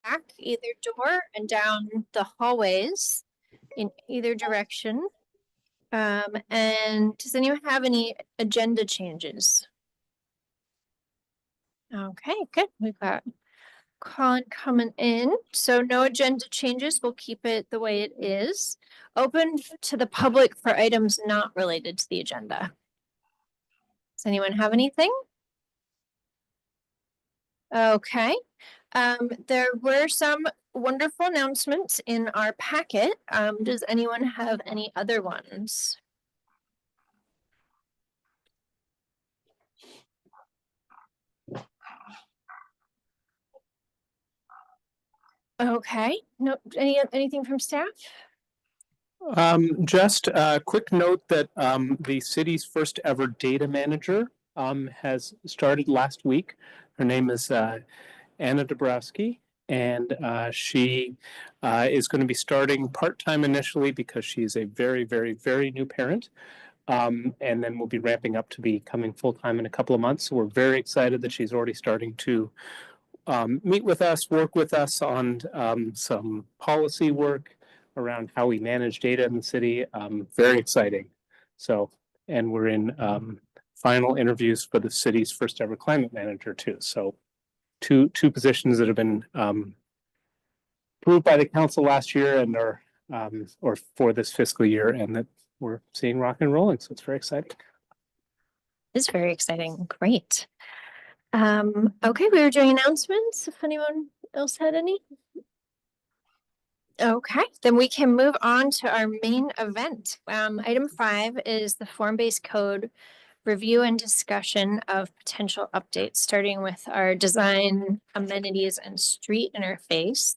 back either door and down the hallways in either direction. And does anyone have any agenda changes? Okay, good. We've got Colin coming in. So no agenda changes. We'll keep it the way it is. Open to the public for items not related to the agenda. Does anyone have anything? Okay. There were some wonderful announcements in our packet. Does anyone have any other ones? Okay. No, anything from staff? Just a quick note that the city's first ever data manager has started last week. Her name is Anna Dabrowski, and she is going to be starting part-time initially because she's a very, very, very new parent. And then we'll be ramping up to becoming full-time in a couple of months. So we're very excited that she's already starting to meet with us, work with us on some policy work around how we manage data in the city. Very exciting. So, and we're in final interviews for the city's first ever climate manager too. So two positions that have been approved by the council last year and are or for this fiscal year, and that we're seeing rock and rolling. So it's very exciting. It's very exciting. Great. Okay, we were doing announcements. If anyone else had any. Okay, then we can move on to our main event. Item 5 is the form-based code review and discussion of potential updates, starting with our design, amenities, and street interface.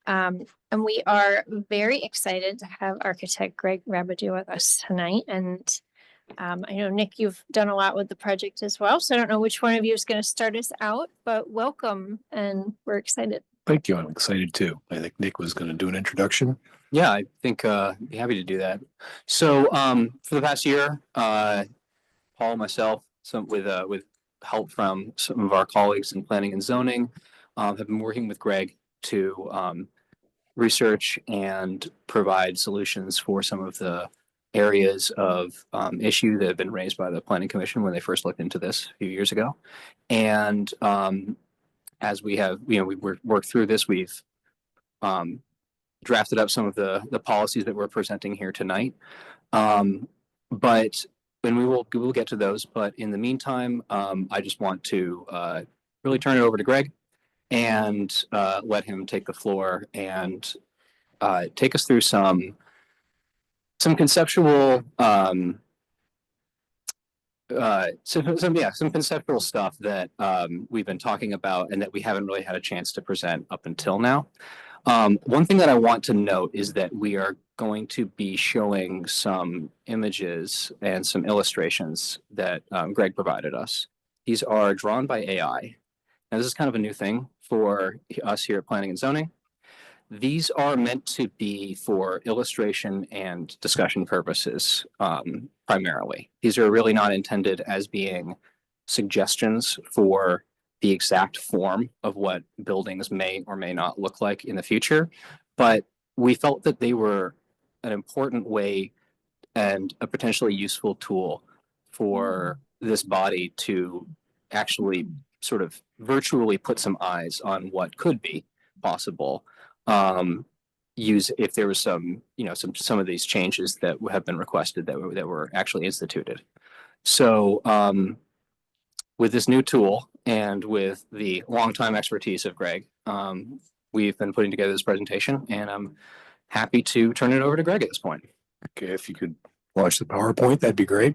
And we are very excited to have architect Greg Rabideau with us tonight. And I know, Nick, you've done a lot with the project as well. So I don't know which one of you is going to start us out, but welcome, and we're excited. Thank you. I'm excited too. I think Nick was going to do an introduction. Yeah, I think I'd be happy to do that. So for the past year, Paul, myself, with help from some of our colleagues in planning and zoning, have been working with Greg to research and provide solutions for some of the areas of issue that have been raised by the Planning Commission when they first looked into this a few years ago. And as we have, we worked through this, we've drafted up some of the policies that we're presenting here tonight. But and we will get to those. But in the meantime, I just want to really turn it over to Greg and let him take the floor and take us through some conceptual some conceptual stuff that we've been talking about and that we haven't really had a chance to present up until now. One thing that I want to note is that we are going to be showing some images and some illustrations that Greg provided us. These are drawn by AI. Now, this is kind of a new thing for us here at Planning and Zoning. These are meant to be for illustration and discussion purposes, primarily. These are really not intended as being suggestions for the exact form of what buildings may or may not look like in the future, but we felt that they were an important way and a potentially useful tool for this body to actually sort of virtually put some eyes on what could be possible. Use if there was some of these changes that have been requested that were actually instituted. So with this new tool and with the longtime expertise of Greg, we've been putting together this presentation, and I'm happy to turn it over to Greg at this point. Okay, if you could launch the PowerPoint, that'd be great.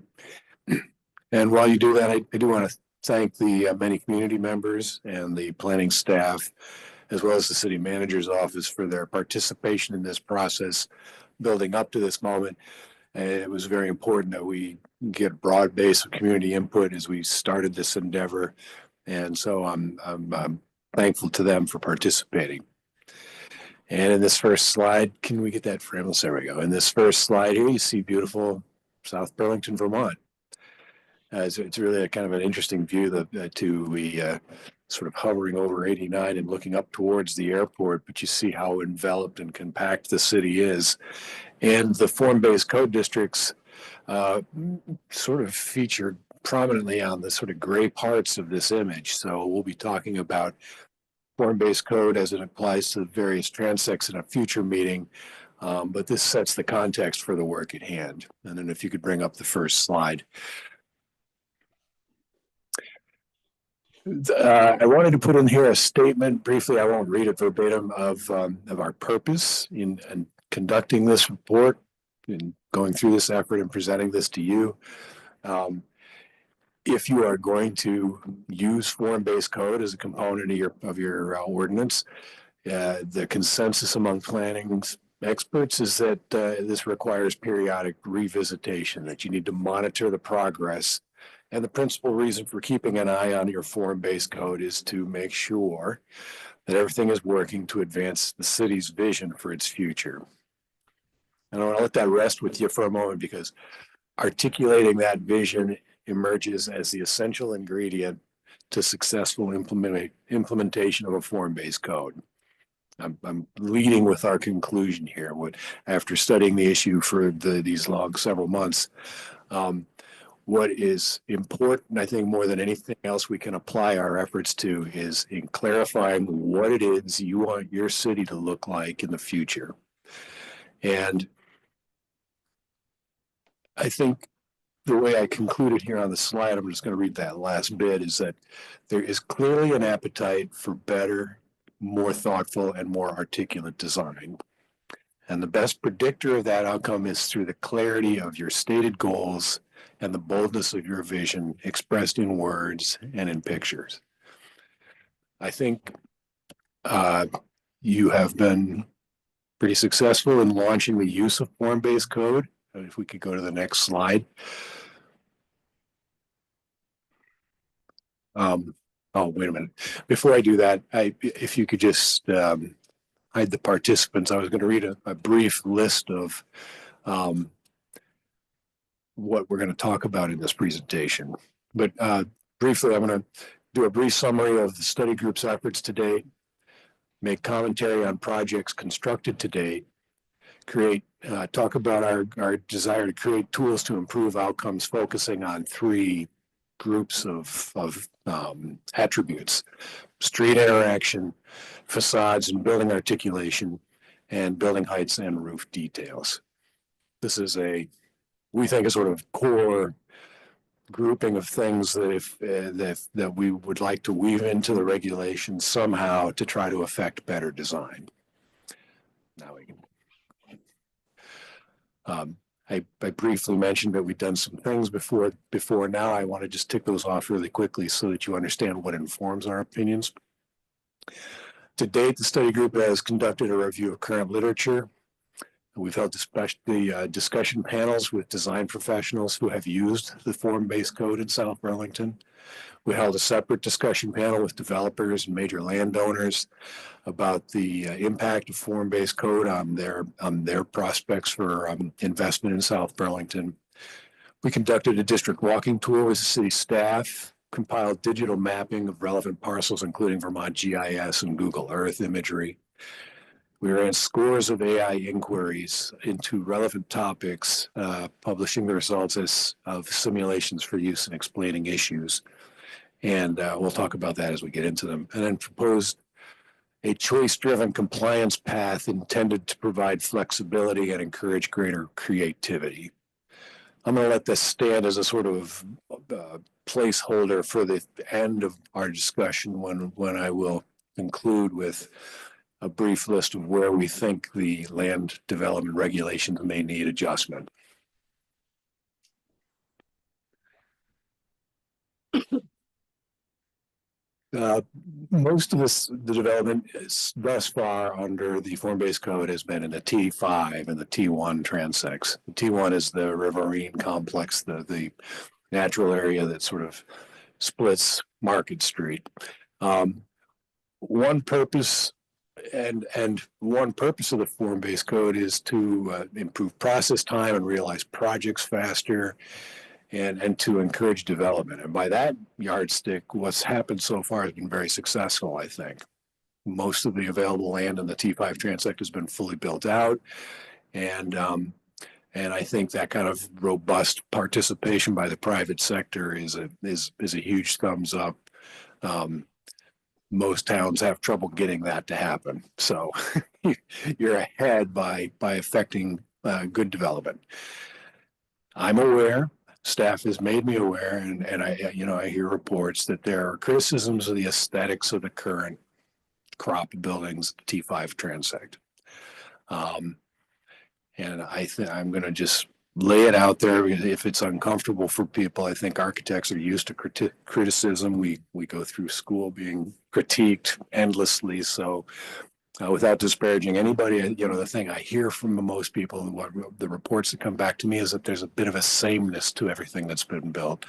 And while you do that, I do want to thank the many community members and the planning staff, as well as the city manager's office, for their participation in this process building up to this moment. And it was very important that we get a broad base of community input as we started this endeavor. And so I'm thankful to them for participating. And in this first slide, can we get that frame? There we go. In this first slide here, you see beautiful South Burlington, Vermont. It's really a kind of an interesting view. We sort of hovering over 89 and looking up towards the airport, but you see how enveloped and compact the city is. And the form-based code districts sort of featured prominently on the sort of gray parts of this image. So we'll be talking about form-based code as it applies to various transects in a future meeting, but this sets the context for the work at hand. And then if you could bring up the first slide. I wanted to put in here a statement briefly. I won't read it verbatim of our purpose in conducting this report and going through this effort and presenting this to you. If you are going to use form-based code as a component of your ordinance, the consensus among planning experts is that this requires periodic revisitation, that you need to monitor the progress. And the principal reason for keeping an eye on your form-based code is to make sure that everything is working to advance the city's vision for its future. And I want to let that rest with you for a moment, because articulating that vision emerges as the essential ingredient to successful implementation of a form-based code. I'm leading with our conclusion here. After studying the issue for these long several months, what is important, I think, more than anything else we can apply our efforts to, is in clarifying what it is you want your city to look like in the future. And I think the way I concluded here on the slide, I'm just going to read that last bit, is that there is clearly an appetite for better, more thoughtful, and more articulate design. And the best predictor of that outcome is through the clarity of your stated goals and the boldness of your vision expressed in words and in pictures. I think you have been pretty successful in launching the use of form-based code. If we could go to the next slide. Oh, wait a minute. Before I do that, if you could just hide the participants, I was going to read a brief list of what we're going to talk about in this presentation. But briefly, I'm going to do a brief summary of the study group's efforts to date, make commentary on projects constructed to date, talk about our desire to create tools to improve outcomes, focusing on three groups of attributes: street interaction, facades and building articulation, and building heights and roof details. This is we think, a sort of core grouping of things that we would like to weave into the regulations somehow to try to affect better design. Now we can. I briefly mentioned that we've done some things before now. I want to just tick those off really quickly so that you understand what informs our opinions. To date, the study group has conducted a review of current literature. We've held the discussion panels with design professionals who have used the form-based code in South Burlington. We held a separate discussion panel with developers and major landowners about the impact of form-based code on their prospects for investment in South Burlington. We conducted a district walking tour with the city staff, compiled digital mapping of relevant parcels, including Vermont GIS and Google Earth imagery. We ran scores of AI inquiries into relevant topics, publishing the results of simulations for use in explaining issues. And we'll talk about that as we get into them. And then proposed a choice-driven compliance path intended to provide flexibility and encourage greater creativity. I'm going to let this stand as a sort of placeholder for the end of our discussion when I will conclude with a brief list of where we think the land development regulations may need adjustment. Most of the development thus far under the form-based code has been in the T5 and the T1 transects. The T1 is the riverine complex, the natural area that sort of splits Market Street. One purpose of the form-based code is to improve process time and realize projects faster, and to encourage development. And by that yardstick, what's happened so far has been very successful, I think. Most of the available land in the T5 transect has been fully built out. And I think that kind of robust participation by the private sector is a huge thumbs up. Most towns have trouble getting that to happen. So you're ahead by affecting good development. I'm aware, staff has made me aware, and I hear reports that there are criticisms of the aesthetics of the current crop of buildings, T5 transect. And I'm going to just lay it out there. If it's uncomfortable for people, I think architects are used to criticism. We go through school being critiqued endlessly. So without disparaging anybody, the thing I hear from most people, the reports that come back to me, is that there's a bit of a sameness to everything that's been built.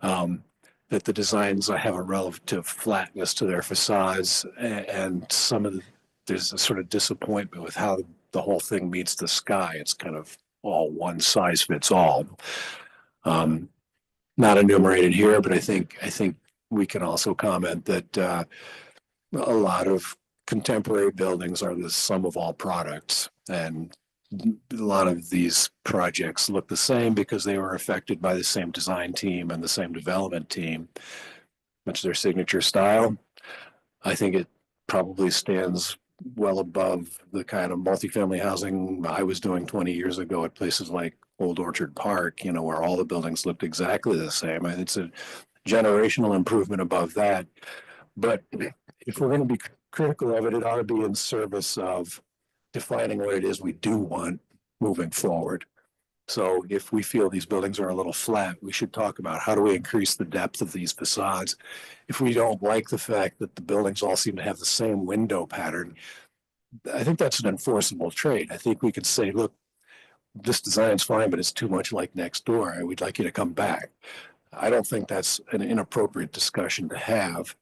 That the designs have a relative flatness to their facades, and there's a sort of disappointment with how the whole thing meets the sky. It's kind of all one size fits all. Not enumerated here, but I think we can also comment that a lot of contemporary buildings are the sum of all products, and a lot of these projects look the same because they were affected by the same design team and the same development team. Much their signature style. I think it probably stands well above the kind of multifamily housing I was doing 20 years ago at places like Old Orchard Park, where all the buildings looked exactly the same. It's a generational improvement above that. But if we're going to be critical of it, it ought to be in service of defining what it is we do want moving forward. So if we feel these buildings are a little flat, we should talk about how do we increase the depth of these facades. If we don't like the fact that the buildings all seem to have the same window pattern, I think that's an enforceable trait. I think we could say, look, this design's fine, but it's too much like next door. We'd like you to come back. I don't think that's an inappropriate discussion to have.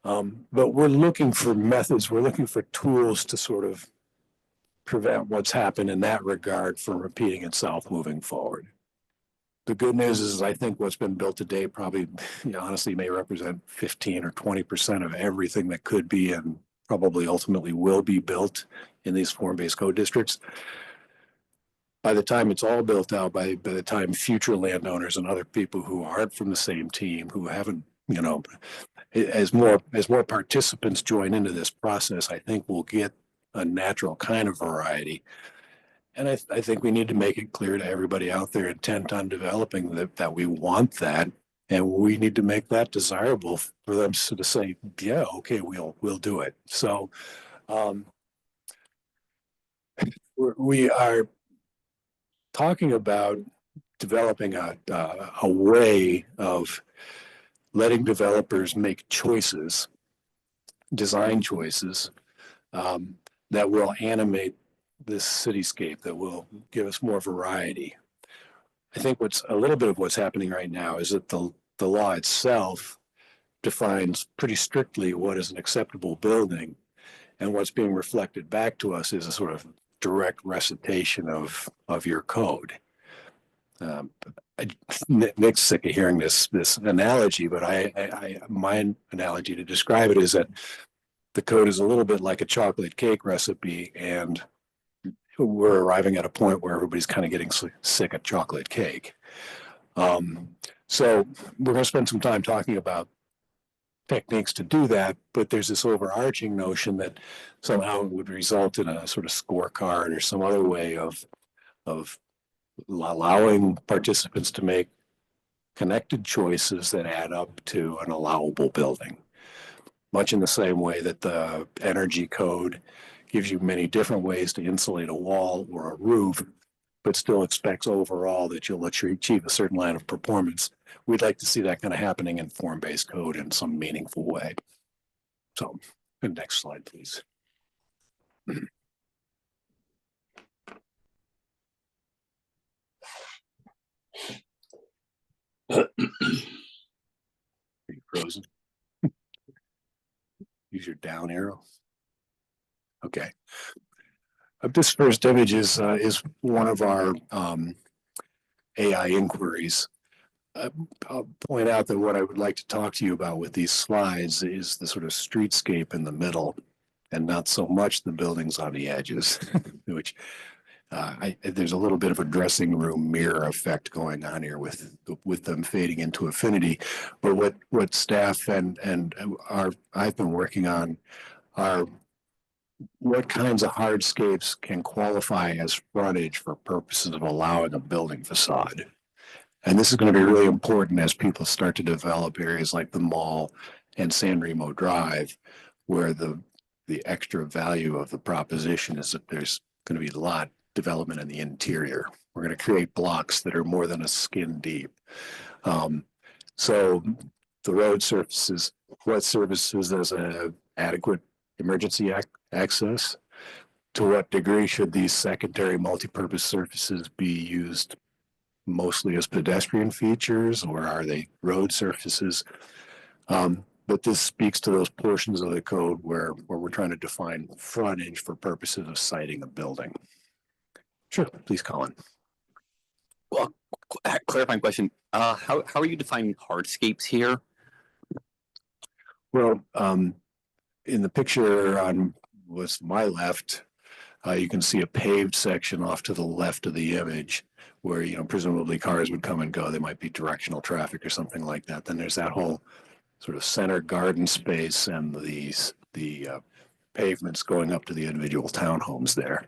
But we're looking for methods, we're looking for tools to sort of prevent what's happened in that regard from repeating itself moving forward. The good news is I think what's been built today probably, honestly, may represent 15 or 20% of everything that could be and probably ultimately will be built in these form-based code districts. By the time it's all built out, by the time future landowners and other people who aren't from the same team, who haven't, as more participants join into this process, I think we'll get a natural kind of variety. And I think we need to make it clear to everybody out there intent on developing that we want that, and we need to make that desirable for them to say, yeah, okay, we'll do it. So we are talking about developing a way of letting developers make choices, design choices, that will animate this cityscape, that will give us more variety. I think a little bit of what's happening right now is that the law itself defines pretty strictly what is an acceptable building, and what's being reflected back to us is a sort of direct recitation of your code. Nick's sick of hearing this analogy, but my analogy to describe it is that the code is a little bit like a chocolate cake recipe, and we're arriving at a point where everybody's kind of getting sick of chocolate cake. So we're going to spend some time talking about techniques to do that, but there's this overarching notion that somehow it would result in a sort of scorecard or some other way of allowing participants to make connected choices that add up to an allowable building. Much in the same way that the energy code gives you many different ways to insulate a wall or a roof, but still expects overall that you'll achieve a certain line of performance. We'd like to see that kind of happening in form-based code in some meaningful way. So, next slide, please. Are you frozen? Use your down arrow. Okay. This first image is one of our AI inquiries. I'll point out that what I would like to talk to you about with these slides is the sort of streetscape in the middle and not so much the buildings on the edges, which there's a little bit of a dressing room mirror effect going on here with them fading into infinity. But what staff and I've been working on are what kinds of hardscapes can qualify as frontage for purposes of allowing a building facade. And this is going to be really important as people start to develop areas like the mall and San Remo Drive, where the extra value of the proposition is that there's going to be a lot development in the interior. We're going to create blocks that are more than a skin deep. So the road surfaces, what services as an adequate emergency access? To what degree should these secondary multipurpose surfaces be used mostly as pedestrian features, or are they road surfaces? But this speaks to those portions of the code where we're trying to define frontage for purposes of siting a building. Sure, please, Colin. Well, clarifying question. How are you defining hardscapes here? Well, in the picture on what's my left, you can see a paved section off to the left of the image where, presumably cars would come and go. There might be directional traffic or something like that. Then there's that whole sort of center garden space and the pavements going up to the individual townhomes there.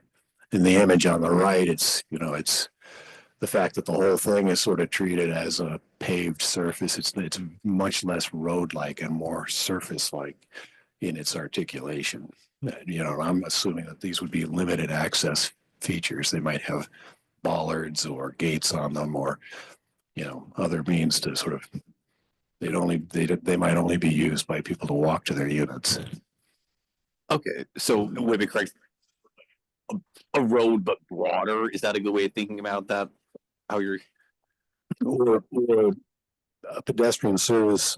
In the image on the right, it's the fact that the whole thing is sort of treated as a paved surface. It's much less road-like and more surface-like in its articulation. I'm assuming that these would be limited access features. They might have bollards or gates on them, or other means to sort of. They might only be used by people to walk to their units. Okay, so would it be correct? A road, but broader. Is that a good way of thinking about that? How you're Or a pedestrian surface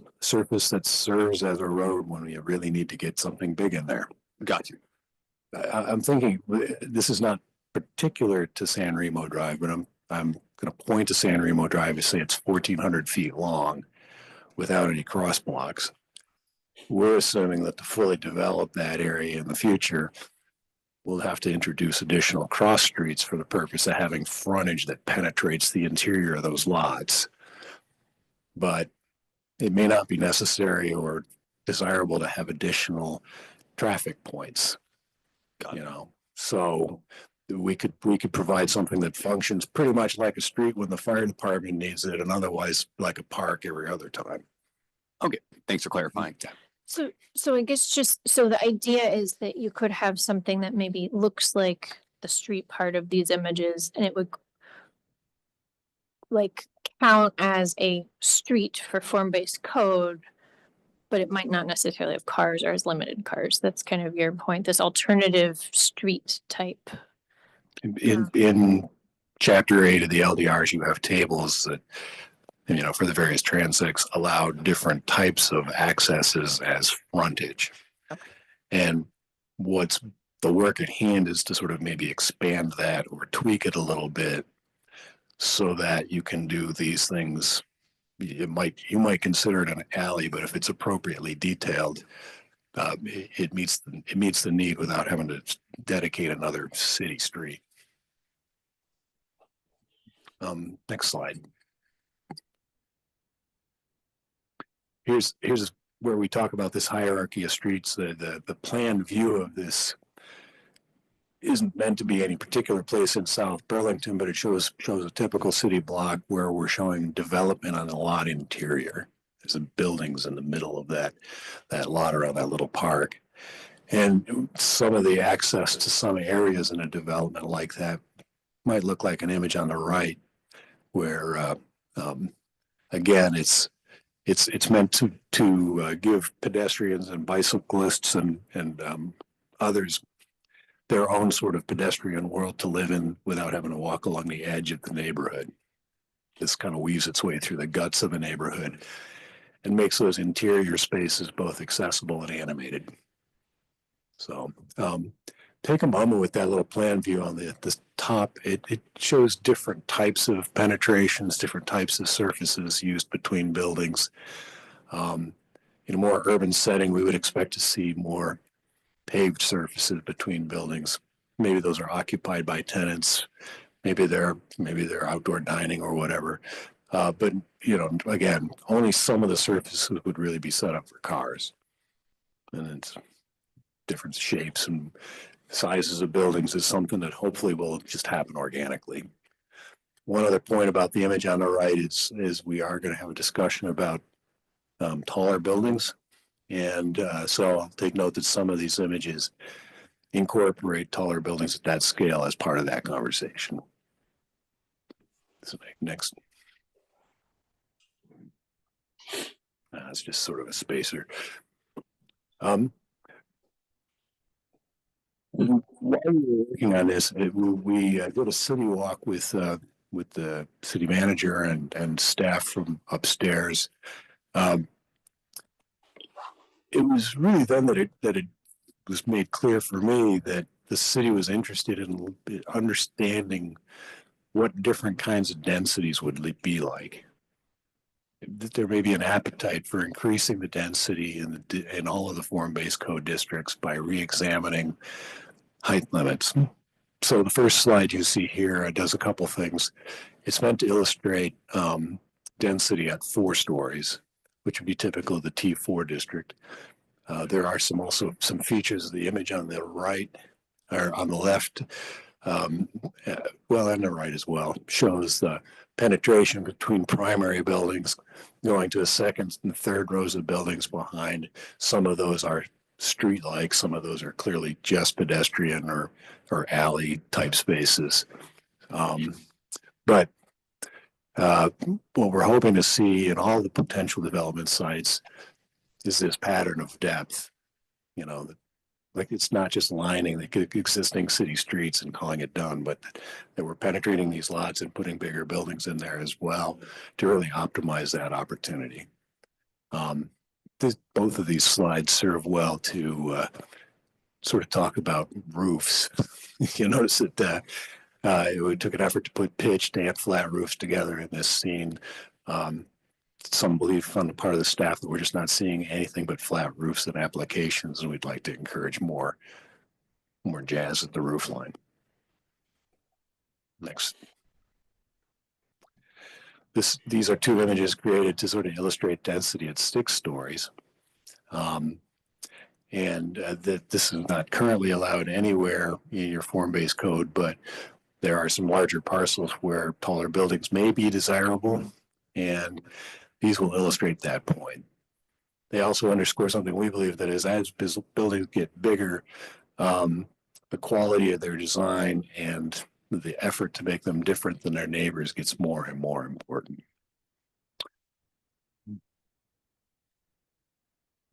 that serves as a road when you really need to get something big in there. got you. I'm thinking this is not particular to San Remo Drive, but I'm going to point to San Remo Drive and say it's 1,400 feet long without any cross blocks. We're assuming that to fully develop that area in the future, we'll have to introduce additional cross streets for the purpose of having frontage that penetrates the interior of those lots. But it may not be necessary or desirable to have additional traffic points. So we could provide something that functions pretty much like a street when the fire department needs it, and otherwise like a park every other time. Okay, thanks for clarifying. So I guess so the idea is that you could have something that maybe looks like the street part of these images, and it would like count as a street for form-based code, but it might not necessarily have cars or as limited cars. That's kind of your point, this alternative street type. In chapter 8 of the LDRs, you have tables that, for the various transects allow different types of accesses as frontage. Okay. And what's the work at hand is to sort of maybe expand that or tweak it a little bit so that you can do these things. You might consider it an alley, but if it's appropriately detailed, it meets the need without having to dedicate another city street. Next slide. Here's where we talk about this hierarchy of streets. The planned view of this isn't meant to be any particular place in South Burlington, but it shows a typical city block where we're showing development on the lot interior. There's some buildings in the middle of that lot around that little park. And some of the access to some areas in a development like that might look like an image on the right, where again, it's meant to give pedestrians and bicyclists and others their own sort of pedestrian world to live in without having to walk along the edge of the neighborhood. This kind of weaves its way through the guts of the neighborhood and makes those interior spaces both accessible and animated. So take a moment with that little plan view on the top. It shows different types of penetrations, different types of surfaces used between buildings. In a more urban setting, we would expect to see more paved surfaces between buildings. Maybe those are occupied by tenants. Maybe they're outdoor dining or whatever. But again, only some of the surfaces would really be set up for cars, and it's different shapes and sizes of buildings is something that hopefully will just happen organically. One other point about the image on the right is we are going to have a discussion about taller buildings. And so I'll take note that some of these images incorporate taller buildings at that scale as part of that conversation. So next. It's just sort of a spacer. While we were working on this, we did a city walk with the city manager and staff from upstairs. It was really then that it was made clear for me that the city was interested in understanding what different kinds of densities would be like. That there may be an appetite for increasing the density in all of the form-based code districts by re-examining height limits. So the first slide you see here does a couple things. It's meant to illustrate density at 4 stories, which would be typical of the T4 district. There are also some features of the image on the right, or on the left, and the right as well, shows the penetration between primary buildings going to the second and third rows of buildings behind. Some of those are street-like, some of those are clearly just pedestrian or alley type spaces. But what we're hoping to see in all the potential development sites is this pattern of depth. Like it's not just lining the existing city streets and calling it done, but that we're penetrating these lots and putting bigger buildings in there as well to really optimize that opportunity. Both of these slides serve well to sort of talk about roofs. You notice that we took an effort to put pitched and flat roofs together in this scene. Some believe on the part of the staff that we're just not seeing anything but flat roofs and applications, and we'd like to encourage more jazz at the roof line. Next. These are 2 images created to sort of illustrate density at 6 stories. That this is not currently allowed anywhere in your form-based code, but there are some larger parcels where taller buildings may be desirable, and these will illustrate that point. They also underscore something we believe, that is, as buildings get bigger, the quality of their design and the effort to make them different than their neighbors gets more and more important.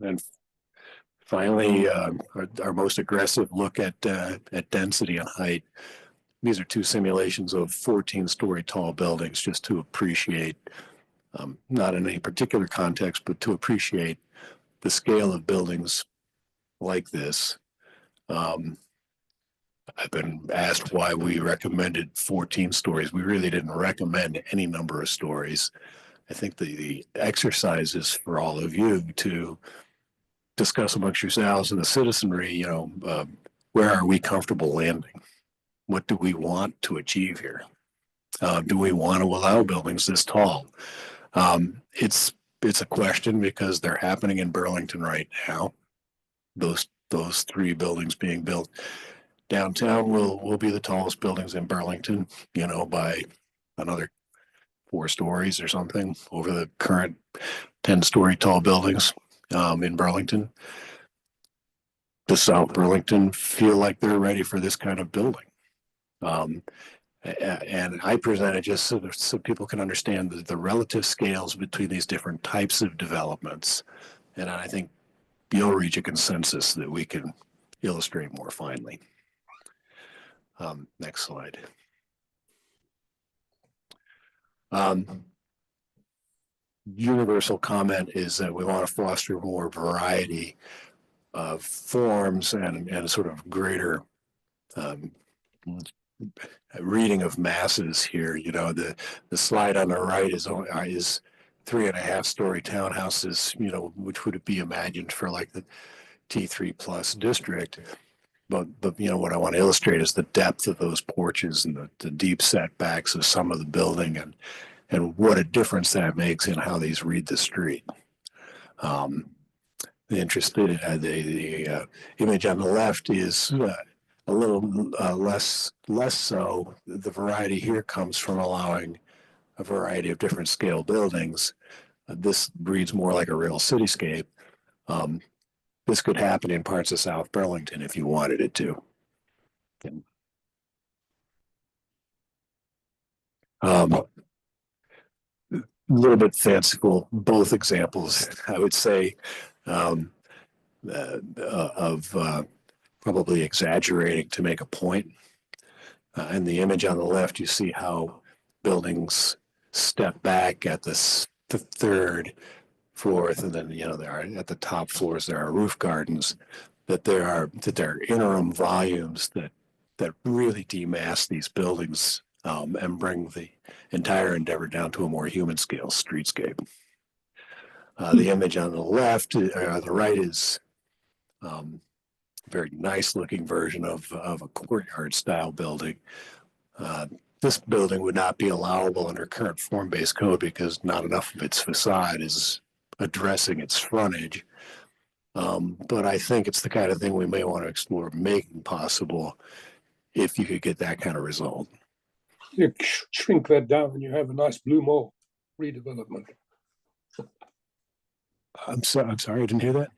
And finally, our most aggressive look at density and height. These are 2 simulations of 14-story tall buildings, just to appreciate, not in any particular context, but to appreciate the scale of buildings like this. I've been asked why we recommended 14 stories. We really didn't recommend any number of stories. I think the exercise is for all of you to discuss amongst yourselves and the citizenry, where are we comfortable landing? What do we want to achieve here? Do we want to allow buildings this tall? It's a question because they're happening in Burlington right now. Those 3 buildings being built downtown will be the tallest buildings in Burlington, by another 4 stories or something over the current 10-story tall buildings in Burlington. The South Burlington feel like they're ready for this kind of building. And I present it just so people can understand the relative scales between these different types of developments. And I think you'll reach a consensus that we can illustrate more finely. Next slide. Universal comment is that we want to foster more variety of forms and a sort of greater um, reading of masses here. You know, the slide on the right is 3.5-story townhouses, you know, which would be imagined for like the T3 plus district. But you know, what I want to illustrate is the depth of those porches and the deep setbacks of some of the building, and what a difference that makes in how these read the street. The image on the left is a little less so. The variety here comes from allowing a variety of different scale buildings. This reads more like a real cityscape. This could happen in parts of South Burlington if you wanted it to. A little bit fanciful, both examples, I would say, of probably exaggerating to make a point. In the image on the left, you see how buildings step back at the third, fourth, and then, you know, there are at the top floors there are roof gardens. That there are interim volumes that really demass these buildings and bring the entire endeavor down to a more human scale streetscape. The image on the left, the right, is a very nice looking version of a courtyard style building. This building would not be allowable under current form-based code because not enough of its facade is addressing its frontage. But I think it's the kind of thing we may want to explore making possible if you could get that kind of result. You shrink that down and you have a nice blue mall redevelopment. I'm sorry, I didn't hear that.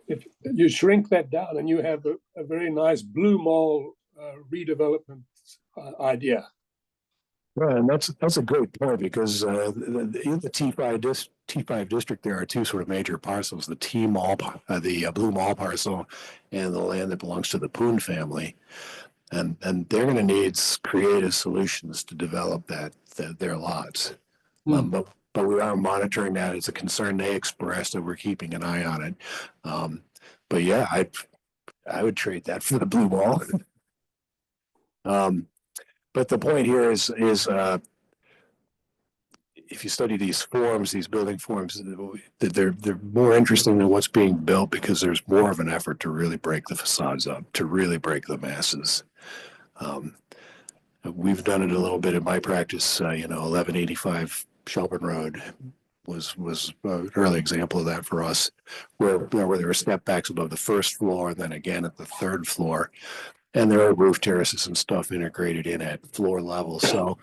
If you shrink that down and you have a very nice blue mall redevelopment idea. Right, and that's a great point, because in the T5 district, there are two sort of major parcels: the the Blue Mall parcel, and the land that belongs to the Poon family, and they're going to need creative solutions to develop their lots. But we are monitoring that. It's a concern they expressed, and we're keeping an eye on it. But yeah, I would trade that for the Blue Mall. But the point here is if you study these forms, these building forms, they're more interesting than what's being built, because there's more of an effort to really break the facades up, to really break the masses. We've done it a little bit in my practice. 1185 Shelburne Road was an early example of that for us, where there were stepbacks above the first floor and then again at the third floor. And there are roof terraces and stuff integrated in at floor level. So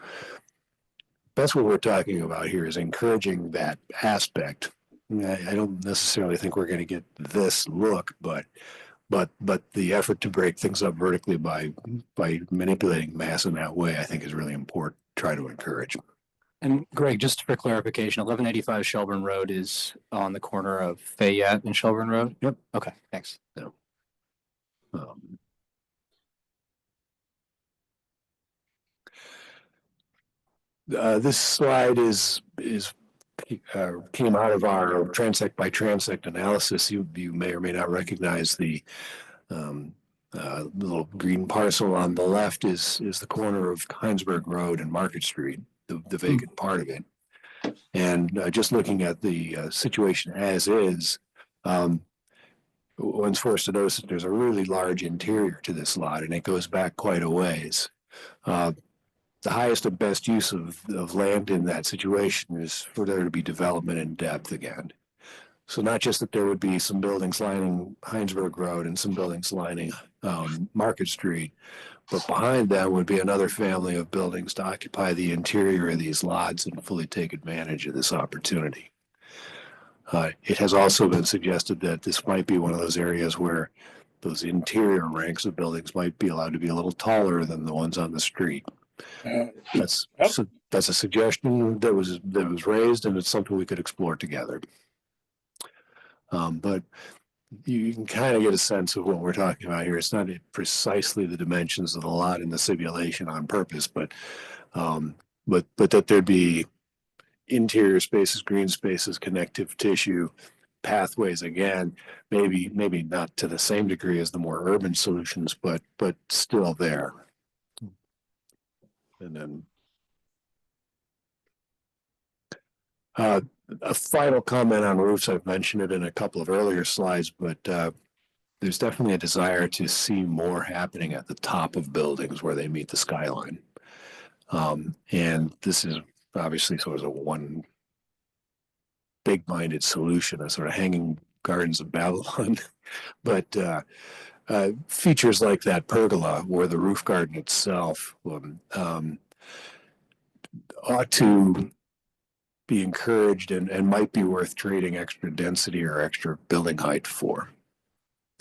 that's what we're talking about here, is encouraging that aspect. I don't necessarily think we're going to get this look, but the effort to break things up vertically by manipulating mass in that way, I think, is really important to try to encourage. And Greg, just for clarification, 1185 Shelburne Road is on the corner of Fayette and Shelburne Road? Yep. Okay, thanks. So, this slide came out of our transect by transect analysis. You may or may not recognize the little green parcel on the left is the corner of Heinsberg Road and Market Street, the vacant part of it. And just looking at the situation as is, one's forced to notice that there's a really large interior to this lot, and it goes back quite a ways. The highest and best use of land in that situation is for there to be development in depth again. So not just that there would be some buildings lining Heinsberg Road and some buildings lining Market Street, but behind that would be another family of buildings to occupy the interior of these lots and fully take advantage of this opportunity. It has also been suggested that this might be one of those areas where those interior ranks of buildings might be allowed to be a little taller than the ones on the street. That's a suggestion that was raised, and it's something we could explore together. But you can kind of get a sense of what we're talking about here. It's not precisely the dimensions of the lot in the simulation on purpose, but that there'd be interior spaces, green spaces, connective tissue, pathways again, maybe not to the same degree as the more urban solutions, but still there. And then a final comment on roofs. I've mentioned it in a couple of earlier slides, but there's definitely a desire to see more happening at the top of buildings where they meet the skyline. And this is obviously sort of a one big-minded solution, a sort of hanging gardens of Babylon. But features like that pergola or the roof garden itself ought to be encouraged and might be worth trading extra density or extra building height for.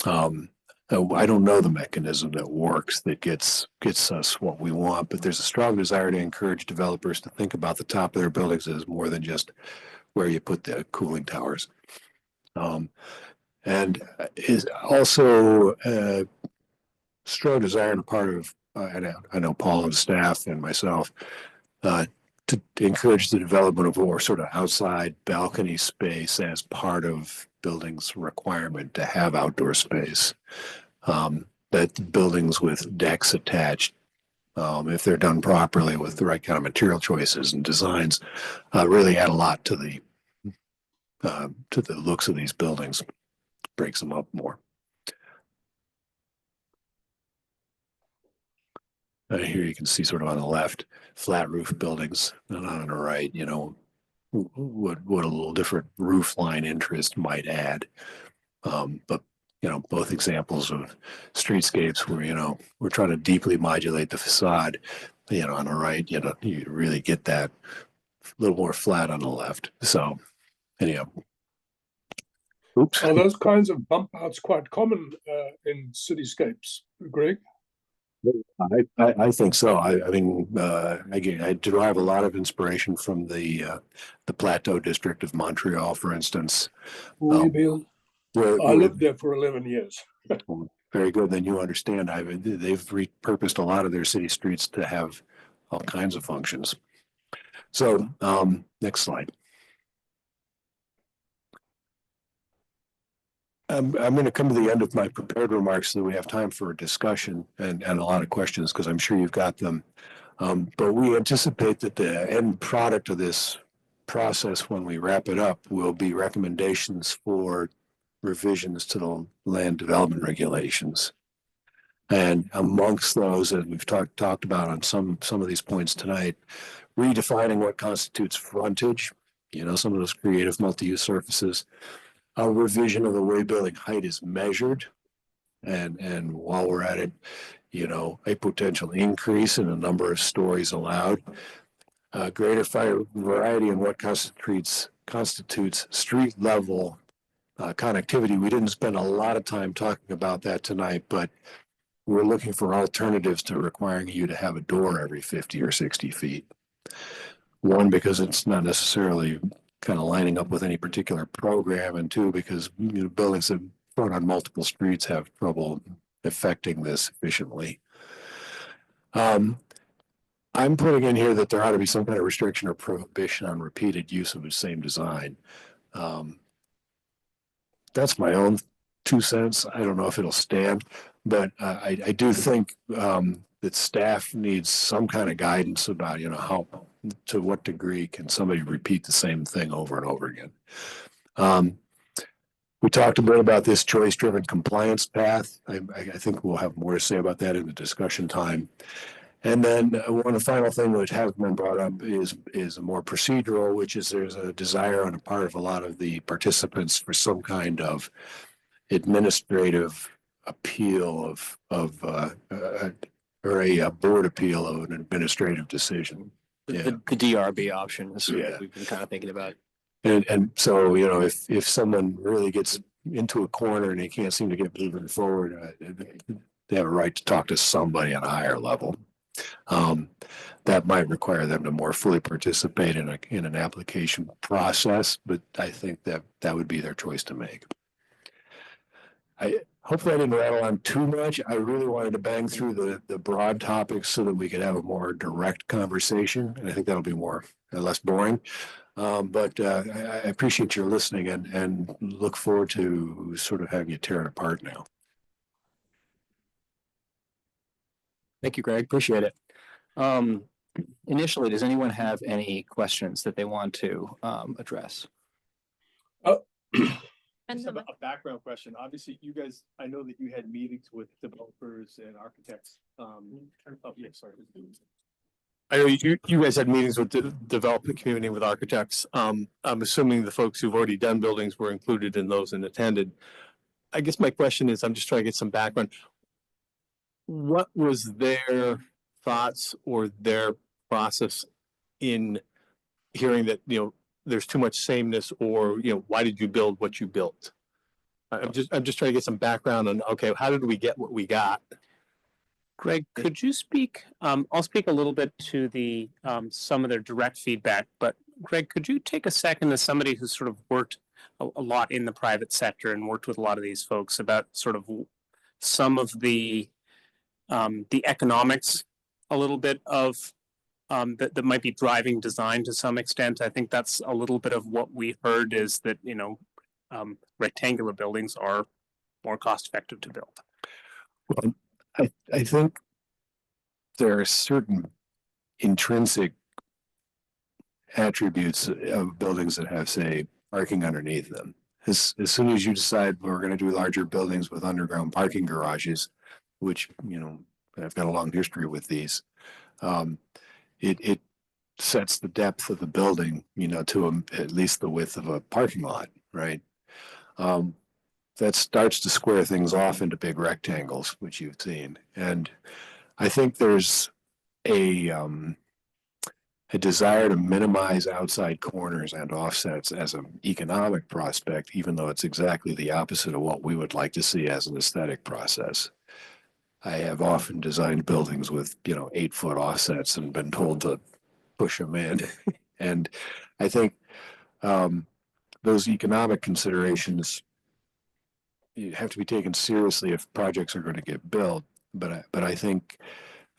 I don't know the mechanism that works that gets us what we want, but there's a strong desire to encourage developers to think about the top of their buildings as more than just where you put the cooling towers. And is also a strong desire on the part of, I know Paul and staff and myself, to encourage the development of more sort of outside balcony space as part of buildings' requirement to have outdoor space. That buildings with decks attached, if they're done properly with the right kind of material choices and designs, really add a lot to the looks of these buildings, breaks them up more. Here you can see sort of on the left, flat roof buildings, and on the right, you know, what a little different roof line interest might add. But, you know, both examples of streetscapes where, you know, we're trying to deeply modulate the facade, you know, on the right, you know, you really get that a little more flat on the left. So, anyhow. Oops. Are those kinds of bump outs quite common in cityscapes, Greg? I think so. I mean, again, I derive a lot of inspiration from the Plateau district of Montreal, for instance. I Where lived there for 11 years. Very good. Then you understand. They've repurposed a lot of their city streets to have all kinds of functions. So, next slide. I'm going to come to the end of my prepared remarks so that we have time for a discussion and a lot of questions, because I'm sure you've got them. But we anticipate that the end product of this process, when we wrap it up, will be recommendations for revisions to the land development regulations. And amongst those, as we've talked about on some of these points tonight, redefining what constitutes frontage, you know, some of those creative multi-use surfaces, a revision of the way building height is measured, and while we're at it, you know, a potential increase in the number of stories allowed, greater variety in what constitutes street level connectivity. We didn't spend a lot of time talking about that tonight, but we're looking for alternatives to requiring you to have a door every 50 or 60 feet. One, because it's not necessarily kind of lining up with any particular program, and two, because, you know, buildings that run on multiple streets have trouble affecting this efficiently. I'm putting in here that there ought to be some kind of restriction or prohibition on repeated use of the same design. That's my own 2 cents. I don't know if it'll stand, but I do think that staff needs some kind of guidance about, you know, how, to what degree can somebody repeat the same thing over and over again. We talked a bit about this choice-driven compliance path. I think we'll have more to say about that in the discussion time. And then one final thing which has been brought up is more procedural, which is there's a desire on the part of a lot of the participants for some kind of administrative appeal or a board appeal of an administrative decision. The DRB option is Yeah. what we've been kind of thinking about. And so, you know, if someone really gets into a corner and they can't seem to get moving forward, they have a right to talk to somebody on a higher level. That might require them to more fully participate in an application process, but I think that would be their choice to make. hopefully I didn't rattle on too much. I really wanted to bang through the broad topics so that we could have a more direct conversation. And I think that'll be more less boring. But I appreciate your listening and look forward to sort of having you tear it apart now. Thank you, Greg. Appreciate it. Initially, does anyone have any questions that they want to address? And Just have a background question. Obviously, you guys, I know that you had meetings with developers and architects. Oh, yeah, sorry. I know you guys had meetings with the development community, with architects. I'm assuming the folks who've already done buildings were included in those and attended. I guess my question is, I'm just trying to get some background. What was their thoughts or their process in hearing that, there's too much sameness, or, why did you build what you built? I'm just trying to get some background on, okay, how did we get what we got? Greg, could you speak? I'll speak a little bit to the some of their direct feedback, but Greg, could you take a second as somebody who's sort of worked a lot in the private sector and worked with a lot of these folks about sort of some of the economics a little bit of that might be driving design to some extent. I think that's a little bit of what we heard, is that, rectangular buildings are more cost effective to build. Well, I think there are certain intrinsic attributes of buildings that have, say, parking underneath them. As soon as you decide we're going to do larger buildings with underground parking garages, which, I've got a long history with these, it sets the depth of the building, to at least the width of a parking lot, right? That starts to square things off into big rectangles, which you've seen. And I think there's a desire to minimize outside corners and offsets as an economic prospect, even though it's exactly the opposite of what we would like to see as an aesthetic process. I have often designed buildings with, 8-foot offsets and been told to push them in. And I think those economic considerations, you have to be taken seriously if projects are going to get built. But I think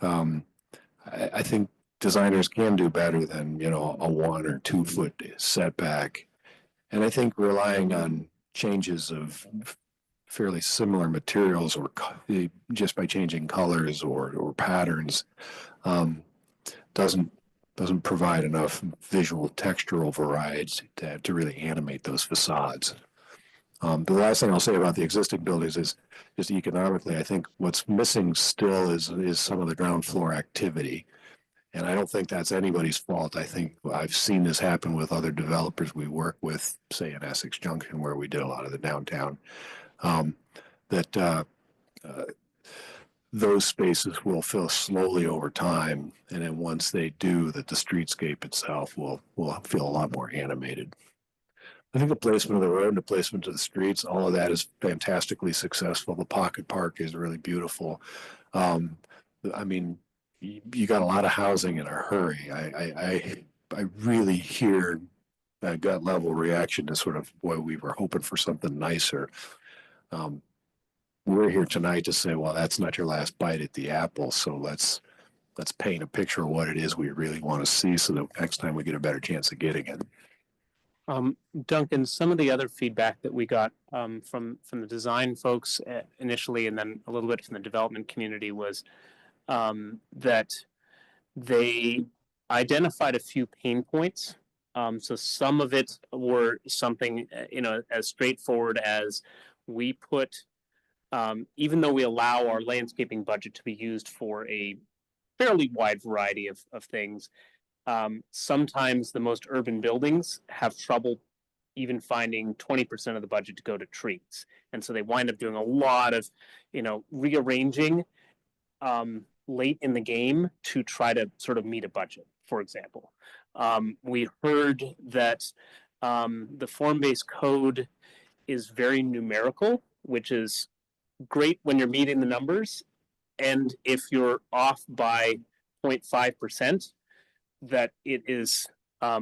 I think designers can do better than, a 1 or 2 foot setback. And I think relying on changes of fairly similar materials, or just by changing colors or patterns, doesn't provide enough visual textural variety to really animate those facades. The last thing I'll say about the existing buildings is just economically, I think what's missing still is some of the ground floor activity. And I don't think that's anybody's fault. I think I've seen this happen with other developers we work with, say in Essex Junction, where we did a lot of the downtown, that those spaces will fill slowly over time. And then once they do, that the streetscape itself will feel a lot more animated. I think the placement of the road and the placement of the streets, all of that is fantastically successful. The pocket park is really beautiful. I mean, you got a lot of housing in a hurry. I really hear a gut level reaction to sort of, boy, we were hoping for something nicer. We're here tonight to say, well, that's not your last bite at the apple. So let's paint a picture of what it is we really want to see, so that next time we get a better chance of getting it. Duncan, some of the other feedback that we got from the design folks initially, and then a little bit from the development community, was that they identified a few pain points. So some of it were something, as straightforward as, we put, even though we allow our landscaping budget to be used for a fairly wide variety of things, sometimes the most urban buildings have trouble even finding 20% of the budget to go to trees. And so they wind up doing a lot of, rearranging late in the game to try to sort of meet a budget, for example. We heard that the form-based code is very numerical, which is great when you're meeting the numbers. And if you're off by 0.5%, that it is a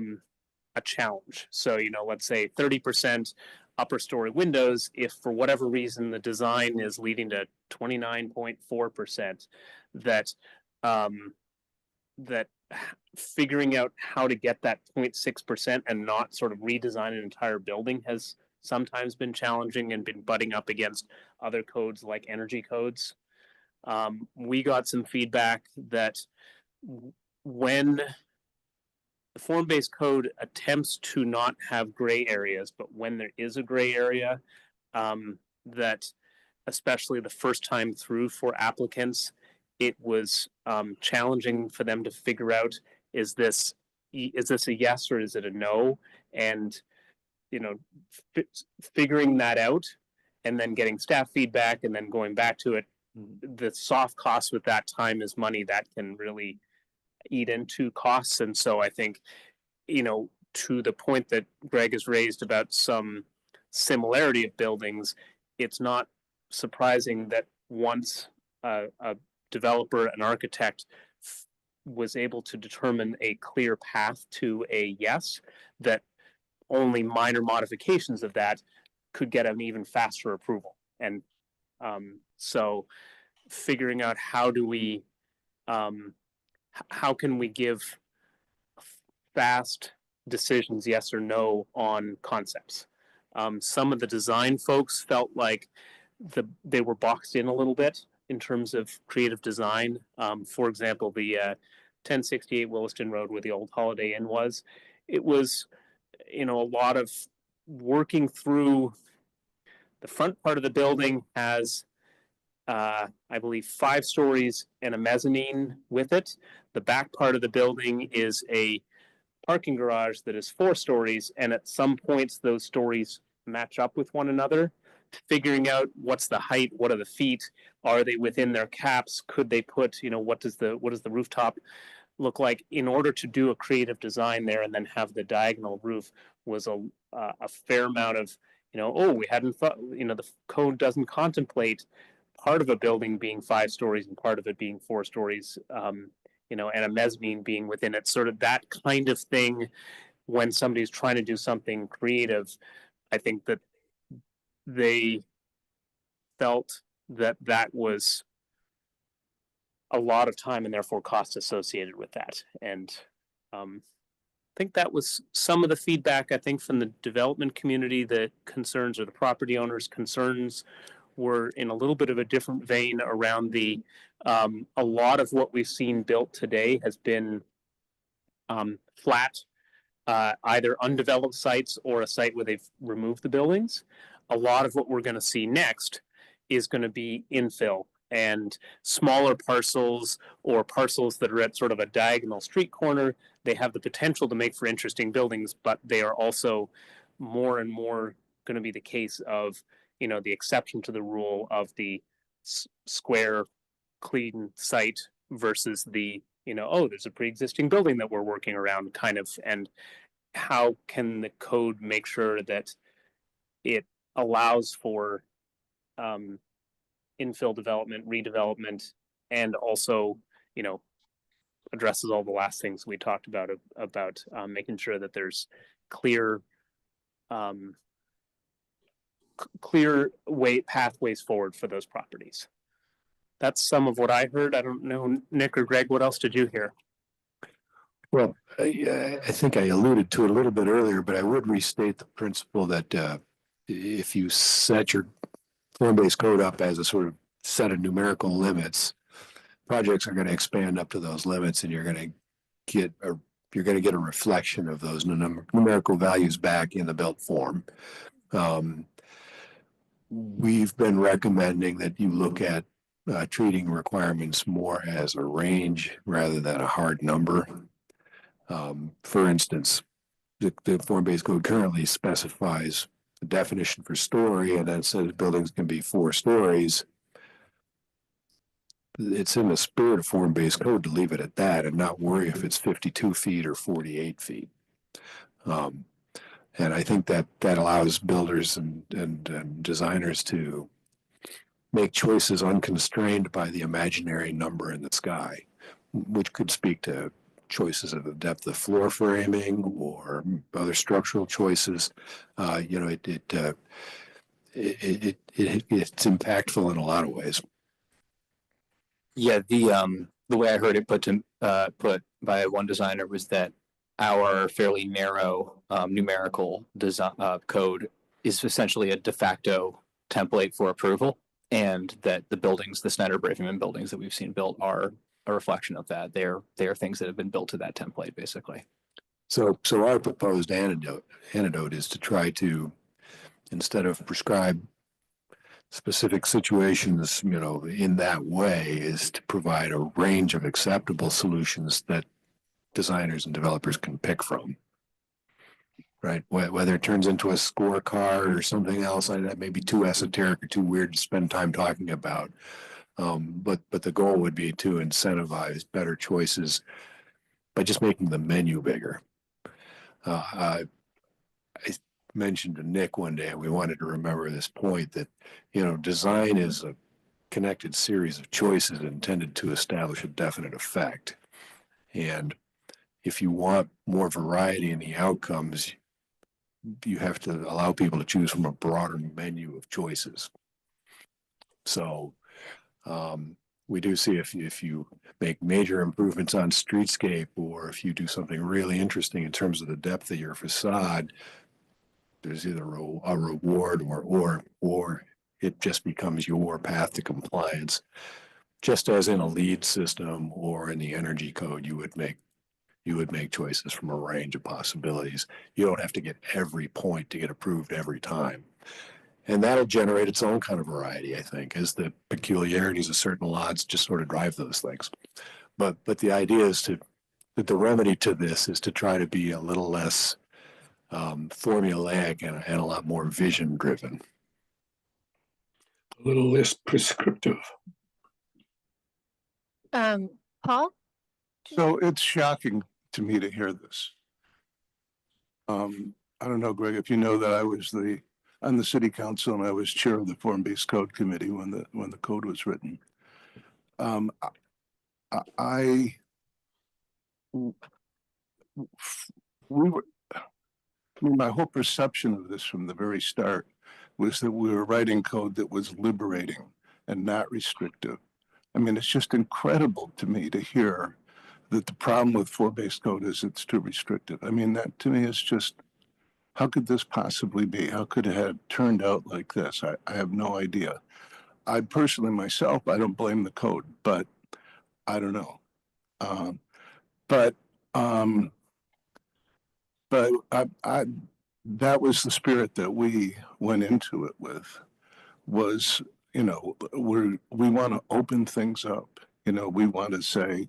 challenge. So, let's say 30% upper story windows, if for whatever reason the design is leading to 29.4%, that that figuring out how to get that 0.6% and not sort of redesign an entire building has sometimes been challenging and been butting up against other codes like energy codes. We got some feedback that when the form-based code attempts to not have gray areas, but when there is a gray area, that especially the first time through for applicants, it was challenging for them to figure out, is this a yes or is it a no? And figuring that out and then getting staff feedback and then going back to it, the soft cost with that time is money that can really eat into costs. And so I think, to the point that Greg has raised about some similarity of buildings, it's not surprising that once a developer, an architect was able to determine a clear path to a yes, that only minor modifications of that could get an even faster approval. And so figuring out how can we give fast decisions, yes or no, on concepts. Some of the design folks felt like they were boxed in a little bit in terms of creative design. For example, the 1068 Williston Road where the old Holiday Inn was, it was, a lot of working through. The front part of the building has, I believe, 5 stories and a mezzanine with it. The back part of the building is a parking garage that is 4 stories, and at some points those stories match up with one another. Figuring out what's the height, what are the feet, are they within their caps? Could they put, what does the rooftop look like? In order to do a creative design there and then have the diagonal roof was a fair amount of, we hadn't thought, the code doesn't contemplate part of a building being 5 stories and part of it being 4 stories, and a mezzanine being within it. Sort of that kind of thing when somebody's trying to do something creative. I think that they felt that was a lot of time and therefore cost associated with that. And I think that was some of the feedback, I think, from the development community. The concerns, or the property owners' concerns, were in a little bit of a different vein around a lot of what we've seen built today has been flat, either undeveloped sites or a site where they've removed the buildings. A lot of what we're going to see next is going to be infill and smaller parcels, or parcels that are at sort of a diagonal street corner. They have the potential to make for interesting buildings, but they are also more and more going to be the case of, the exception to the rule of the square, clean site versus the, there's a pre-existing building that we're working around kind of. And how can the code make sure that it allows for infill development, redevelopment, and also, addresses all the last things we talked about making sure that there's clear pathways forward for those properties. That's some of what I heard. I don't know, Nick or Greg, what else did you hear? Well, I think I alluded to it a little bit earlier, but I would restate the principle that if you set your form-based code up as a sort of set of numerical limits, projects are going to expand up to those limits, and you're going to get a reflection of those numerical values back in the built form. We've been recommending that you look at treating requirements more as a range rather than a hard number. For instance, the form-based code currently specifies the definition for story, and then says buildings can be 4 stories. It's in the spirit of form-based code to leave it at that and not worry if it's 52 feet or 48 feet. And I think that allows builders and designers to make choices unconstrained by the imaginary number in the sky, which could speak to choices of the depth of floor framing or other structural choices. It's impactful in a lot of ways. Yeah, the way I heard it put by one designer was that our fairly narrow numerical design code is essentially a de facto template for approval, and that the buildings, the Snyder Braverman buildings that we've seen built, are a reflection of that. They're things that have been built to that template, basically. So our proposed antidote is to try to, instead of prescribe specific situations, in that way, is to provide a range of acceptable solutions that designers and developers can pick from. Right? Whether it turns into a scorecard or something else, that may be too esoteric or too weird to spend time talking about. But the goal would be to incentivize better choices by just making the menu bigger. I mentioned to Nick one day, and we wanted to remember this point, that design is a connected series of choices intended to establish a definite effect. And if you want more variety in the outcomes, you have to allow people to choose from a broader menu of choices. So we do see if you make major improvements on streetscape, or if you do something really interesting in terms of the depth of your facade, there's either a reward or it just becomes your path to compliance. Just as in a LEED system or in the energy code, you would make choices from a range of possibilities. You don't have to get every point to get approved every time. And that'll generate its own kind of variety, I think, as the peculiarities of certain lots just sort of drive those things. But the idea is that the remedy to this is to try to be a little less formulaic and a lot more vision driven. A little less prescriptive. Paul? So it's shocking to me to hear this. I don't know, Greg, if you know that I was on the city council, and I was chair of the form-based code committee when the code was written. My whole perception of this from the very start was that we were writing code that was liberating and not restrictive. I mean, it's just incredible to me to hear that the problem with form-based code is it's too restrictive. I mean, that to me is just, how could this possibly be? How could it have turned out like this? I have no idea. I personally, myself, I don't blame the code, but I don't know. But that was the spirit that we went into it with, was, we want to open things up. We want to say,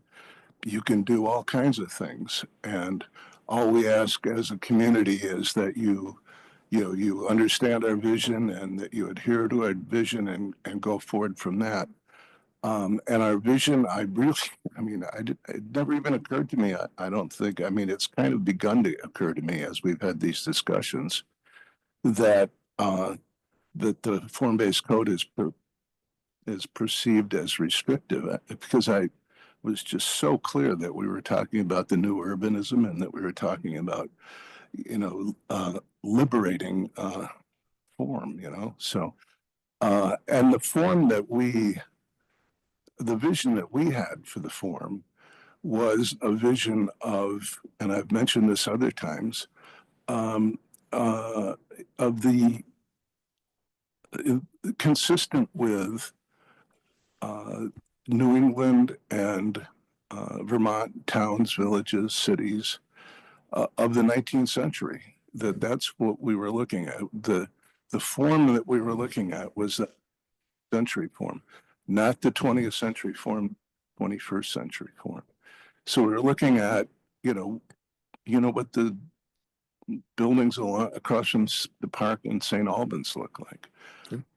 you can do all kinds of things. And all we ask as a community is that you understand our vision and that you adhere to our vision and go forward from that. And our vision, it never even occurred to me. I don't think, it's kind of begun to occur to me as we've had these discussions that the form-based code is perceived as restrictive, because I was just so clear that we were talking about the new urbanism and that we were talking about, liberating form, So, and the form the vision that we had for the form was a vision of, and I've mentioned this other times, of the consistent with New England and Vermont towns, villages, cities of the 19th century. That's what we were looking at. The form that we were looking at was the century form, not the 20th century form, 21st century form. So we were looking at, what the buildings across from the park in St. Albans look like,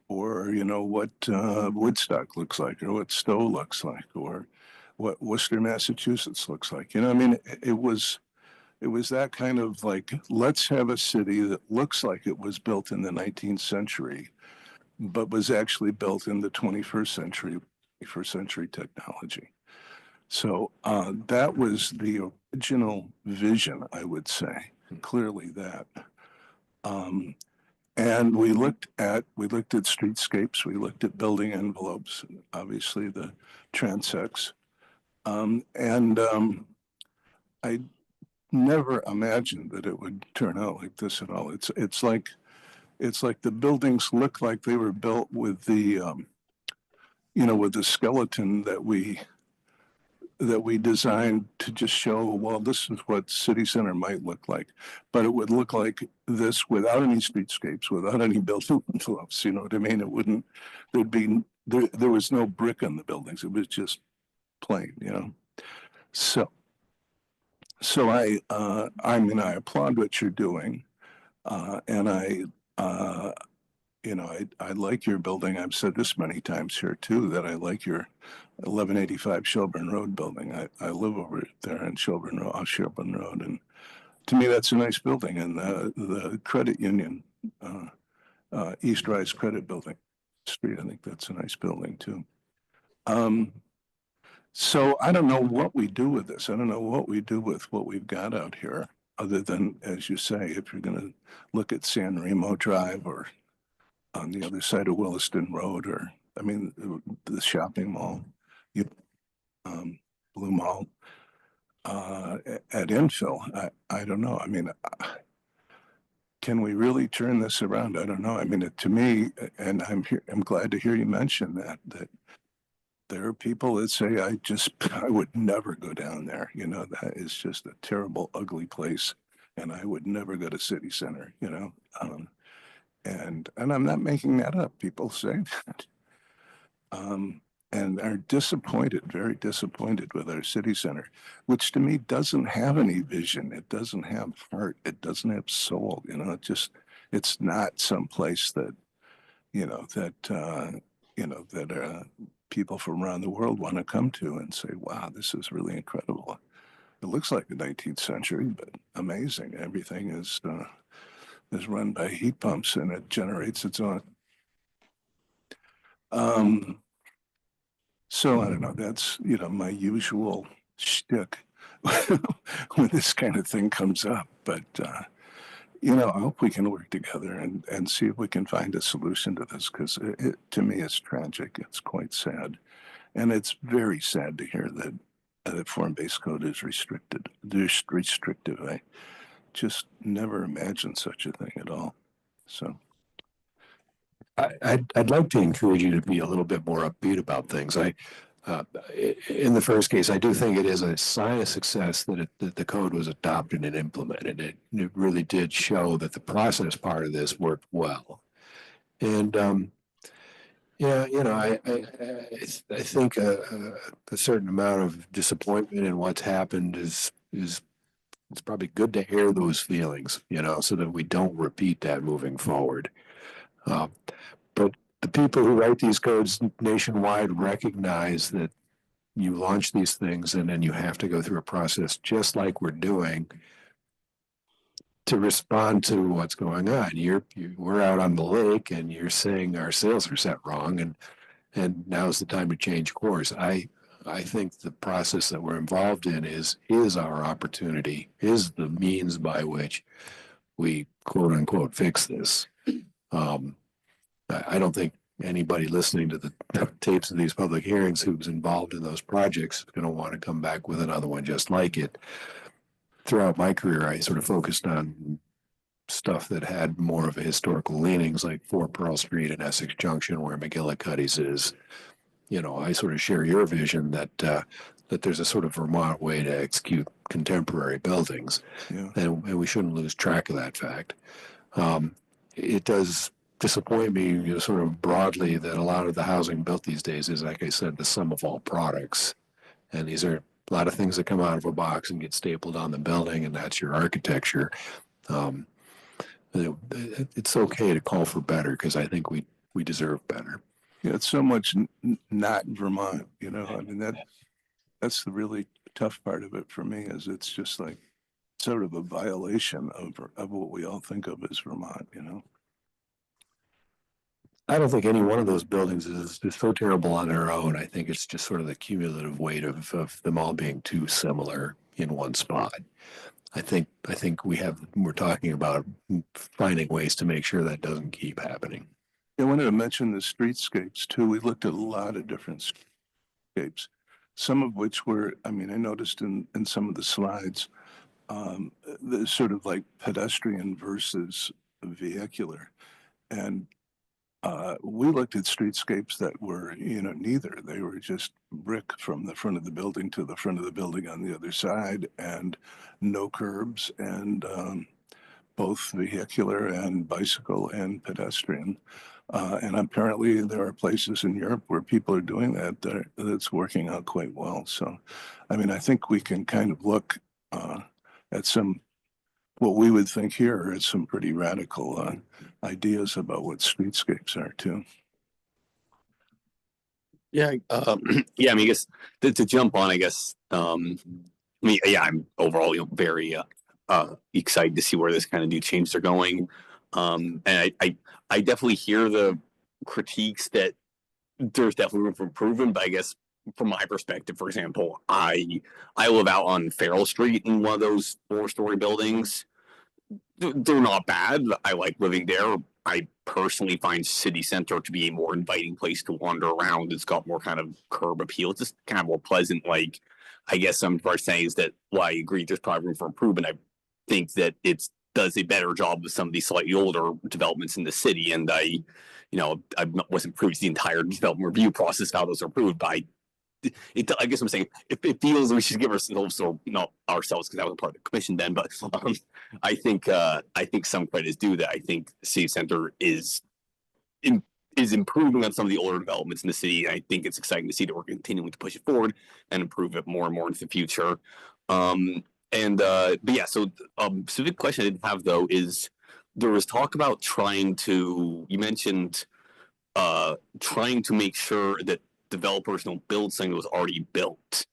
or, what Woodstock looks like, or what Stowe looks like, or what Worcester, Massachusetts looks like. It was that kind of like, let's have a city that looks like it was built in the 19th century, but was actually built in the 21st century technology. So that was the original vision, I would say, clearly that. And we looked at streetscapes, we looked at building envelopes, obviously the transects. I never imagined that it would turn out like this at all. It's like the buildings look like they were built with the with the skeleton that we designed to just show, well, this is what city center might look like, but it would look like this without any streetscapes, without any building envelopes. You know what I mean? It wouldn't. There was no brick on the buildings. It was just plain. So I applaud what you're doing, and I like your building. I've said this many times here too, that I like your 1185 Shelburne Road building. I live over there in Shelburne Road, off Shelburne Road, and to me that's a nice building. And the credit union, East Rise Credit Building Street, I think that's a nice building too. So I don't know what we do with this. I don't know what we do with what we've got out here, other than, as you say, if you're going to look at San Remo Drive or on the other side of Williston Road, or the shopping mall, Blue Mall, at infill. I don't know. Can we really turn this around? I don't know. To me, and I'm glad to hear you mention that there are people that say, I would never go down there. That is just a terrible, ugly place, and I would never go to city center. And I'm not making that up. People say that. And are disappointed, very disappointed with our city center, which to me doesn't have any vision. It doesn't have heart. It doesn't have soul. It's not some place that, people from around the world want to come to and say, wow, this is really incredible. It looks like the 19th century, but amazing. Everything is run by heat pumps, and it generates its own. So I don't know. That's my usual shtick when this kind of thing comes up. But I hope we can work together and see if we can find a solution to this, because to me it's tragic. It's quite sad, and it's very sad to hear that the form-based code is restricted. There's restrictive. I just never imagined such a thing at all. So I'd like to encourage you to be a little bit more upbeat about things. In the first case, I do think it is a sign of success that the code was adopted and implemented. It really did show that the process part of this worked well. And I think a certain amount of disappointment in what's happened is it's probably good to air those feelings, so that we don't repeat that moving forward. But the people who write these codes nationwide recognize that you launch these things and then you have to go through a process just like we're doing to respond to what's going on. We're out on the lake and you're saying our sails are set wrong, and now's the time to change course. I think the process that we're involved in is our opportunity, is the means by which we quote unquote fix this. I don't think anybody listening to the tapes of these public hearings who's involved in those projects is going to want to come back with another one just like it. Throughout my career, I sort of focused on stuff that had more of a historical leanings, like 4 Pearl Street and Essex Junction, where McGillicuddy's is. I sort of share your vision that there's a sort of Vermont way to execute contemporary buildings, and we shouldn't lose track of that fact. It does disappoint me, sort of broadly, that a lot of the housing built these days is, like I said, the sum of all products. And these are a lot of things that come out of a box and get stapled on the building, and that's your architecture. It's okay to call for better, because I think we deserve better. Yeah, it's so much not Vermont, that's the really tough part of it for me, is it's just like sort of a violation of what we all think of as Vermont, I don't think any one of those buildings is so terrible on their own. I think it's just sort of the cumulative weight of them all being too similar. in one spot. I think we're talking about finding ways to make sure that doesn't keep happening. I wanted to mention the streetscapes too. We looked at a lot of different streetscapes, some of which were, I mean, I noticed in some of the slides, the sort of like pedestrian versus vehicular. And we looked at streetscapes that were, neither. They were just brick from the front of the building to the front of the building on the other side, and no curbs, and both vehicular and bicycle and pedestrian. And apparently there are places in Europe where people are doing that's working out quite well. So, I mean, I think we can kind of look at what we would think here is some pretty radical ideas about what streetscapes are too. Yeah, yeah. I mean, I guess to jump on, I guess. I'm overall, very excited to see where this kind of new changes are going. And I definitely hear the critiques that there's definitely room for improvement. But I guess from my perspective, for example, I live out on Farrell Street in one of those 4-story buildings. They're not bad. I like living there. I personally find city center to be a more inviting place to wander around. It's got more kind of curb appeal. It's just kind of more pleasant. Like, I guess some of our sayings that, well, I agree there's probably room for improvement. I think that it does a better job with some of these slightly older developments in the city. And I wasn't privy to the entire development review process, how those are approved, but I guess I'm saying it feels we should give ourselves, or not ourselves, because that was part of the commission then, but I think some credit is due that I think city center is improving on some of the older developments in the city. I think it's exciting to see that we're continuing to push it forward and improve it more and more into the future. But yeah, so specific question I didn't have though is there was talk about you mentioned trying to make sure that developers don't build something that was already built.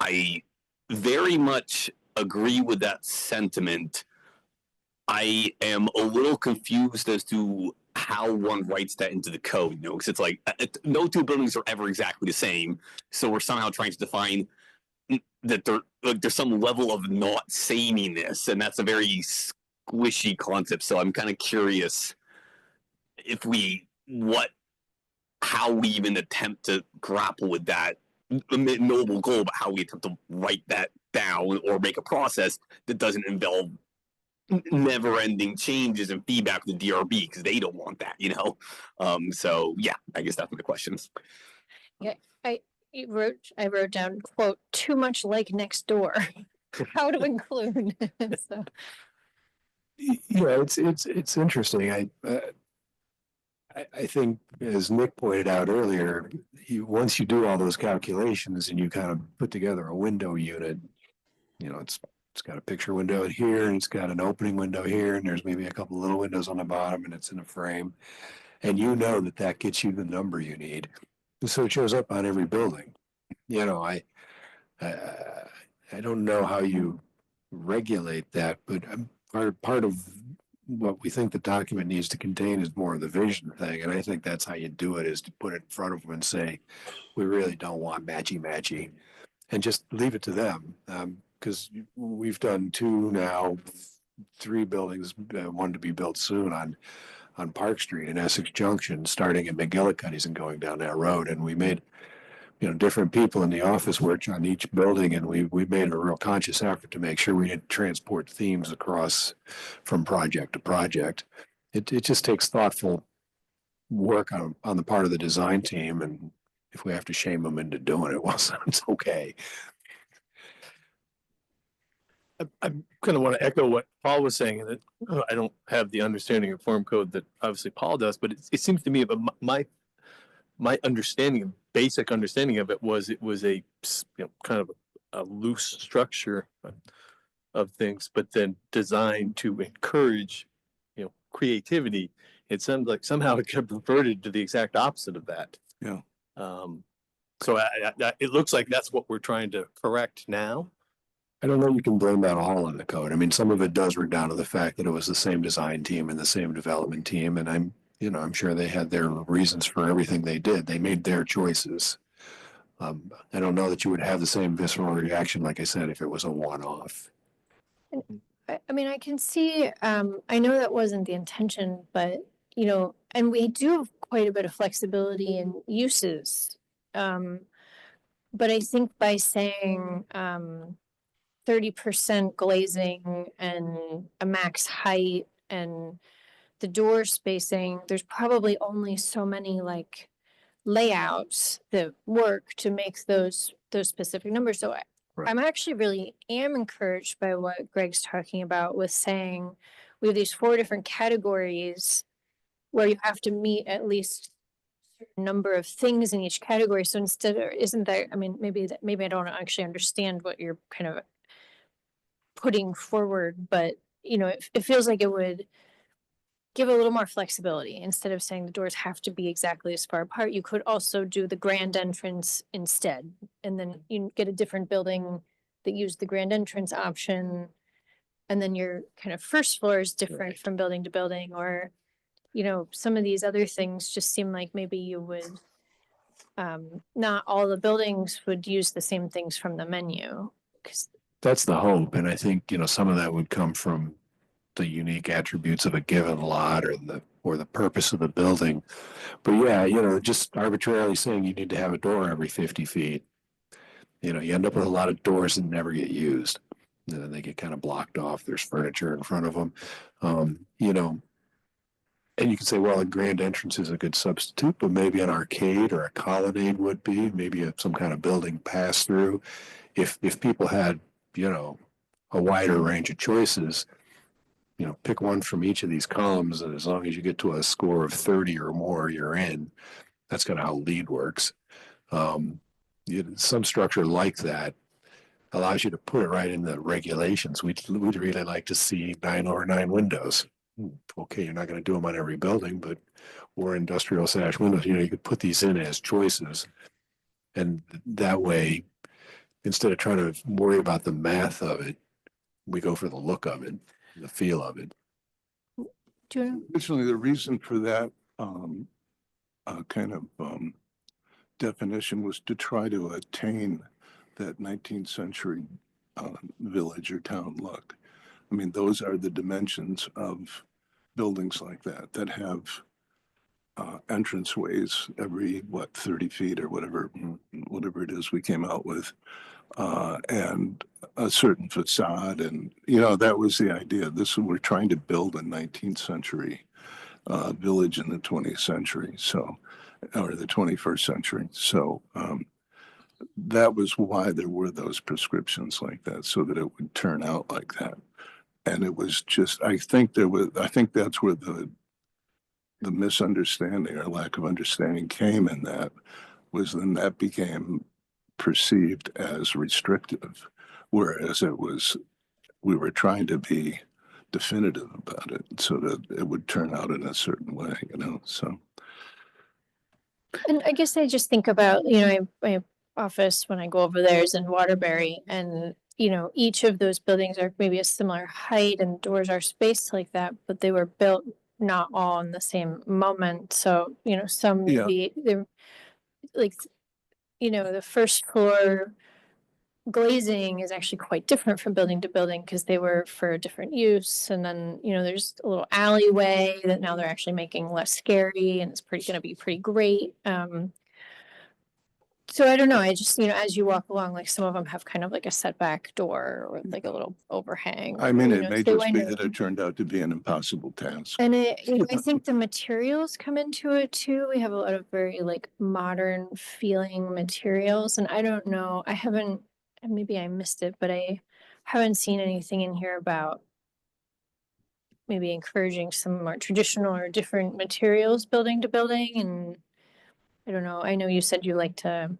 I very much agree with that sentiment. I am a little confused as to how one writes that into the code, because it's like no two buildings are ever exactly the same. So we're somehow trying to define that there's some level of not sameness, and that's a very squishy concept. So I'm kind of curious how we even attempt to grapple with that noble goal, but how we attempt to write that down or make a process that doesn't involve never-ending changes and feedback to the DRB, because they don't want that, So yeah, I guess that's my questions. Yeah, I wrote down, quote, too much like next door. How to include. So. It's interesting. I think, as Nick pointed out earlier, once you do all those calculations and you kind of put together a window unit, it's got a picture window here, and it's got an opening window here, and there's maybe a couple little windows on the bottom, and it's in a frame, and that gets you the number you need. So it shows up on every building. I don't know how you regulate that, but part of what we think the document needs to contain is more of the vision thing. And I think that's how you do it, is to put it in front of them and say, we really don't want matchy, and just leave it to them. Because we've done 3 buildings, one to be built soon on Park Street in Essex Junction, starting at McGillicuddy's and going down that road. And we made, different people in the office work on each building, and we made a real conscious effort to make sure we didn't transport themes across from project to project. It just takes thoughtful work on the part of the design team, and if we have to shame them into doing it, well, it's okay. I kind of want to echo what Paul was saying, and that I don't have the understanding of form code that obviously Paul does, but it seems to me, but my basic understanding of it was a kind of a loose structure of things, but then designed to encourage creativity. It sounds like somehow it got reverted to the exact opposite of that. Yeah. So it looks like that's what we're trying to correct now. I don't know you can blame that all on the code. I mean, some of it does root down to the fact that it was the same design team and the same development team, and I'm sure they had their reasons for everything they did. They made their choices. I don't know that you would have the same visceral reaction, like I said, if it was a one-off. I mean, I can see, I know that wasn't the intention, but, you know, and we do have quite a bit of flexibility in uses. But I think by saying, 30% glazing and a max height and the door spacing, there's probably only so many like layouts that work to make those specific numbers. So I'm actually really am encouraged by what Greg's talking about with saying we have these 4 different categories where you have to meet at least a certain number of things in each category. So instead of, isn't that, I mean, maybe I don't actually understand what you're kind of putting forward, but you know, it feels like it would give a little more flexibility. Instead of saying the doors have to be exactly as far apart, you could also do the grand entrance instead. And then you get a different building that used the grand entrance option. And then your kind of first floor is different from building to building, or, you know, some of these other things just seem like maybe you would, not all the buildings would use the same things from the menu. 'Cause That's the hope. And I think, you know, some of that would come from the unique attributes of a given lot or the purpose of the building. But yeah, you know, just arbitrarily saying you need to have a door every 50 feet, you know, you end up with a lot of doors that never get used. And then they get kind of blocked off. There's furniture in front of them. You know, and you can say, well, a grand entrance is a good substitute, but maybe an arcade or a colonnade would be, maybe some kind of building pass through. If people had, you know, a wider range of choices, you know, pick one from each of these columns, and as long as you get to a score of 30 or more, you're in. That's kind of how LEED works. Some structure like that allows you to put it right in the regulations. We'd really like to see 9 over 9 windows. Okay, you're not going to do them on every building, but or industrial sash windows. You know, you could put these in as choices, and that way, instead of trying to worry about the math of it, we go for the look of it, the feel of it. Originally, the reason for that kind of definition was to try to attain that 19th century village or town look. I mean, those are the dimensions of buildings like that have entranceways every 30 feet or whatever it is we came out with, and a certain facade. And you know, that was the idea. We're trying to build a 19th century village in the 20th century, or the 21st century. So that was why there were those prescriptions like that, so that it would turn out like that. And it was just, I think that's where the misunderstanding or lack of understanding came in. That was then that became perceived as restrictive, whereas we were trying to be definitive about it so that it would turn out in a certain way, you know, so. And I guess I just think about, you know, my office when I go over there is in Waterbury, and you know, each of those buildings are maybe a similar height and doors are spaced like that, but they were built not all in the same moment. So, you know, some maybe they're like, you know, the first floor glazing is actually quite different from building to building because they were for a different use. And then, you know, there's a little alleyway that now they're actually making less scary, and it's going to be pretty great. So I don't know. I just, you know, as you walk along, like some of them have kind of like a setback door or like a little overhang. I mean, you it know, may they just be wind up- that it turned out to be an impossible task. And you know, I think the materials come into it too. We have a lot of very like modern feeling materials, and I don't know. I haven't. Maybe I missed it, but I haven't seen anything in here about maybe encouraging some more traditional or different materials building to building. And I don't know. I know you said you like to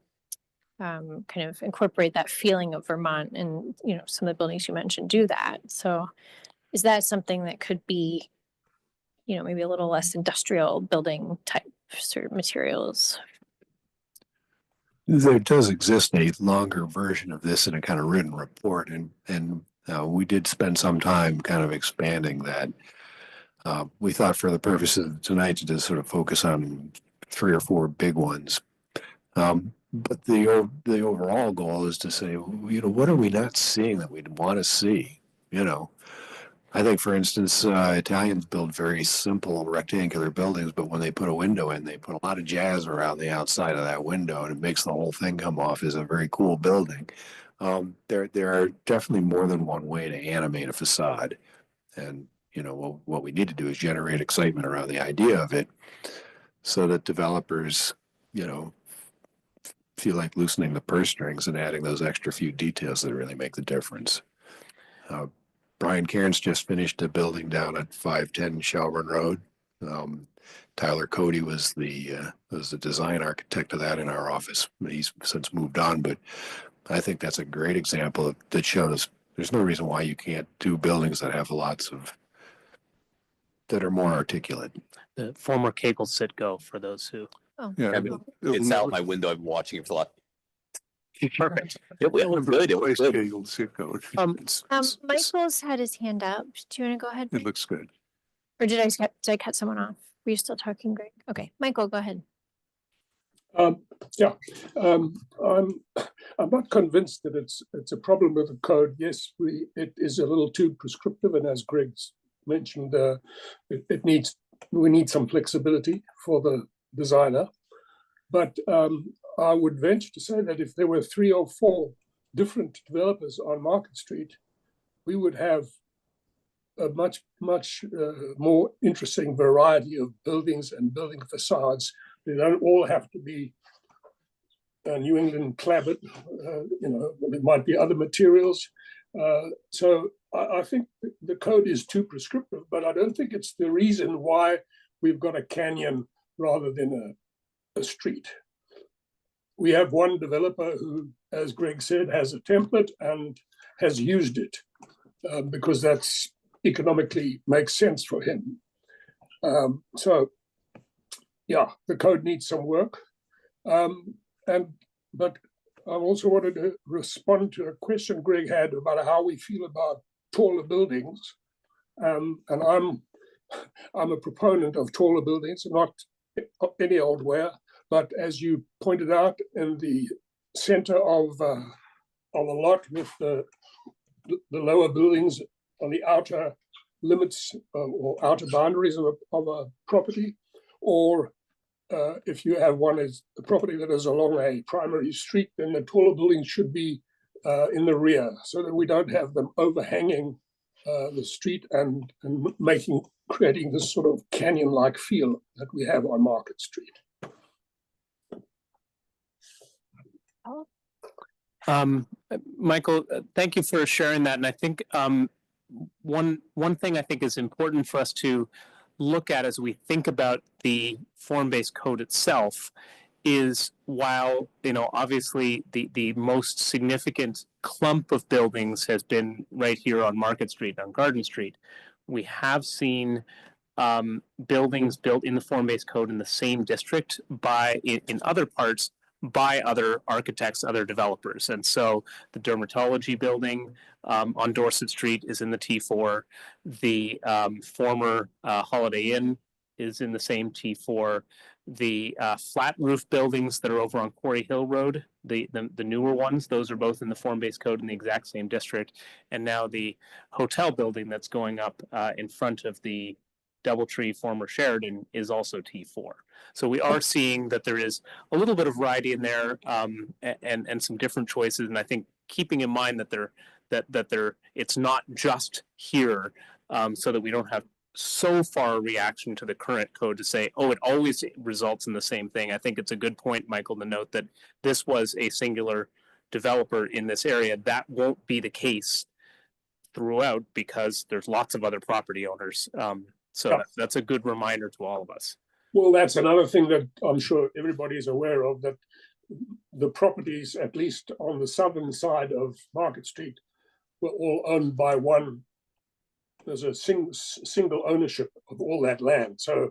kind of incorporate that feeling of Vermont, and you know, some of the buildings you mentioned do that. So is that something that could be, you know, maybe a little less industrial building type sort of materials? There does exist a longer version of this in a kind of written report, and we did spend some time kind of expanding that. We thought for the purposes of tonight to just sort of focus on 3 or 4 big ones. But the overall goal is to say, what are we not seeing that we'd want to see? I think, for instance, Italians build very simple rectangular buildings, but when they put a window in, they put a lot of jazz around the outside of that window, and it makes the whole thing come off as a very cool building. There are definitely more than one way to animate a facade, and what we need to do is generate excitement around the idea of it, so that developers, feel like loosening the purse strings and adding those extra few details that really make the difference. Brian Cairns just finished a building down at 510 Shelburne Road. Tyler Cody was the design architect of that in our office. He's since moved on, but I think that's a great example that shows there's no reason why you can't do buildings that have that are more articulate. The former Kegel Sitco, for those who. Oh, Yeah. It's out my window. I've been watching it for a lot. Perfect. It was good. It was good. You'll see it go. Michael's had his hand up. Do you want to go ahead? It looks good. Or did I cut someone off? Were you still talking, Greg? Okay, Michael, go ahead. Yeah, I'm not convinced that it's a problem with the code. Yes, it is a little too prescriptive, and as Greg's mentioned, we need some flexibility for the designer. But I would venture to say that if there were 3 or 4 different developers on Market Street, we would have a much more interesting variety of buildings and building facades. They don't all have to be New England clabbered. There might be other materials. So I think the code is too prescriptive, but I don't think it's the reason why we've got a canyon rather than a street. We have one developer who, as Greg said, has a template and has used it because that's economically makes sense for him. So, yeah, the code needs some work. But I also wanted to respond to a question Greg had about how we feel about taller buildings. And I'm a proponent of taller buildings, not any old way. But as you pointed out, in the center of a lot with the lower buildings on the outer limits or outer boundaries of a property, or if you have one as a property that is along a primary street, then the taller buildings should be in the rear, so that we don't have them overhanging the street and creating this sort of canyon-like feel that we have on Market Street. Michael, thank you for sharing that. And I think one thing I think is important for us to look at as we think about the form-based code itself is, while obviously the most significant clump of buildings has been right here on Market Street, on Garden Street, we have seen buildings built in the form-based code in the same district in other parts by other architects, other developers. And so the dermatology building on Dorset Street is in the T4. The former Holiday Inn is in the same T4. The flat roof buildings that are over on Quarry Hill Road, the newer ones, those are both in the form-based code in the exact same district. And now the hotel building that's going up in front of the Doubletree former Sheridan is also T4. So we are seeing that there is a little bit of variety in there and some different choices. And I think keeping in mind that it's not just here, so that we don't have so far a reaction to the current code to say, oh, it always results in the same thing. I think it's a good point, Michael, to note that this was a singular developer in this area. That won't be the case throughout because there's lots of other property owners. So that's a good reminder to all of us. Well, that's another thing that I'm sure everybody's aware of, that the properties, at least on the southern side of Market Street, were all owned by one. There's a single ownership of all that land. So,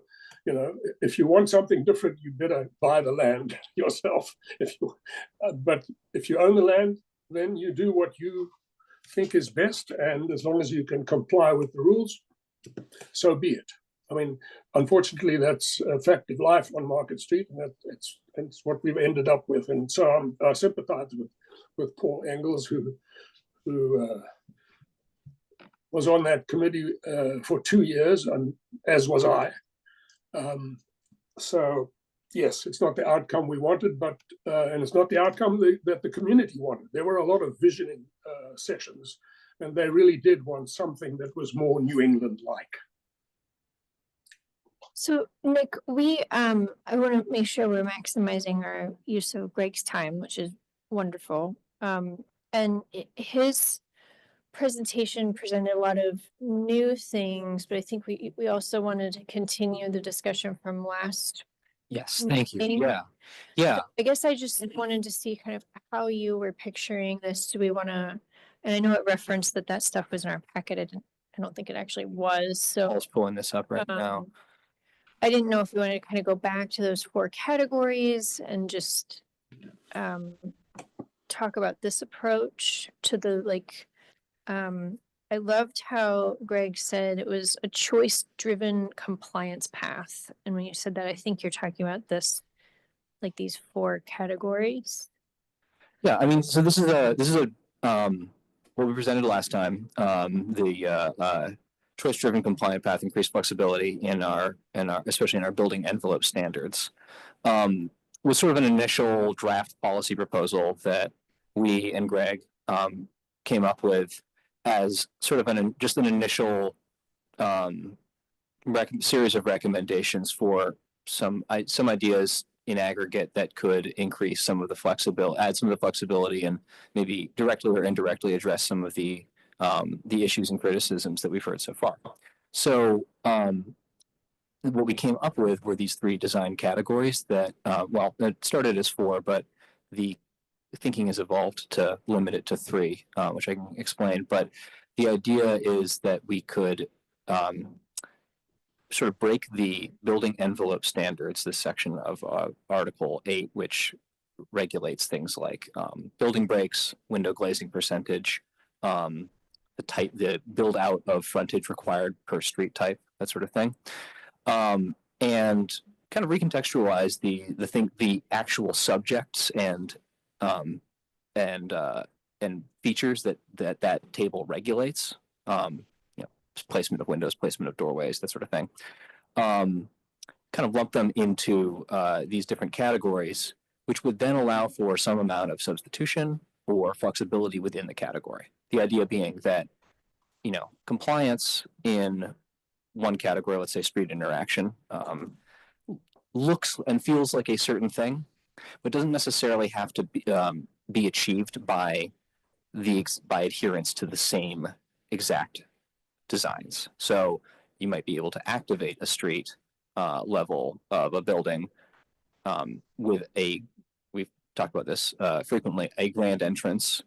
if you want something different, you better buy the land yourself. But if you own the land, then you do what you think is best. And as long as you can comply with the rules, so be it. I mean, unfortunately, that's a fact of life on Market Street, and it's what we've ended up with. And so I sympathize with Paul Engels, who was on that committee for 2 years, and as was I. So yes, it's not the outcome we wanted, but and it's not the outcome that the community wanted. There were a lot of visioning sessions, and they really did want something that was more New England-like. So Nick, I want to make sure we're maximizing our use of Greg's time, which is wonderful. And his presentation presented a lot of new things, but I think we also wanted to continue the discussion from last. Yes, thank you. meeting. Yeah. I guess I just wanted to see kind of how you were picturing this. Do we want to, and I know it referenced that stuff was in our packet. I don't think it actually was. I So was pulling this up right now. I didn't know if we wanted to kind of go back to those 4 categories and just talk about this approach to the I loved how Greg said it was a choice-driven compliance path. And when you said that, I think you're talking about this, like these 4 categories. Yeah, I mean, so this is a what we presented last time. The choice-driven compliant path, increased flexibility in our especially in our building envelope standards, was sort of an initial draft policy proposal that we and Greg came up with as sort of just an initial series of recommendations for some ideas in aggregate that could increase some of the flexibility, add some of the flexibility, and maybe directly or indirectly address some of the issues and criticisms that we've heard so far. So what we came up with were these 3 design categories that, well, it started as 4, but the thinking has evolved to limit it to 3, which I can explain. But the idea is that we could sort of break the building envelope standards, this section of Article 8, which regulates things like building breaks, window glazing percentage, the build out of frontage required per street type, that sort of thing, and kind of recontextualize the actual subjects and features that table regulates. Placement of windows, placement of doorways, that sort of thing. Kind of lump them into these different categories, which would then allow for some amount of substitution or flexibility within the category. The idea being that, compliance in one category, let's say street interaction, looks and feels like a certain thing, but doesn't necessarily have to be achieved by adherence to the same exact designs. So you might be able to activate a street level of a building with we've talked about this frequently, a grand entrance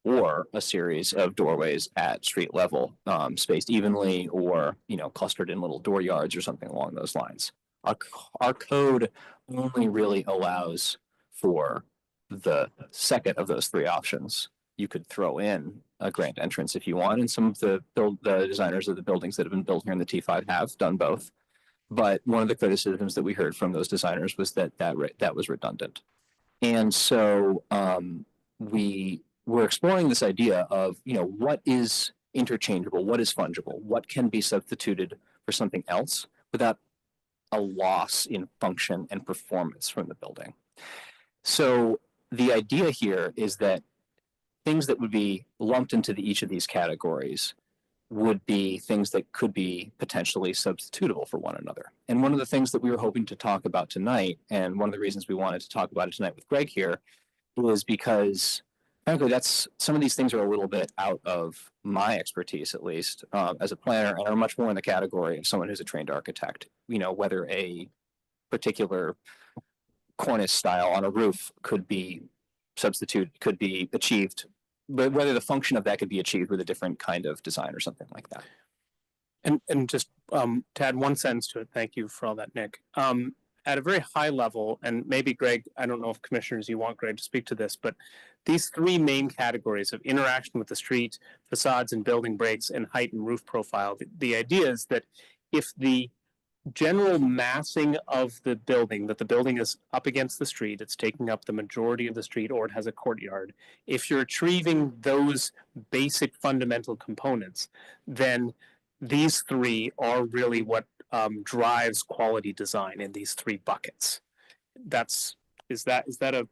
or a series of doorways at street level, spaced evenly or, clustered in little door yards or something along those lines. Our code only really allows for the second of those 3 options. You could throw in a grand entrance if you want, and some of the designers of the buildings that have been built here in the T5 have done both. But one of the criticisms that we heard from those designers was that was redundant. And so we were exploring this idea of, what is interchangeable, what is fungible, what can be substituted for something else without a loss in function and performance from the building. So the idea here is that things that would be lumped into each of these categories would be things that could be potentially substitutable for one another. And one of the things that we were hoping to talk about tonight, and one of the reasons we wanted to talk about it tonight with Greg here, is because frankly, some of these things are a little bit out of my expertise, at least, as a planner, and are much more in the category of someone who's a trained architect. Whether a particular cornice style on a roof could be achieved, but whether the function of that could be achieved with a different kind of design or something like that. And just to add one sentence to it, thank you for all that, Nick. At a very high level, and maybe Greg, I don't know if commissioners, you want Greg to speak to this, but these 3 main categories of interaction with the street, facades and building breaks, and height and roof profile, the idea is that if the general massing of the building, that the building is up against the street, it's taking up the majority of the street, or it has a courtyard. If you're achieving those basic fundamental components, then these three are really what drives quality design in these three buckets. Is that a,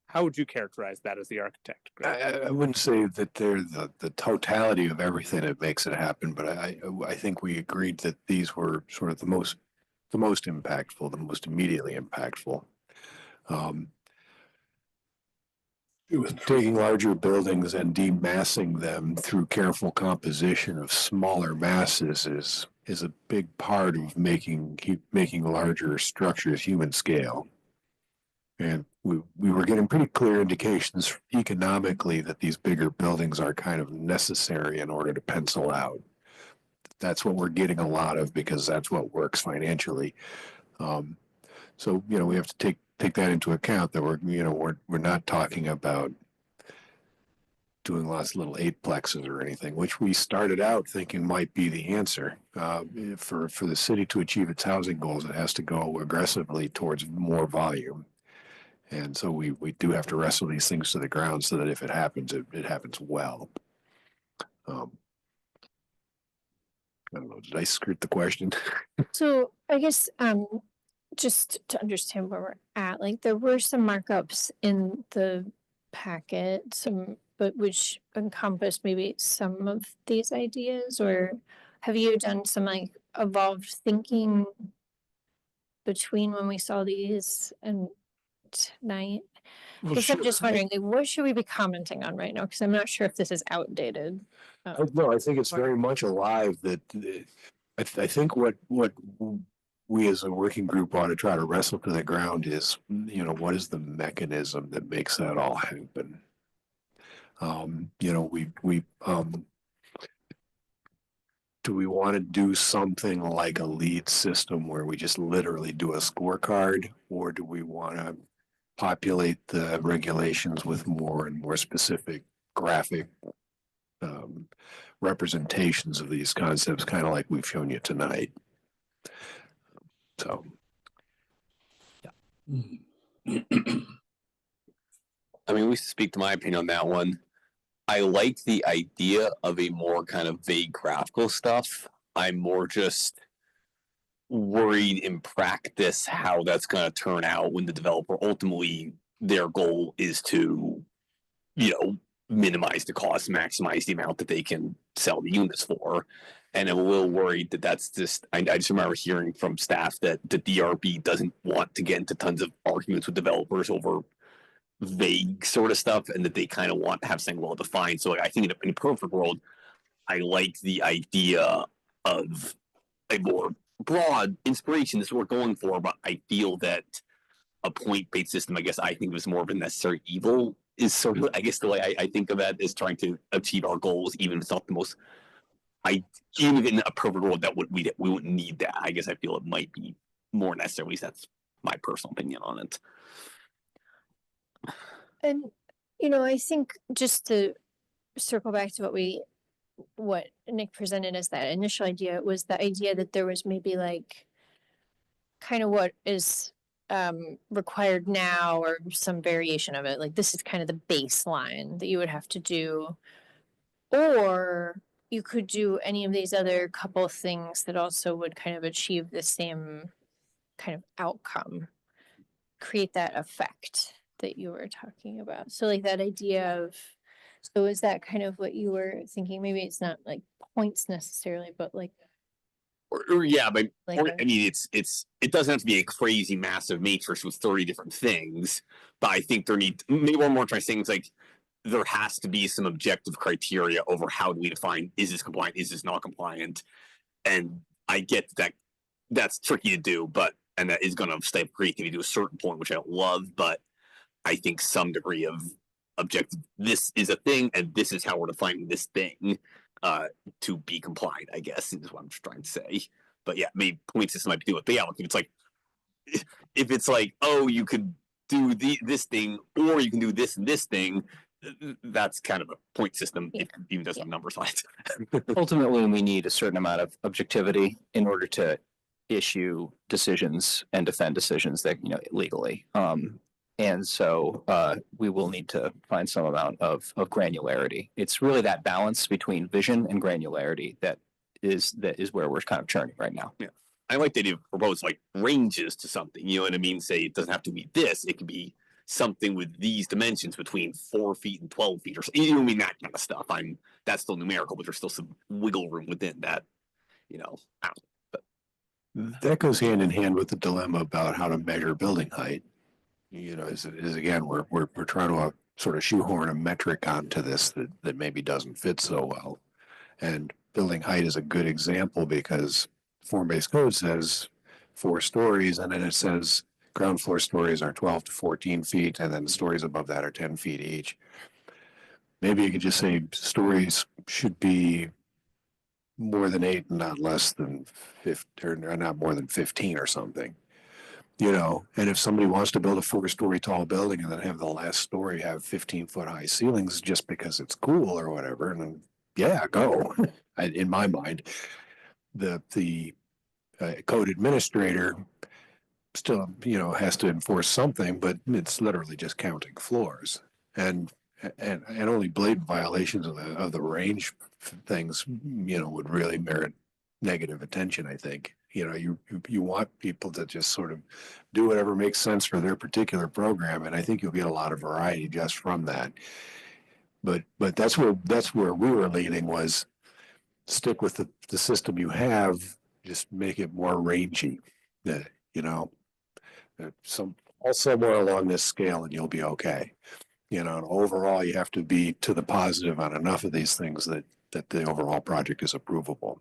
how would you characterize that as the architect? I wouldn't say that they're the totality of everything that makes it happen, but I think we agreed that these were sort of the most impactful, the most immediately impactful. Taking larger buildings and demassing them through careful composition of smaller masses is a big part of making larger structures human scale. And we were getting pretty clear indications economically that these bigger buildings are kind of necessary in order to pencil out. That's what we're getting a lot of because that's what works financially. So, we have to take that into account, that we're not talking about doing lots of little 8-plexes or anything, which we started out thinking might be the answer. For the city to achieve its housing goals, it has to go aggressively towards more volume. And so we do have to wrestle these things to the ground so that if it happens, it happens well. I don't know, did I skirt the question? So I guess just to understand where we're at, like there were some markups in the packet, but which encompass maybe some of these ideas, or have you done some like evolved thinking between when we saw these and tonight? Because I'm just wondering, like, what should we be commenting on right now? Because I'm not sure if this is outdated. No, I think it's very much alive. That I think what we as a working group ought to try to wrestle to the ground is, what is the mechanism that makes that all happen? Do we want to do something like a lead system where we just literally do a scorecard, or do we want to populate the regulations with more and more specific graphic representations of these concepts, kind of like we've shown you tonight? So, yeah. I mean, we speak to my opinion on that one. I like the idea of a more kind of vague graphical stuff. I'm more just worried in practice how that's going to turn out when the developer ultimately, their goal is to, minimize the cost, maximize the amount that they can sell the units for. And I'm a little worried that that's just, I just remember hearing from staff that the DRB doesn't want to get into tons of arguments with developers over vague sort of stuff, and that they kind of want to have something well defined. So I think in a perfect world, I like the idea of a more broad inspiration. This is what we're going for, but I feel that a point-based system, I guess I think was more of a necessary evil, is sort of, I guess the way I think of that is trying to achieve our goals, even if it's not the most, even in a perfect world that we wouldn't need that. I guess I feel it might be more necessary. At least that's my personal opinion on it. And, I think just to circle back to what Nick presented as that initial idea, was the idea that there was maybe like kind of what is required now, or some variation of it. Like this is kind of the baseline that you would have to do, or you could do any of these other couple of things that also would kind of achieve the same kind of outcome, create that effect that you were talking about. So like that idea of, so is that kind of what you were thinking? Maybe it's not like points necessarily, but like, or yeah, but like I mean, it doesn't have to be a crazy massive matrix with 30 different things. But I think maybe one more trying things like there has to be some objective criteria over how do we define, is this compliant, is this not compliant? And I get that that's tricky to do, and that is going to stifle creativity to a certain point, which I don't love, but I think some degree of objective, this is a thing, and this is how we're defining this thing to be compliant, I guess, is what I'm trying to say. But yeah, maybe point system might do it. But yeah, if it's like, oh, you could do this thing, or you can do this and this thing, that's kind of a point system. It even doesn't have numbers on it. Ultimately, we need a certain amount of objectivity in order to issue decisions and defend decisions that, legally. And so we will need to find some amount of granularity. It's really that balance between vision and granularity that is where we're kind of churning right now. Yeah. I like that you propose like ranges to something, you know what I mean? Say it doesn't have to be this, it could be something with these dimensions between 4 feet and 12 feet or something. You know what I mean? That kind of stuff. That's still numerical, but there's still some wiggle room within that, But That goes hand in hand with the dilemma about how to measure building height. Is again, we're trying to sort of shoehorn a metric onto this that maybe doesn't fit so well. And building height is a good example because form-based code says 4 stories, and then it says ground floor stories are 12 to 14 feet, and then the stories above that are 10 feet each. Maybe you could just say stories should be more than 8 and not less than 15, or not more than 15 or something. And if somebody wants to build a 4-story tall building and then have the last story have 15-foot high ceilings just because it's cool or whatever, and then, yeah, go. In my mind, the code administrator still, has to enforce something, but it's literally just counting floors, and only blatant violations of the range things, would really merit negative attention. I think, you want people to just sort of do whatever makes sense for their particular program, and I think you'll get a lot of variety just from that. But that's where we were leaning, was stick with the system you have, just make it more rangy. Somewhere along this scale, and you'll be okay. And overall, you have to be to the positive on enough of these things that the overall project is approvable,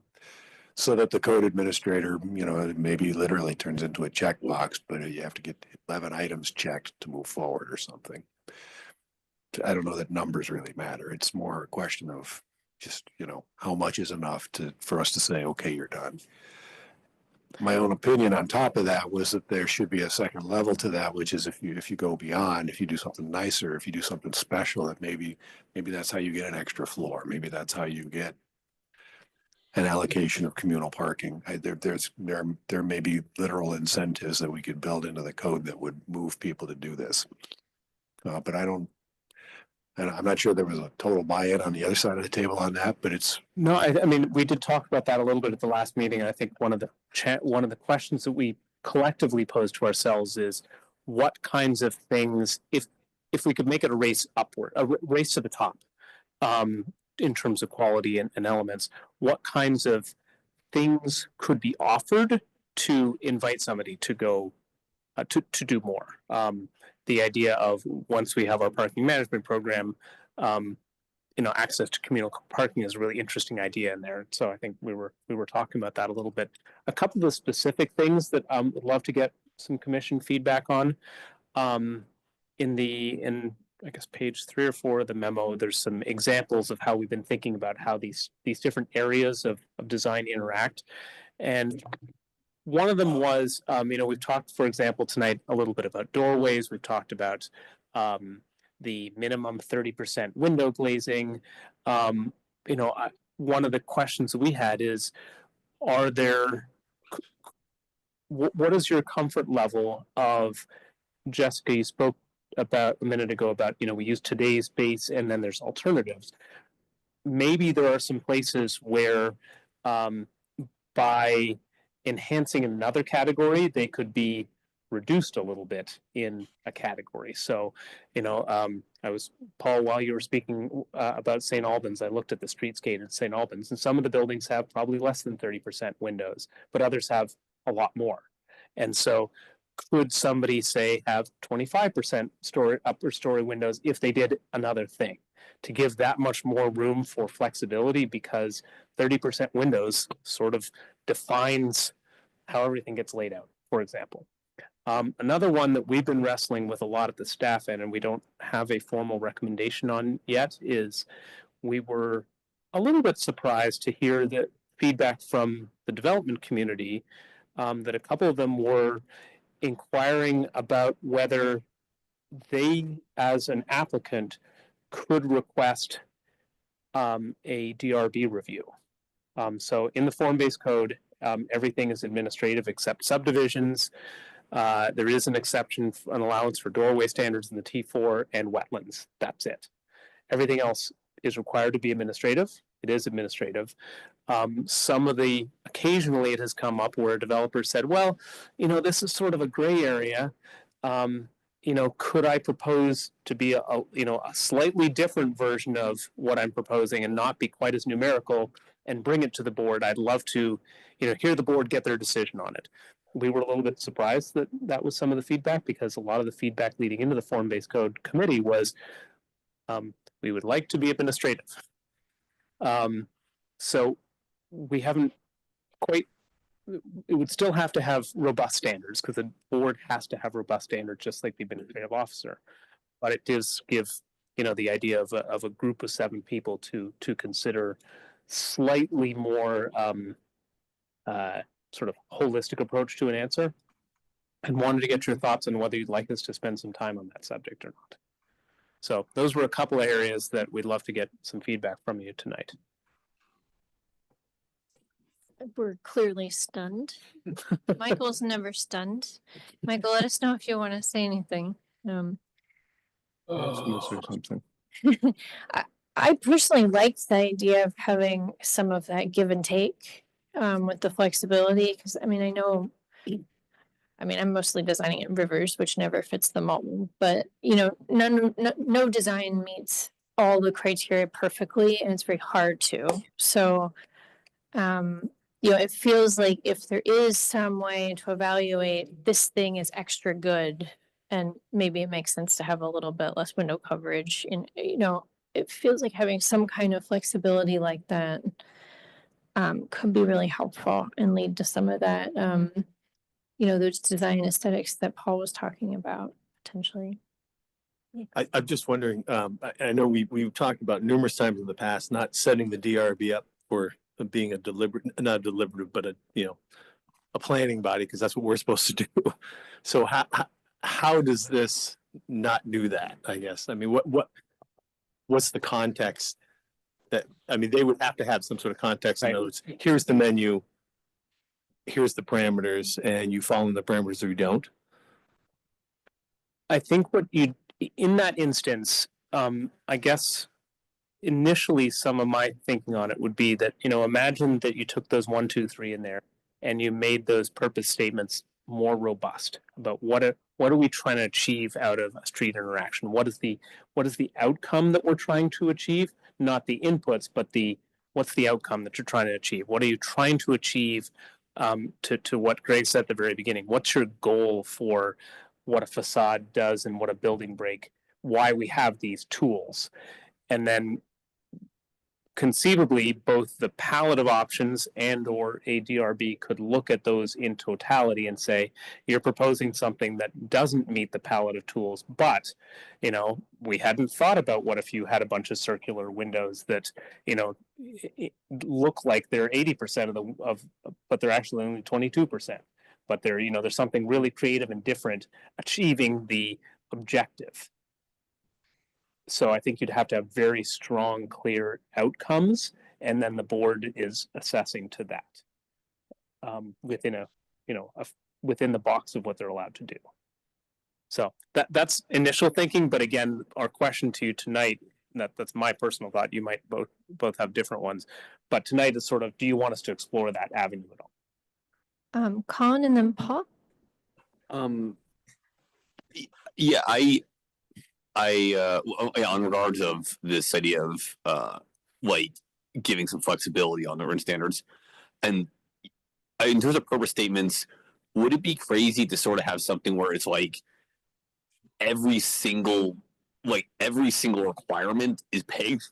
so that the code administrator, maybe literally turns into a checkbox, but you have to get 11 items checked to move forward or something. I don't know that numbers really matter. It's more a question of just, how much is enough for us to say, okay, you're done. My own opinion on top of that was that there should be a second level to that, which is if you go beyond, if you do something nicer, if you do something special, that maybe that's how you get an extra floor. Maybe that's how you get an allocation of communal parking. There may be literal incentives that we could build into the code that would move people to do this. But I'm not sure there was a total buy-in on the other side of the table on that, but it's. No, I mean, we did talk about that a little bit at the last meeting. And I think one of the questions that we collectively posed to ourselves is what kinds of things, if we could make it a race upward, a race to the top, in terms of quality and elements, what kinds of things could be offered to invite somebody to go to do more. The idea of, once we have our parking management program, access to communal parking is a really interesting idea in there. So I think we were talking about that a little bit. A couple of specific things that would love to get some commission feedback on. In I guess page 3 or 4 of the memo, there's some examples of how we've been thinking about how these different areas of design interact. And one of them was, we've talked, for example, tonight a little bit about doorways. We've talked about the minimum 30% window glazing. One of the questions that we had is, what is your comfort level of, Jessica, you spoke about a minute ago about, we use today's base and then there's alternatives. Maybe there are some places where by enhancing another category, they could be reduced a little bit in a category. So, Paul, while you were speaking about St. Albans, I looked at the streetscape at St. Albans, and some of the buildings have probably less than 30% windows, but others have a lot more. And so could somebody say have 25% upper story windows if they did another thing, to give that much more room for flexibility, because 30% windows sort of defines how everything gets laid out, for example. Another one that we've been wrestling with a lot at the staff end, and we don't have a formal recommendation on yet, is we were a little bit surprised to hear that feedback from the development community, that a couple of them were inquiring about whether they, as an applicant, could request a DRB review. So in the form-based code, everything is administrative except subdivisions. There is an exception, an allowance for doorway standards in the T4 and wetlands. That's it. Everything else is required to be administrative. It is administrative. Occasionally it has come up where a developer said, well, this is sort of a gray area. Could I propose to be a slightly different version of what I'm proposing and not be quite as numerical and bring it to the board? I'd love to, hear the board get their decision on it. We were a little bit surprised that that was some of the feedback, because a lot of the feedback leading into the form-based code committee was, we would like to be administrative. So we haven't quite, it would still have to have robust standards, because the board has to have robust standards, just like the administrative officer. But it does give, the idea of a group of 7 people to consider slightly more sort of holistic approach to an answer, and wanted to get your thoughts on whether you'd like us to spend some time on that subject or not. So those were a couple of areas that we'd love to get some feedback from you tonight. We're clearly stunned. Michael's never stunned. Michael, let us know if you want to say anything. I was gonna say something. I personally liked the idea of having some of that give and take with the flexibility, because I'm mostly designing in rivers, which never fits them all, but no design meets all the criteria perfectly, and it's very hard to. So it feels like if there is some way to evaluate this thing is extra good, and maybe it makes sense to have a little bit less window coverage, and it feels like having some kind of flexibility like that could be really helpful and lead to some of that those design aesthetics that Paul was talking about potentially. I'm just wondering, I know we've talked about numerous times in the past, not setting the DRB up for being a not deliberative, but a planning body, because that's what we're supposed to do. So how does this not do that, I guess? I mean, what's the context they would have to have some sort of context. Right. In other words, here's the menu, here's the parameters, and you follow the parameters or you don't. I think in that instance, I guess initially some of my thinking on it would be that, imagine that you took those 1, 2, 3 in there and you made those purpose statements more robust about what are we trying to achieve out of a street interaction? What is the outcome that we're trying to achieve? Not the inputs, but what's the outcome that you're trying to achieve? What are you trying to achieve? To what Greg said at the very beginning, what's your goal for what a facade does and what a building break, why we have these tools? And then conceivably both the palette of options and or a DRB could look at those in totality and say, you're proposing something that doesn't meet the palette of tools, but we hadn't thought about what if you had a bunch of circular windows that look like they're 80% but they're actually only 22%, but they're there's something really creative and different achieving the objective. So I think you'd have to have very strong, clear outcomes, and then the board is assessing to that within within the box of what they're allowed to do. So that's initial thinking, but again, our question to you tonight, that's my personal thought. You might both have different ones, but tonight is sort of, do you want us to explore that avenue at all? Colin and then Paul. Yeah, on regards of this idea of giving some flexibility on the written standards, and in terms of purpose statements, would it be crazy to sort of have something where it's like every single requirement is pegged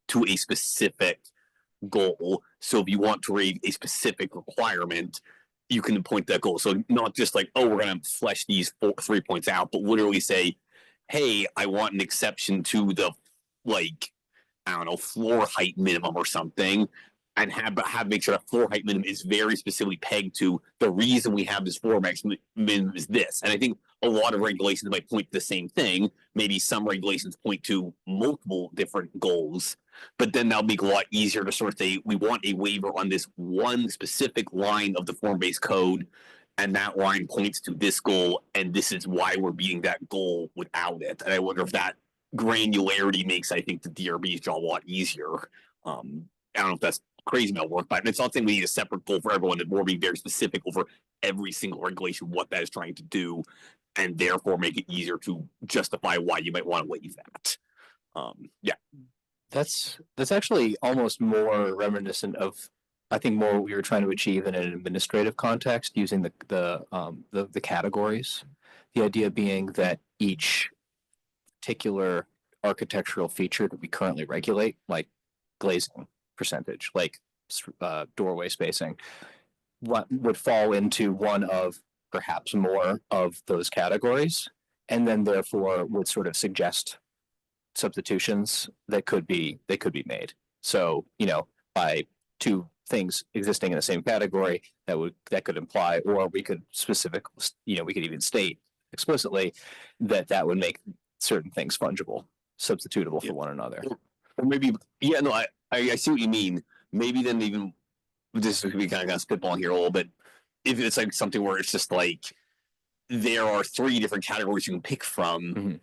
to a specific goal? So if you want to read a specific requirement, you can point that goal. So not just like, oh, we're going to flesh these 3 points out, but literally say, hey, I want an exception to the, floor height minimum or something. and make sure that floor height minimum is very specifically pegged to the reason we have this floor max minimum is this. And I think a lot of regulations might point to the same thing. Maybe some regulations point to multiple different goals, but then that'll make it a lot easier to sort of say, we want a waiver on this one specific line of the form-based code, and that line points to this goal, and this is why we're beating that goal without it. And I wonder if that granularity makes, I think, the DRB's job a lot easier. I don't know if that's crazy amount of work, but it's not saying we need a separate goal for everyone, and more being very specific over every single regulation, what that is trying to do, and therefore make it easier to justify why you might want to waive that. Yeah. That's actually almost more reminiscent of, I think, more what we were trying to achieve in an administrative context using the categories. The idea being that each particular architectural feature that we currently regulate, like glazing percentage, like doorway spacing, what would fall into one of perhaps more of those categories, and then therefore would sort of suggest substitutions that could be made. So, by two things existing in the same category that could imply, or we could we could even state explicitly that would make certain things fungible, substitutable for one another. Or maybe, I see what you mean. Maybe then even this could be kind of spitballing here a little bit. If it's like something where it's just like there are 3 different categories you can pick from,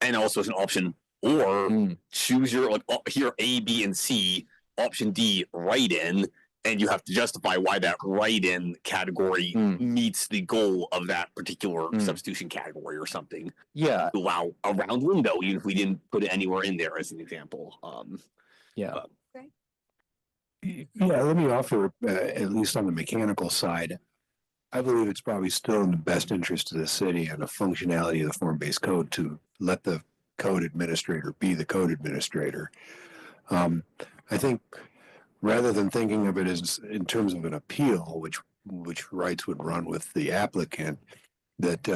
and also as an option, or choose your here A, B, and C. Option D, write in, and you have to justify why that write-in category meets the goal of that particular substitution category or something. Yeah. Allow a round window, even if we didn't put it anywhere in there as an example. Yeah, let me offer, at least on the mechanical side, I believe it's probably still in the best interest of the city and the functionality of the form-based code to let the code administrator be the code administrator. I think rather than thinking of it as in terms of an appeal, which rights would run with the applicant, that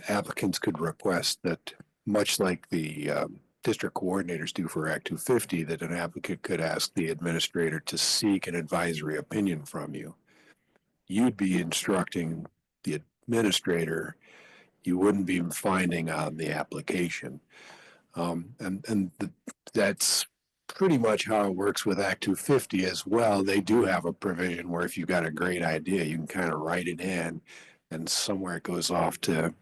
applicants could request that, much like the district coordinators do for Act 250, that an applicant could ask the administrator to seek an advisory opinion from you. You'd be instructing the administrator. You wouldn't be finding on the application. That's pretty much how it works with Act 250 as well. They do have a provision where if you've got a great idea, you can kind of write it in, and somewhere it goes off to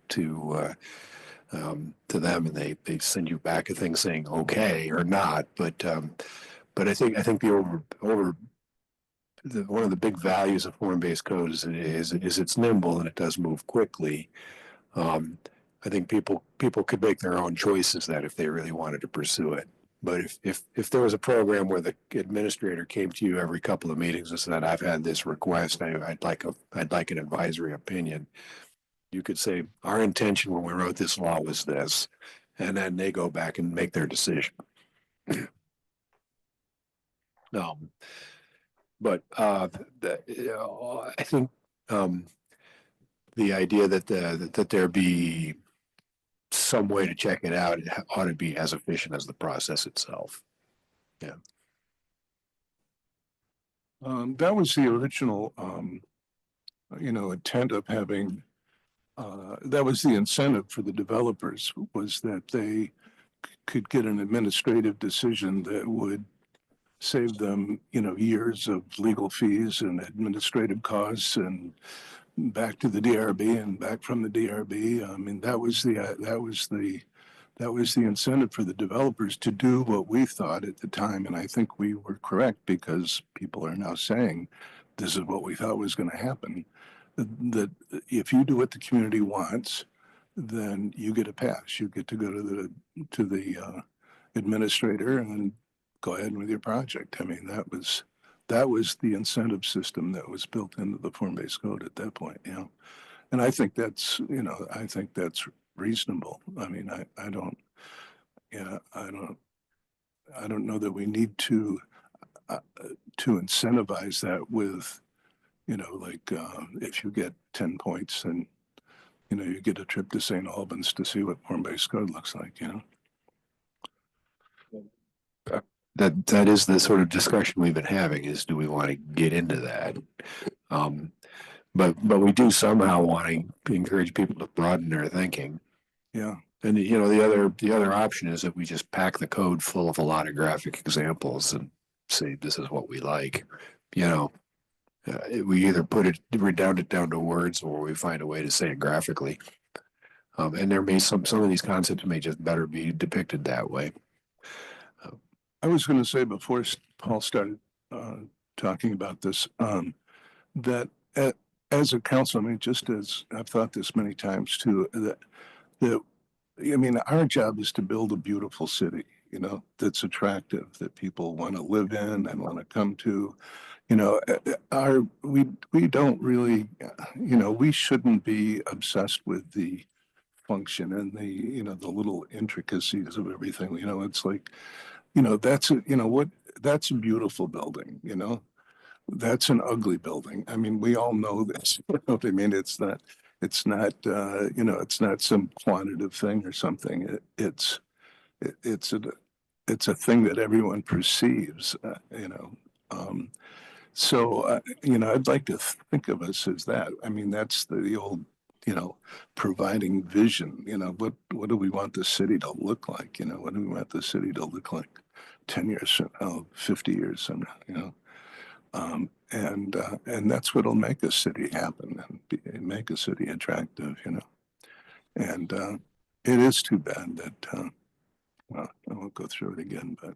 them, and they send you back a thing saying okay or not. But I think one of the big values of form-based code is it's nimble and it does move quickly. I think people could make their own choices that if they really wanted to pursue it. But if there was a program where the administrator came to you every couple of meetings and said, "I've had this request, I'd like an advisory opinion," you could say, "Our intention when we wrote this law was this," and then they go back and make their decision. But I think the idea that there be some way to check it out, it ought to be as efficient as the process itself. Yeah. That was the original, intent of having. That was the incentive for the developers, was that they could get an administrative decision that would save them, years of legal fees and administrative costs, and back to the DRB and back from the DRB. I mean, that was the incentive for the developers to do what we thought at the time, and I think we were correct, because people are now saying this is what we thought was going to happen. That if you do what the community wants, then you get a pass. You get to go to the administrator and go ahead with your project. I mean, that was the incentive system that was built into the form-based code at that point. And I think that's reasonable. I mean, I don't know that we need to incentivize that with, if you get 10 points and, you get a trip to St. Albans to see what form-based code looks like, that is the sort of discussion we've been having is, do we want to get into that? But we do somehow want to encourage people to broaden their thinking. Yeah. And the other option is that we just pack the code full of a lot of graphic examples and say this is what we like. We either redound it down to words, or we find a way to say it graphically. And there may some of these concepts may just better be depicted that way. I was going to say before Paul started talking about this, that as a council, I mean, just as I've thought this many times too, that I mean, our job is to build a beautiful city, that's attractive, that people want to live in and want to come to. We don't really, we shouldn't be obsessed with the function and the little intricacies of everything. It's like, that's a beautiful building, that's an ugly building. I mean, we all know this. I mean, it's not it's not some quantitative thing or something. It's a thing that everyone perceives. I'd like to think of us as that. I mean, that's the old, providing vision. What do we want the city to look like? What do we want the city to look like 10 years from now, 50 years from now? And that's what'll make a city happen and make a city attractive. And it is too bad that well, I won't go through it again, but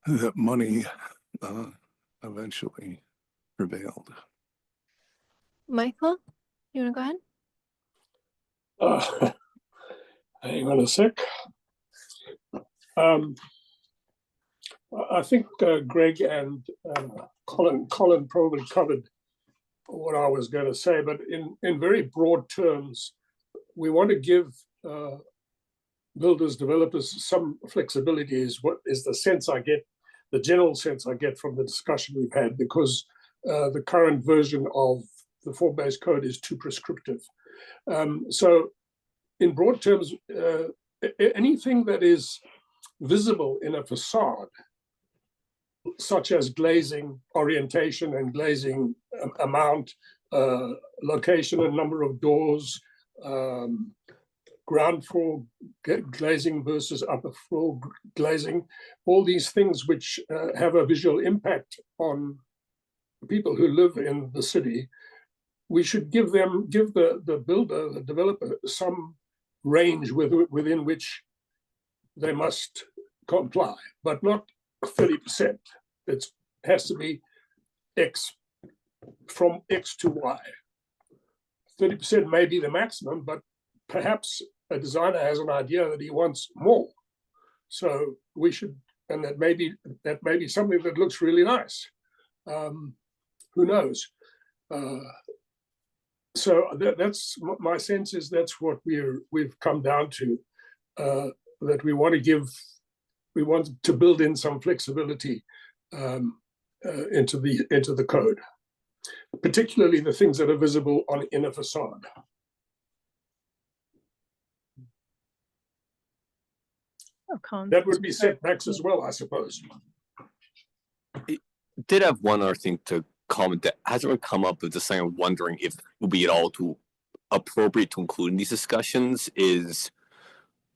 that money eventually prevailed. Michael, you want to go ahead? Hang on a sec. I think Greg and Colin probably covered what I was going to say, but in very broad terms, we want to give builders, developers some flexibility is what is the sense I get, the general sense I get from the discussion we've had, because the current version of the form-based code is too prescriptive. So in broad terms, anything that is visible in a facade, such as glazing orientation and glazing amount, location and number of doors, ground floor glazing versus upper floor glazing, all these things which have a visual impact on people who live in the city, we should give the builder, the developer, some range within which they must comply, but not 30%. It has to be X, from X to Y. 30% may be the maximum, but perhaps a designer has an idea that he wants more. So we should, and that may be something that looks really nice. Who knows? So that's my sense is that's what we've come down to, that we want to build in some flexibility into the code, particularly the things that are visible in a facade. That would be setbacks as well, I suppose. Did have one other thing to comment that hasn't come up, but just saying, I'm wondering if it would be at all too appropriate to include in these discussions is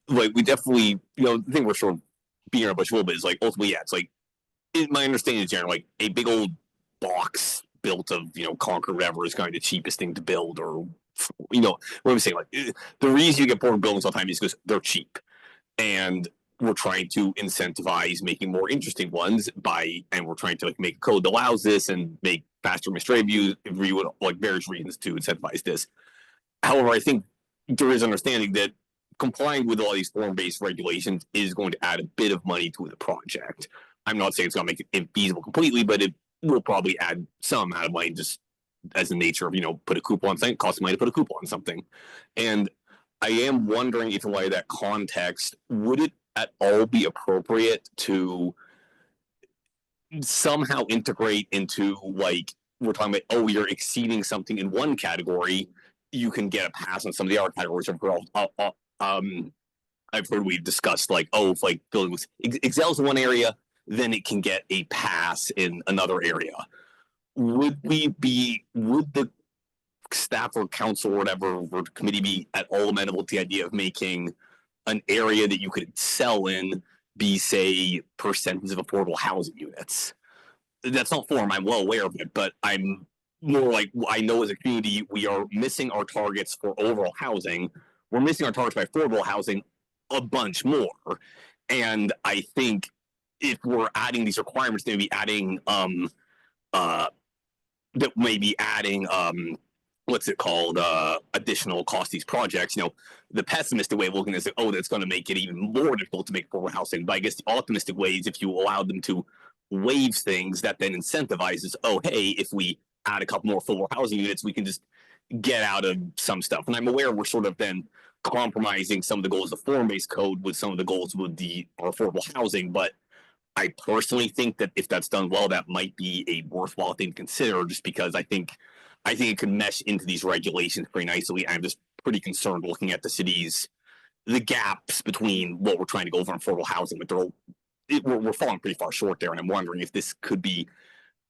like, we definitely, the thing we're sort of beating our bush a little bit is like, ultimately, yeah, it's like, my understanding is generally like a big old box built of, concrete, whatever is kind of the cheapest thing to build, or, what I'm saying, like, the reason you get boring buildings all the time is because they're cheap. And we're trying to incentivize making more interesting ones and we're trying to like make a code that allows this and make faster administrative review, like various reasons to incentivize this. However, I think there is understanding that complying with all these form-based regulations is going to add a bit of money to the project. I'm not saying it's going to make it infeasible completely, but it will probably add some amount of money just as the nature of, put a coupon on something, costs money to put a coupon on something. And I am wondering if in light of that context, would it at all be appropriate to somehow integrate into, like, we're talking about, oh, you're exceeding something in one category, you can get a pass on some of the other categories of I've heard we've discussed like, oh, if like building excels in one area, then it can get a pass in another area. Would the staff or council or whatever or committee be at all amenable to the idea of making an area that you could excel in be, say, percentage of affordable housing units? That's not form, I'm well aware of it, but I'm more like, I know as a community, we are missing our targets for overall housing. We're missing our targets by affordable housing a bunch more. And I think if we're adding these requirements, maybe adding, what's it called, additional cost these projects. You know, the pessimistic way of looking at it is, oh, that's going to make it even more difficult to make affordable housing. But I guess the optimistic way is if you allow them to waive things, that then incentivizes, oh, hey, if we add a couple more affordable housing units, we can just get out of some stuff. And I'm aware we're sort of then compromising some of the goals of the form-based code with some of the goals with the affordable housing. But I personally think that if that's done well, that might be a worthwhile thing to consider, just because I think it could mesh into these regulations pretty nicely. I'm just pretty concerned looking at the gaps between what we're trying to go over in affordable housing, but we're falling pretty far short there. And I'm wondering if this could be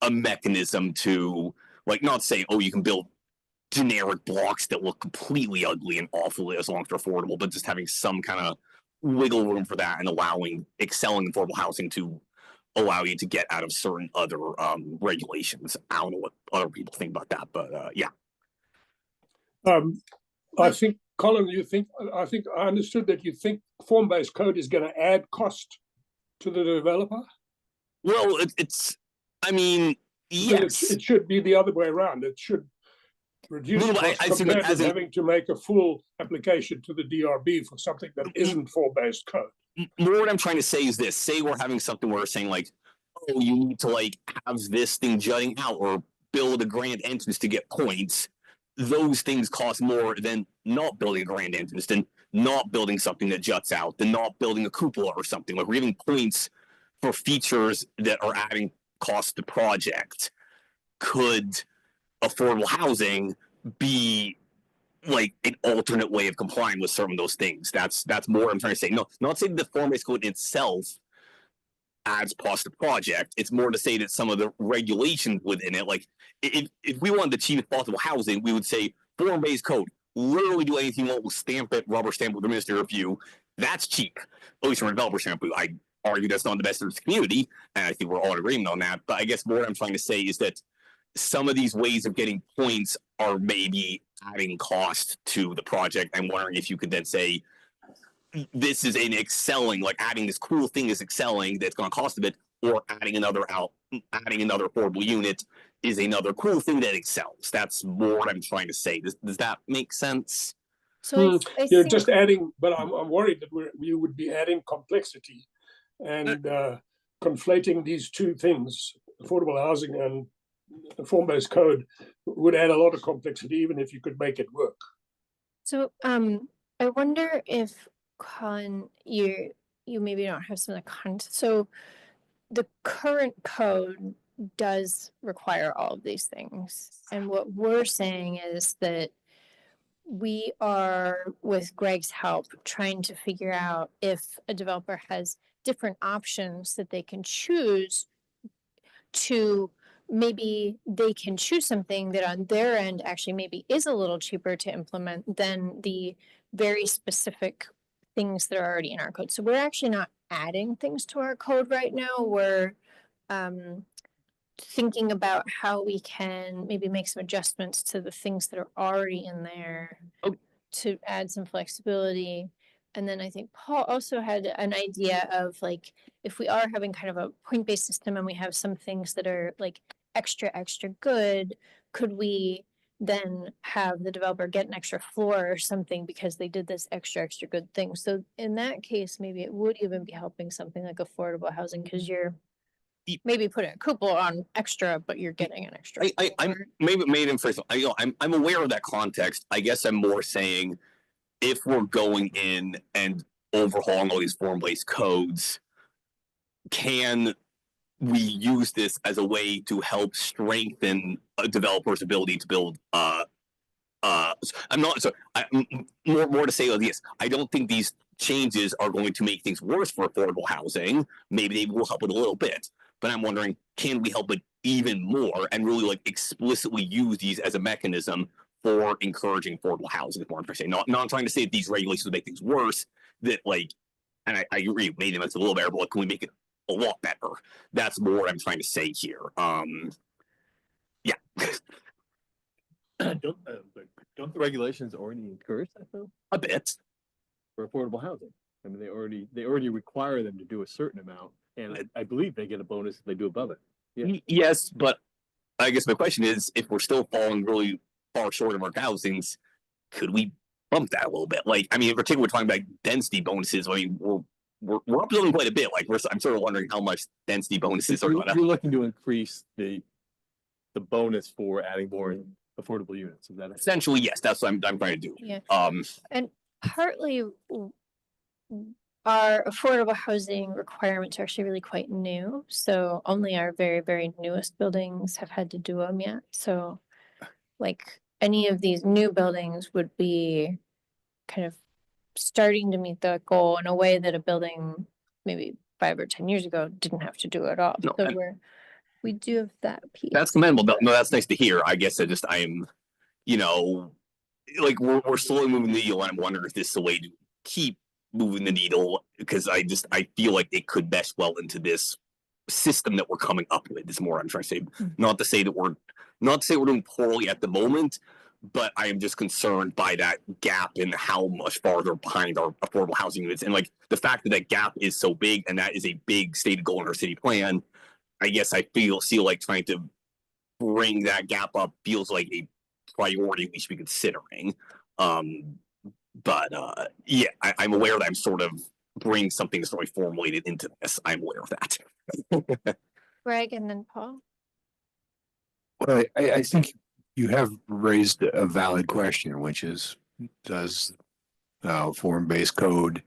a mechanism to, like, not saying, oh, you can build generic blocks that look completely ugly and awful as long as they're affordable, but just having some kind of wiggle room for that and allowing excelling affordable housing to allow you to get out of certain other regulations. I don't know what other people think about that, but yeah. I think, Colin, I think I understood that you think form-based code is going to add cost to the developer? Well, I mean, yes. It should be the other way around. It should reduce costs compared to having to make a full application to the DRB for something that isn't form-based code. More what I'm trying to say is this. Say we're having something where we're saying like, oh, you need to like have this thing jutting out or build a grand entrance to get points. Those things cost more than not building a grand entrance, than not building something that juts out, than not building a cupola or something. Like we're giving points for features that are adding cost to project. Could affordable housing be like an alternate way of complying with some of those things? That's more I'm trying to say. No, not saying the form-based code itself adds cost to project. It's more to say that some of the regulations within it, like if we wanted the cheapest possible housing, we would say form-based code. Literally do anything you want, we'll stamp it, rubber stamp with the ministry review. That's cheap. At least from a developer standpoint. I argue that's not the best of the community, and I think we're all agreeing on that. But I guess what I'm trying to say is that some of these ways of getting points are maybe adding cost to the project. I'm wondering if you could then say, this is an excelling, like adding this cool thing is excelling that's going to cost a bit, or adding another affordable unit is another cool thing that excels. That's more what I'm trying to say. Does that make sense? So you're just adding, but I'm worried that you would be adding complexity and conflating these two things, affordable housing and form-based code, would add a lot of complexity, even if you could make it work. So I wonder if, Colin, you maybe don't have some of the content. So the current code does require all of these things. And what we're saying is that we are, with Greg's help, trying to figure out if a developer has different options that they can choose to, maybe they can choose something that on their end actually maybe is a little cheaper to implement than the very specific things that are already in our code. So we're actually not adding things to our code right now. We're thinking about how we can maybe make some adjustments to the things that are already in there to add some flexibility. And then I think Paul also had an idea of like, if we are having kind of a point-based system and we have some things that are like extra good, could we then have the developer get an extra floor or something because they did this extra good thing? So in that case, maybe it would even be helping something like affordable housing, because you're maybe putting a cupola on extra, but you're getting an extra. I'm maybe made him first. I'm aware of that context. I guess I'm more saying, if we're going in and overhauling all these form-based codes, can we use this as a way to help strengthen a developer's ability to build? More to say, yes, I don't think these changes are going to make things worse for affordable housing, maybe they will help it a little bit. But I'm wondering, can we help it even more and really like explicitly use these as a mechanism for encouraging affordable housing? Is what I'm trying to say. Not trying to say that these regulations will make things worse. That like, and I agree, maybe it's a little better, but like, can we make it a lot better? That's more what I'm trying to say here. Yeah. Don't the regulations already encourage that though? A bit. For affordable housing. I mean, they already require them to do a certain amount, and I believe they get a bonus if they do above it. Yeah. Yes, but I guess my question is, if we're still falling really far short of our housings, could we bump that a little bit? Like, I mean, in particular, we're talking about density bonuses. I mean, we're upselling quite a bit. Like, I'm sort of wondering how much density bonuses are going to. You're looking to increase the bonus for adding more affordable units. Is that essentially? Yes, that's what I'm trying to do. Yeah. And partly our affordable housing requirements are actually really quite new. So only our very, very newest buildings have had to do them yet. So like any of these new buildings would be kind of starting to meet the goal in a way that a building maybe 5 or 10 years ago didn't have to do at all. No, so we do have that piece. That's commendable. No, that's nice to hear. I guess I'm, you know, like we're slowly moving the needle, and I'm wondering if this is a way to keep moving the needle, because I feel like it could mesh well into this system that we're coming up with. Is more I'm trying to say. Not to say we're doing poorly at the moment, but I am just concerned by that gap in how much farther behind our affordable housing units, and like the fact that gap is so big, and that is a big stated goal in our city plan. I guess I feel like trying to bring that gap up feels like a priority we should be considering. But yeah, I'm aware that I'm sort of bringing something that's really formulated into this. I'm aware of that. Greg and then Paul. Well, I think you have raised a valid question, which is, does form-based code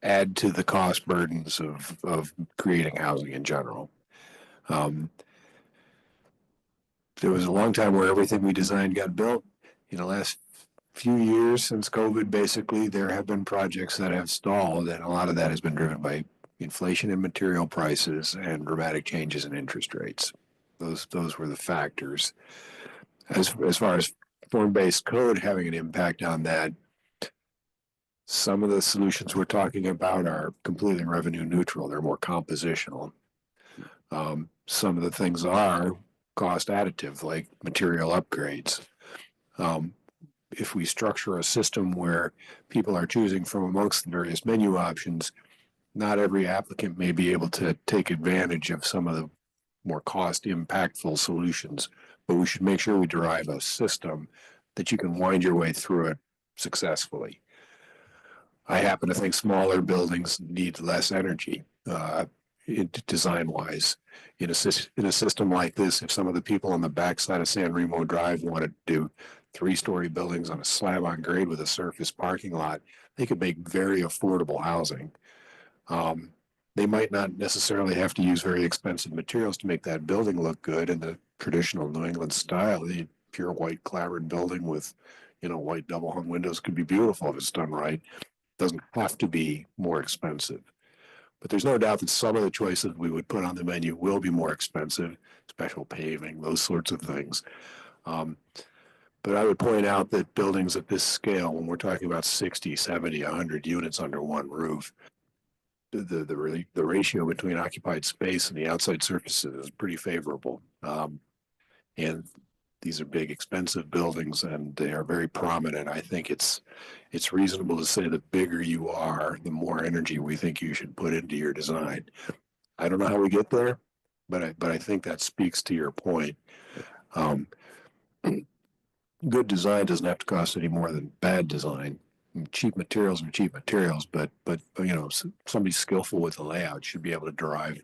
add to the cost burdens of creating housing in general? There was a long time where everything we designed got built. In the last few years since COVID, basically, there have been projects that have stalled, and a lot of that has been driven by inflation in material prices and dramatic changes in interest rates. Those were the factors. As far as form-based code having an impact on that, some of the solutions we're talking about are completely revenue neutral. They're more compositional. Some of the things are cost additive, like material upgrades. If we structure a system where people are choosing from amongst the various menu options, not every applicant may be able to take advantage of some of the more cost impactful solutions, but we should make sure we derive a system that you can wind your way through it successfully. I happen to think smaller buildings need less energy, design-wise. In a system like this, if some of the people on the backside of San Remo Drive wanted to do 3-story buildings on a slab on grade with a surface parking lot, they could make very affordable housing. They might not necessarily have to use very expensive materials to make that building look good in the traditional New England style. The pure white clapboard building with, white double hung windows could be beautiful if it's done right. It doesn't have to be more expensive. But there's no doubt that some of the choices we would put on the menu will be more expensive, special paving, those sorts of things. But I would point out that buildings at this scale, when we're talking about 60, 70, 100 units under one roof, the ratio between occupied space and the outside surfaces is pretty favorable. And these are big, expensive buildings, and they are very prominent. I think it's reasonable to say the bigger you are, the more energy we think you should put into your design. I don't know how we get there, but I think that speaks to your point. Good design doesn't have to cost any more than bad design. Cheap materials are cheap materials, but somebody skillful with the layout should be able to derive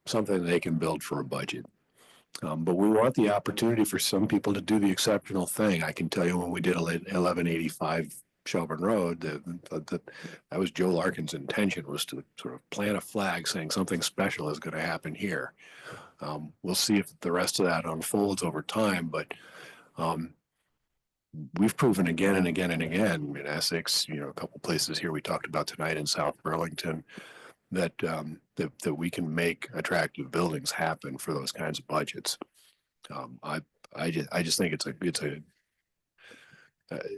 something they can build for a budget. But we want the opportunity for some people to do the exceptional thing. I can tell you when we did 1185 Shelburne Road, that was Joe Larkin's intention, was to sort of plant a flag saying something special is going to happen here. We'll see if the rest of that unfolds over time, but we've proven again and again and again in Essex, a couple places here we talked about tonight in South Burlington, that that we can make attractive buildings happen for those kinds of budgets. I just think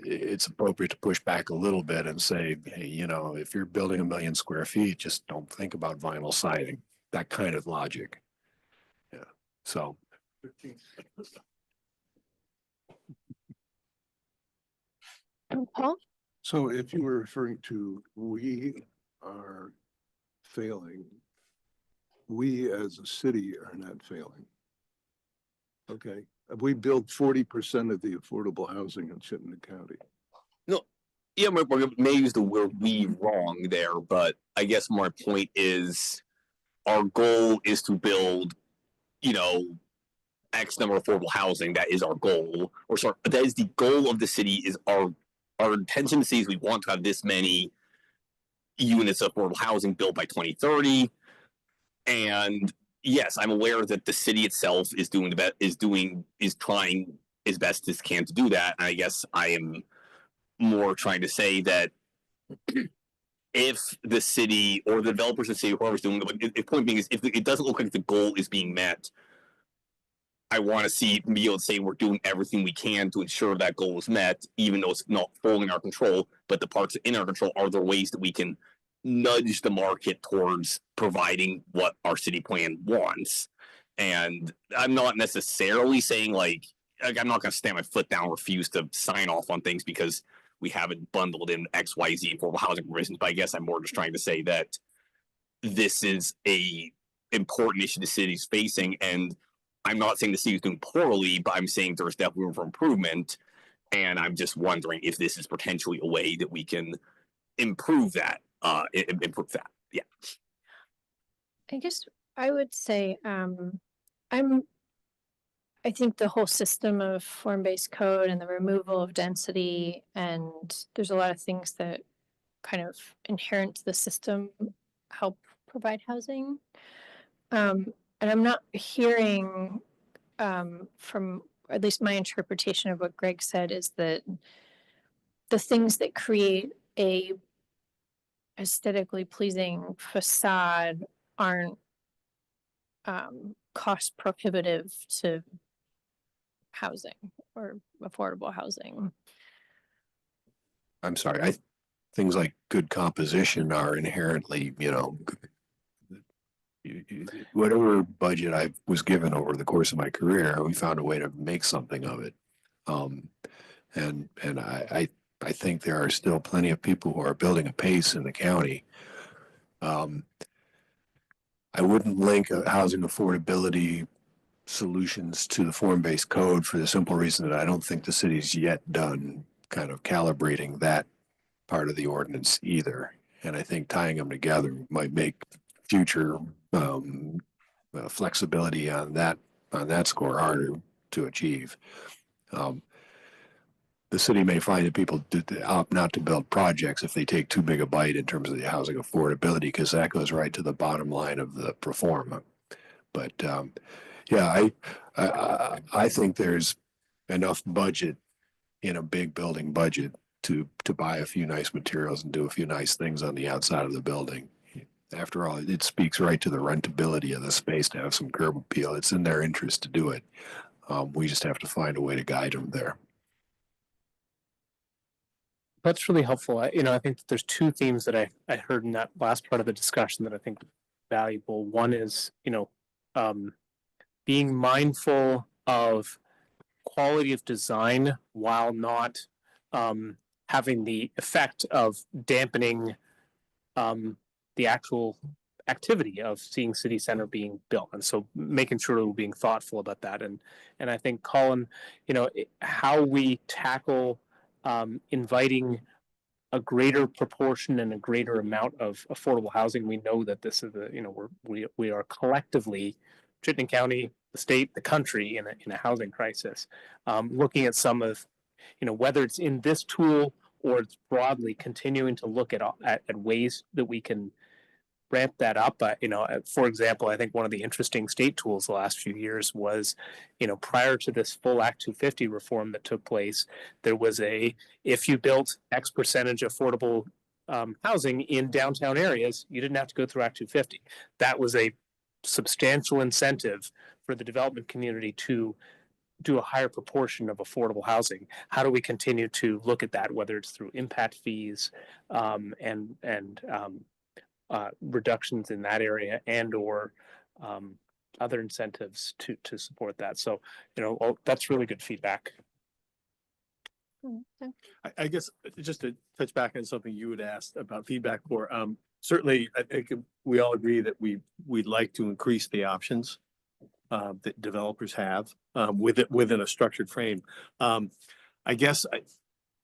it's appropriate to push back a little bit and say, hey, if you're building 1 million square feet, just don't think about vinyl siding. That kind of logic. Yeah. So. Paul? So if you were referring to we are failing, we as a city are not failing. Okay. We built 40% of the affordable housing in Chittenden County. No, yeah, we may use the word "we" wrong there, but I guess my point is, our goal is to build, X number of affordable housing. That is our goal, or sorry, that is the goal of the city. Is our intention to see is we want to have this many units of affordable housing built by 2030, and yes, I'm aware that the city itself is doing the best, is trying as best as can to do that. And I guess I am more trying to say that if the city or the developers of the city, whoever's doing it, the point being is, if it doesn't look like the goal is being met, I want to be able to say we're doing everything we can to ensure that goal is met, even though it's not fully in our control. But the parts in our control are the ways that we can nudge the market towards providing what our city plan wants. And I'm not necessarily saying I'm not going to stand my foot down, refuse to sign off on things because we haven't bundled in XYZ affordable housing provisions. But I guess I'm more just trying to say that this is a important issue the city's facing, and I'm not saying the city is doing poorly, but I'm saying there's definitely room for improvement. And I'm just wondering if this is potentially a way that we can improve that. Yeah. I guess I would say I think the whole system of form-based code and the removal of density, and there's a lot of things that kind of inherent to the system help provide housing. And I'm not hearing from, at least my interpretation of what Greg said, is that the things that create a aesthetically pleasing facade aren't cost prohibitive to housing or affordable housing. I'm sorry. Things like good composition are inherently, whatever budget I was given over the course of my career, we found a way to make something of it. And I think there are still plenty of people who are building apace in the county. I wouldn't link housing affordability solutions to the form-based code for the simple reason that I don't think the city's yet done kind of calibrating that part of the ordinance either. And I think tying them together might make future flexibility on that score harder to achieve. The city may find that people opt not to build projects if they take too big a bite in terms of the housing affordability, because that goes right to the bottom line of the pro forma. But yeah, I think there's enough budget in a big building budget to buy a few nice materials and do a few nice things on the outside of the building. After all, it speaks right to the rentability of the space to have some curb appeal. It's in their interest to do it. We just have to find a way to guide them there. That's really helpful. I think there's two themes that I heard in that last part of the discussion that I think are valuable. One is, being mindful of quality of design while not having the effect of dampening the actual activity of seeing city center being built. And so making sure we're being thoughtful about that. And I think, Colin, how we tackle inviting a greater proportion and a greater amount of affordable housing. We know that this is we are collectively, Chittenden County, the state, the country, in a housing crisis. Looking at some of, whether it's in this tool or it's broadly continuing to look at ways that we can ramp that up. For example, I think one of the interesting state tools the last few years was, prior to this full Act 250 reform that took place, there was if you built X percentage affordable housing in downtown areas, you didn't have to go through Act 250. That was a substantial incentive for the development community to do a higher proportion of affordable housing. How do we continue to look at that, whether it's through impact fees and reductions in that area and/or other incentives to support that? So, that's really good feedback. I guess just to touch back on something you had asked about feedback for, certainly I think we all agree that we'd like to increase the options that developers have within a structured frame. I guess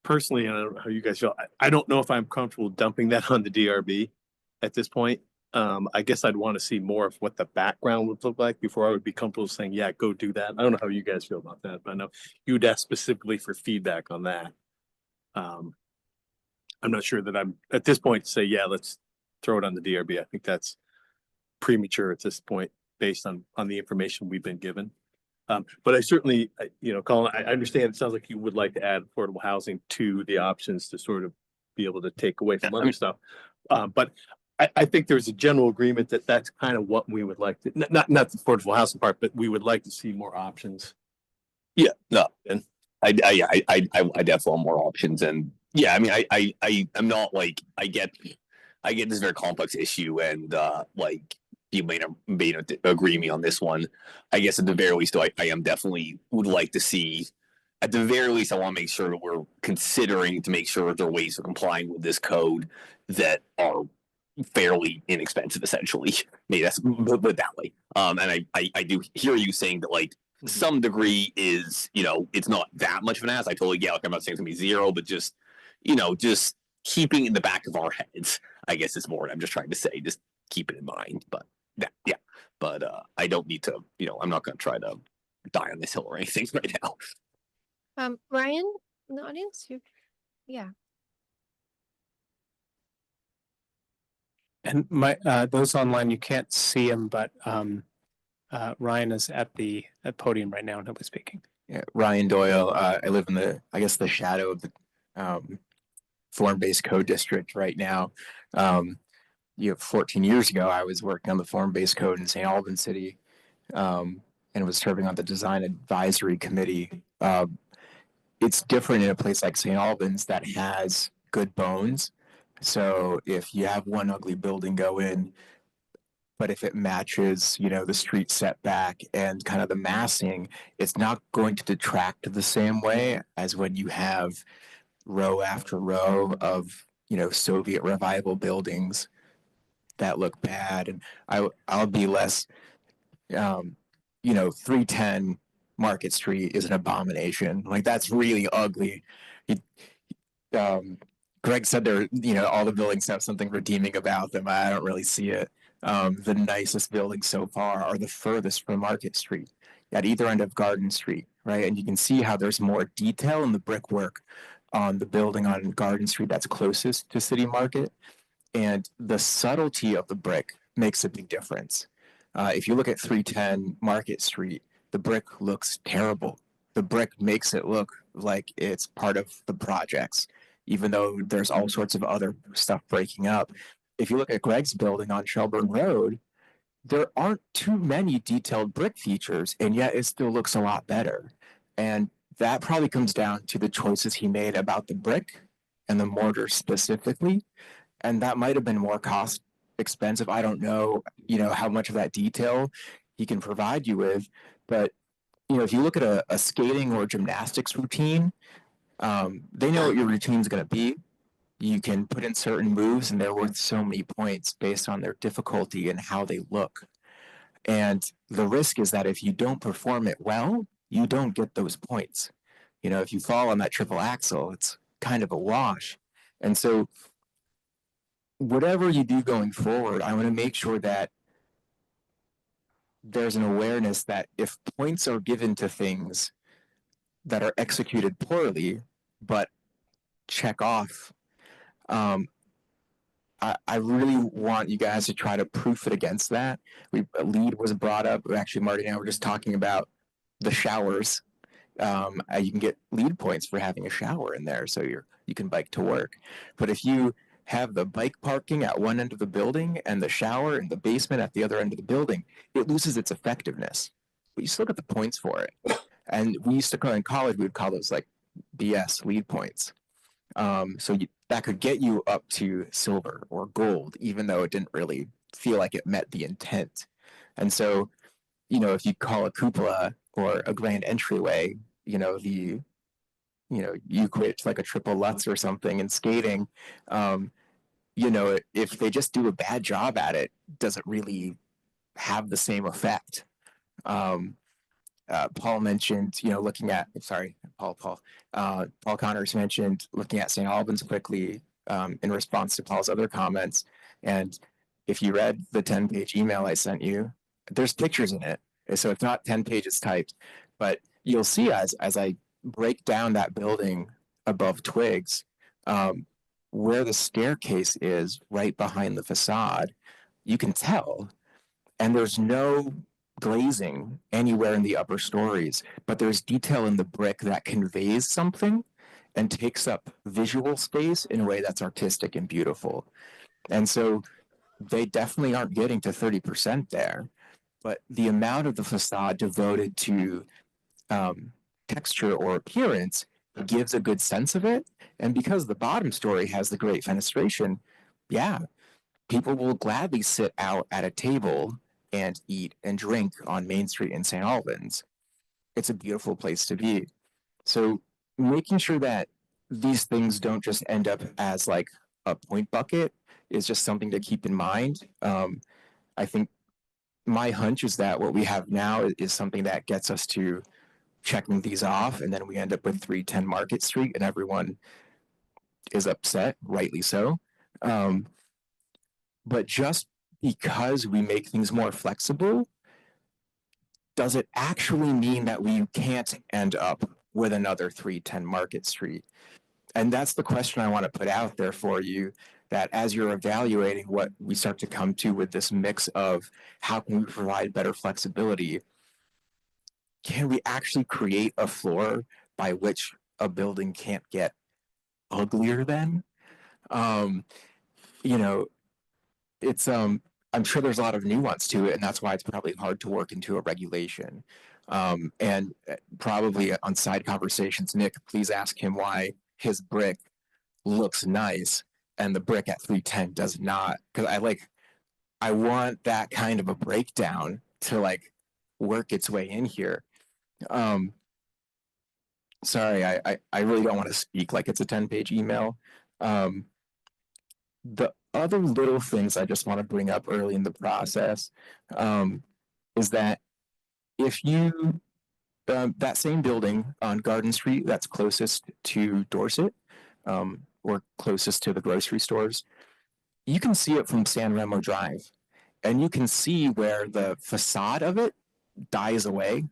personally, I don't know how you guys feel. I don't know if I'm comfortable dumping that on the DRB at this point. I guess I'd want to see more of what the background would look like before I would be comfortable saying, yeah, go do that. I don't know how you guys feel about that, but I know you'd ask specifically for feedback on that. I'm not sure that I'm at this point to say, yeah, let's throw it on the DRB. I think that's premature at this point based on the information we've been given. But I certainly, Colin, I understand it sounds like you would like to add affordable housing to the options to sort of be able to take away from other stuff. But I think there's a general agreement that that's kind of what we would like to, not the affordable housing part, but we would like to see more options. Yeah, no, and I definitely want more options, and yeah, I mean, I'm not like I get this very complex issue, and like you may not agree with me on this one. I guess at the very least, though, I am definitely would like to see. At the very least, I want to make sure that we're considering to make sure there are ways of complying with this code that are fairly inexpensive, essentially. Maybe that's but that way. And I do hear you saying that like some degree is, it's not that much of an ask. I totally get, like, I'm not saying it's gonna be zero, but just, just keeping in the back of our heads, I guess is more what I'm just trying to say. Just keep it in mind. But yeah. But I don't need to, I'm not gonna try to die on this hill or anything right now. Ryan, in the audience, yeah. And those online, you can't see him, but Ryan is at podium right now and he'll be speaking. Yeah, Ryan Doyle. I live in the shadow of the form-based code district right now. 14 years ago, I was working on the form-based code in St. Albans City, and was serving on the design advisory committee. It's different in a place like St. Albans that has good bones. So if you have one ugly building go in, but if it matches, the street setback and kind of the massing, it's not going to detract the same way as when you have row after row of, Soviet revival buildings that look bad. And I'll be less, 310 Market Street is an abomination. Like, that's really ugly. Greg said all the buildings have something redeeming about them. I don't really see it. The nicest buildings so far are the furthest from Market Street, at either end of Garden Street, right? And you can see how there's more detail in the brickwork on the building on Garden Street that's closest to City Market. And the subtlety of the brick makes a big difference. If you look at 310 Market Street, the brick looks terrible. The brick makes it look like it's part of the projects, even though there's all sorts of other stuff breaking up. If you look at Greg's building on Shelburne Road, there aren't too many detailed brick features, and yet it still looks a lot better. And that probably comes down to the choices he made about the brick and the mortar specifically. And that might have been more cost expensive. I don't know, how much of that detail he can provide you with. But, if you look at a skating or gymnastics routine, they know what your routine is going to be. You can put in certain moves and they're worth so many points based on their difficulty and how they look. And the risk is that if you don't perform it well, you don't get those points. If you fall on that triple axel, it's kind of a wash. And so whatever you do going forward, I want to make sure that there's an awareness that if points are given to things that are executed poorly, but check off, I I really want you guys to try to proof it against that. LEED was brought up. Actually, Marty and I were just talking about the showers. You can get LEED points for having a shower in there, so you can bike to work. But if you have the bike parking at one end of the building and the shower in the basement at the other end of the building, it loses its effectiveness. But you still get the points for it. And we used to call in college, we would call those like BS LEED points. That could get you up to silver or gold, even though it didn't really feel like it met the intent. And so, if you call a cupola or a grand entryway, you equate it to like a triple Lutz or something in skating. If they just do a bad job at it, does it really have the same effect? Paul mentioned, looking at, sorry, Paul Connors mentioned looking at St. Albans quickly in response to Paul's other comments. And if you read the 10-page email I sent you, there's pictures in it. So it's not 10 pages typed, but you'll see as I break down that building above Twigs, where the staircase is right behind the facade, you can tell. And there's no glazing anywhere in the upper stories, but there's detail in the brick that conveys something and takes up visual space in a way that's artistic and beautiful. And so they definitely aren't getting to 30% there, but the amount of the facade devoted to texture or appearance gives a good sense of it. And because the bottom story has the great fenestration, yeah, people will gladly sit out at a table and eat and drink on Main Street in St. Albans. It's a beautiful place to be. So making sure that these things don't just end up as like a point bucket is just something to keep in mind. I think my hunch is that what we have now is something that gets us to checking these off, and then we end up with 310 Market Street and everyone is upset, rightly so. But just because we make things more flexible, does it actually mean that we can't end up with another 310 Market Street? And that's the question I want to put out there for you, that as you're evaluating what we start to come to with this mix of how can we provide better flexibility, can we actually create a floor by which a building can't get uglier then? It's I'm sure there's a lot of nuance to it, and that's why it's probably hard to work into a regulation. And probably on side conversations, Nick, please ask him why his brick looks nice and the brick at 310 does not. Because I want that kind of a breakdown to like work its way in here. Sorry, I really don't want to speak like it's a 10-page email. The other little things I just want to bring up early in the process is that if you, that same building on Garden Street that's closest to Dorset or closest to the grocery stores, you can see it from San Remo Drive. And you can see where the facade of it dies away.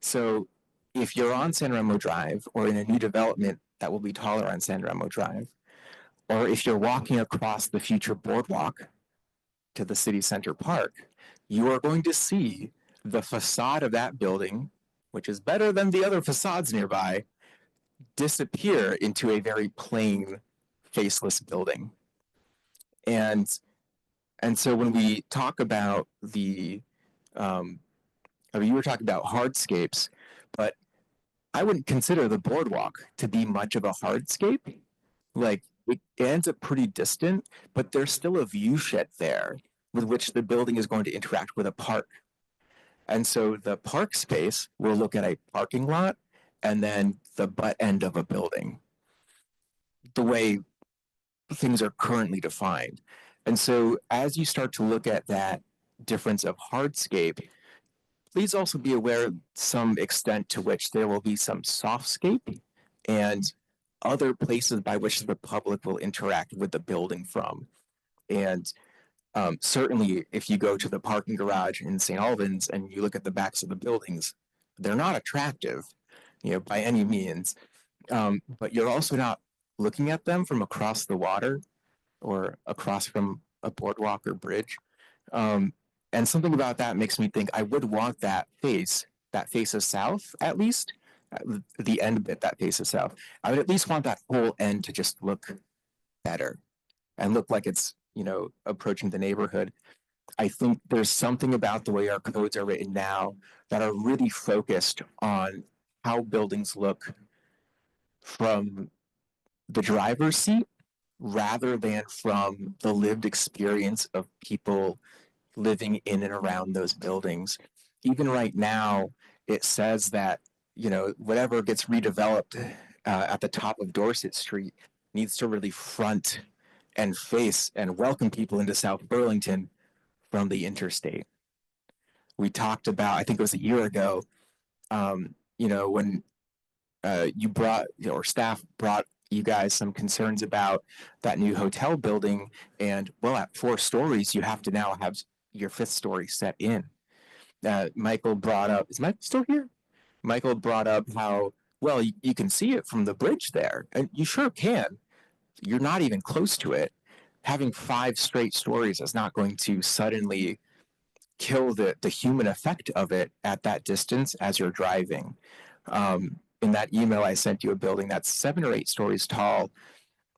So if you're on San Remo Drive or in a new development that will be taller on San Remo Drive, or if you're walking across the future boardwalk to the city center park, you are going to see the facade of that building, which is better than the other facades nearby, disappear into a very plain, faceless building. And so when we talk about you were talking about hardscapes, but I wouldn't consider the boardwalk to be much of a hardscape. Like, it ends up pretty distant, but there's still a view shed there with which the building is going to interact with a park. And so the park space will look at a parking lot and then the butt end of a building, the way things are currently defined. And so as you start to look at that difference of hardscape, please also be aware of some extent to which there will be some softscape and other places by which the public will interact with the building from. And certainly if you go to the parking garage in St. Albans and you look at the backs of the buildings, they're not attractive, by any means. But you're also not looking at them from across the water or across from a boardwalk or bridge. And something about that makes me think I would want that faces south at least, the end bit that faces south. I would at least want that whole end to just look better and look like it's, approaching the neighborhood. I think there's something about the way our codes are written now that are really focused on how buildings look from the driver's seat rather than from the lived experience of people living in and around those buildings. Even right now, it says that, whatever gets redeveloped at the top of Dorset Street needs to really front and face and welcome people into South Burlington from the interstate. We talked about, I think it was a year ago, when you brought, or staff brought you guys some concerns about that new hotel building. And well, at 4 stories, you have to now have your 5th story set in. Michael brought up, is Michael still here? Michael brought up how, well, you can see it from the bridge there, and you sure can. You're not even close to it. Having 5 straight stories is not going to suddenly kill the human effect of it at that distance as you're driving. In that email, I sent you a building that's 7 or 8 stories tall,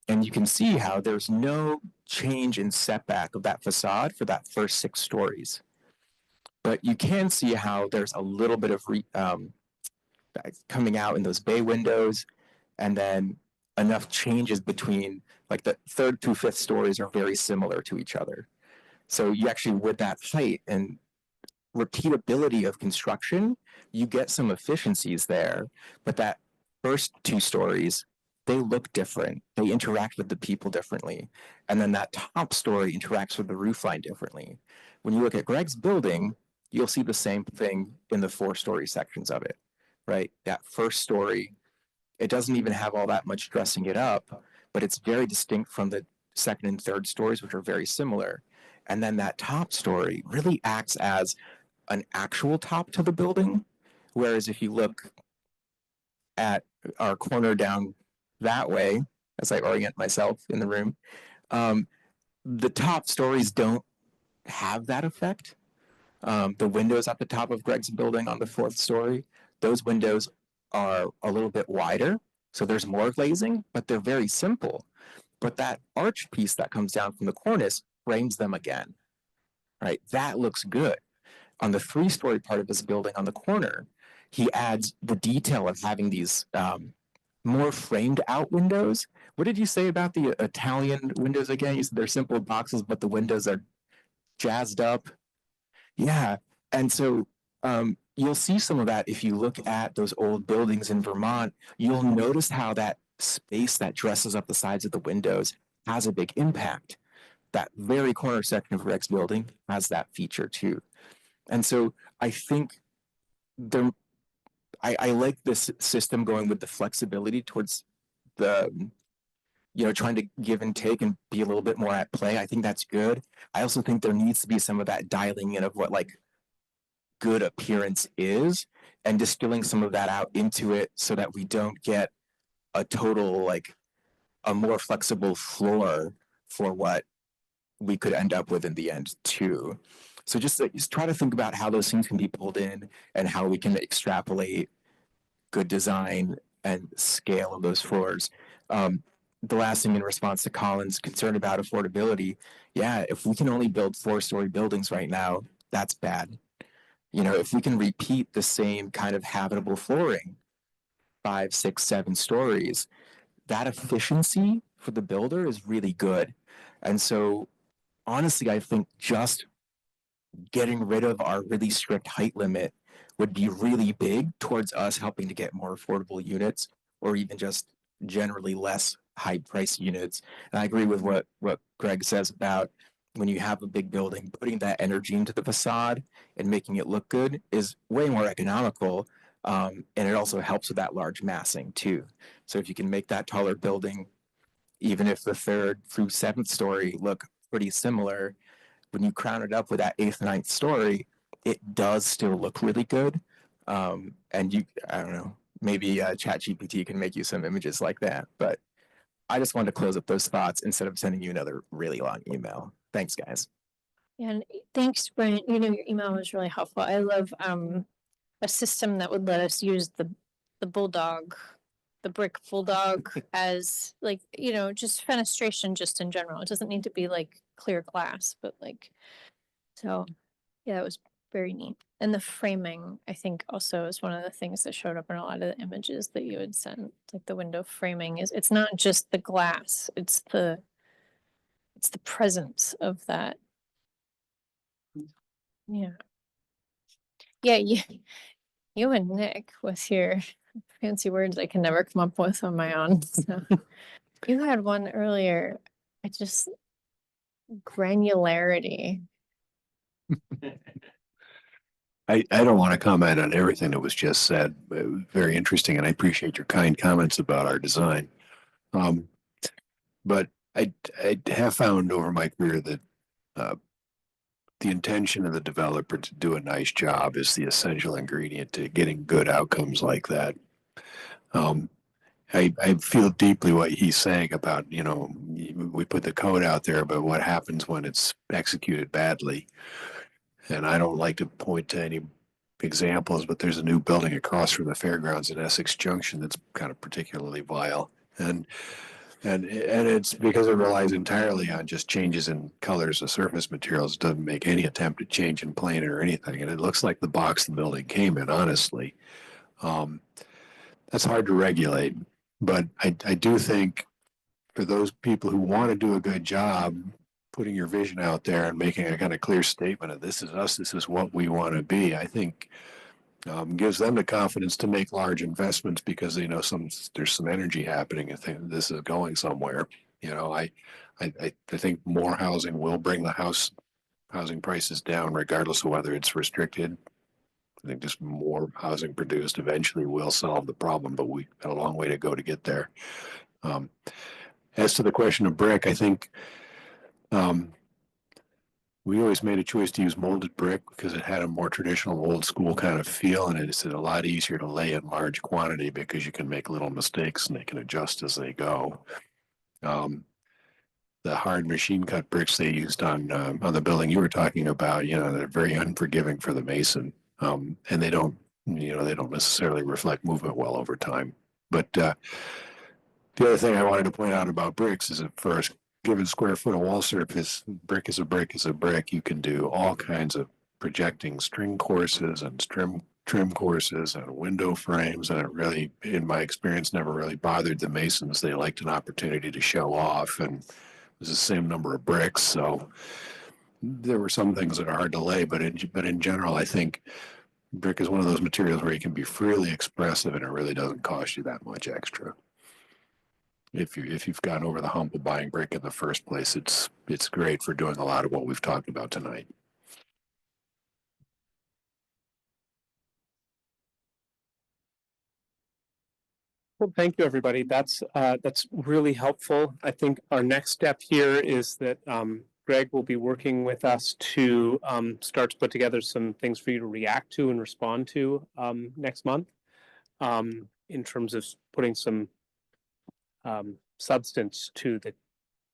and you can see how there's no change in setback of that facade for that first 6 stories. But you can see how there's a little bit of coming out in those bay windows, and then enough changes between, like, the 3rd through 5th stories are very similar to each other. So you actually, with that height and repeatability of construction, you get some efficiencies there. But that first 2 stories, they look different. They interact with the people differently. And then that top story interacts with the roofline differently. When you look at Greg's building, you'll see the same thing in the 4-story sections of it, right? That first story, it doesn't even have all that much dressing it up, but it's very distinct from the 2nd and 3rd stories, which are very similar. And then that top story really acts as an actual top to the building. Whereas if you look at our corner down that way, as I orient myself in the room, the top stories don't have that effect. The windows at the top of Greg's building on the 4th story, those windows are a little bit wider, so there's more glazing, but they're very simple. But that arch piece that comes down from the cornice frames them again, right? That looks good. On the 3-story part of his building on the corner, he adds the detail of having these more framed out windows. What did you say about the Italian windows again? You said they're simple boxes, but the windows are jazzed up. Yeah. And so you'll see some of that if you look at those old buildings in Vermont. You'll notice how that space that dresses up the sides of the windows has a big impact. That very corner section of Greg's building has that feature too. And so I think I like this system going with the flexibility towards the, trying to give and take and be a little bit more at play. I think that's good. I also think there needs to be some of that dialing in of what, like, good appearance is, and distilling some of that out into it so that we don't get a total, like, a more flexible floor for what we could end up with in the end too. So just try to think about how those things can be pulled in and how we can extrapolate good design and scale of those floors. The last thing in response to Colin's concern about affordability, yeah, if we can only build 4-story buildings right now, that's bad. If we can repeat the same kind of habitable flooring, 5, 6, 7 stories, that efficiency for the builder is really good. And so honestly, I think just getting rid of our really strict height limit would be really big towards us helping to get more affordable units, or even just generally less high price units. And I agree with what Greg says about when you have a big building, putting that energy into the facade and making it look good is way more economical. And it also helps with that large massing too. So if you can make that taller building, even if the 3rd through 7th story look pretty similar, when you crown it up with that 8th, 9th story, it does still look really good. And I don't know, maybe ChatGPT can make you some images like that. But I just wanted to close up those thoughts instead of sending you another really long email. Thanks, guys. And thanks, Brian. You know, your email was really helpful. I love a system that would let us use the bulldog, the brick bulldog as like, you know, just fenestration just in general. It doesn't need to be like clear glass, but like, so yeah, it was very neat. And the framing, I think also is one of the things that showed up in a lot of the images that you had sent. Like the window framing it's not just the glass, it's the presence of that. Yeah. Yeah, you and Nick with your fancy words I can never come up with on my own. So you had one earlier. I just granularity. I don't want to comment on everything that was just said. It was very interesting, and I appreciate your kind comments about our design. But I have found over my career that the intention of the developer to do a nice job is the essential ingredient to getting good outcomes like that. I feel deeply what he's saying about, you know, we put the code out there, but what happens when it's executed badly? And I don't like to point to any examples, but there's a new building across from the fairgrounds in Essex Junction that's kind of particularly vile. And it's because it relies entirely on just changes in colors of surface materials. It doesn't make any attempt to change in plane or anything. And it looks like the box the building came in, honestly. That's hard to regulate. But I do think for those people who want to do a good job, putting your vision out there and making a kind of clear statement of this is us, this is what we want to be, I think gives them the confidence to make large investments because they know there's some energy happening and think this is going somewhere. You know, I think more housing will bring the housing prices down regardless of whether it's restricted. I think just more housing produced eventually will solve the problem, but we got a long way to go to get there. As to the question of brick, I think we always made a choice to use molded brick because it had a more traditional old school kind of feel, and it's a lot easier to lay in large quantity because you can make little mistakes and they can adjust as they go. The hard machine cut bricks they used on the building you were talking about, you know, they're very unforgiving for the mason, and they don't necessarily reflect movement well over time. But the other thing I wanted to point out about bricks is that for a given square foot of wall surface, brick is a brick is a brick. You can do all kinds of projecting string courses and trim courses and window frames, and it really, in my experience, never really bothered the masons. They liked an opportunity to show off, and it was the same number of bricks. So there were some things that are hard to lay, but in general, I think brick is one of those materials where you can be freely expressive and it really doesn't cost you that much extra. If you've gotten over the hump of buying brick in the first place, it's great for doing a lot of what we've talked about tonight. Well, thank you, everybody. That's really helpful. I think our next step here is that Greg will be working with us to start to put together some things for you to react to and respond to next month in terms of putting some substance to the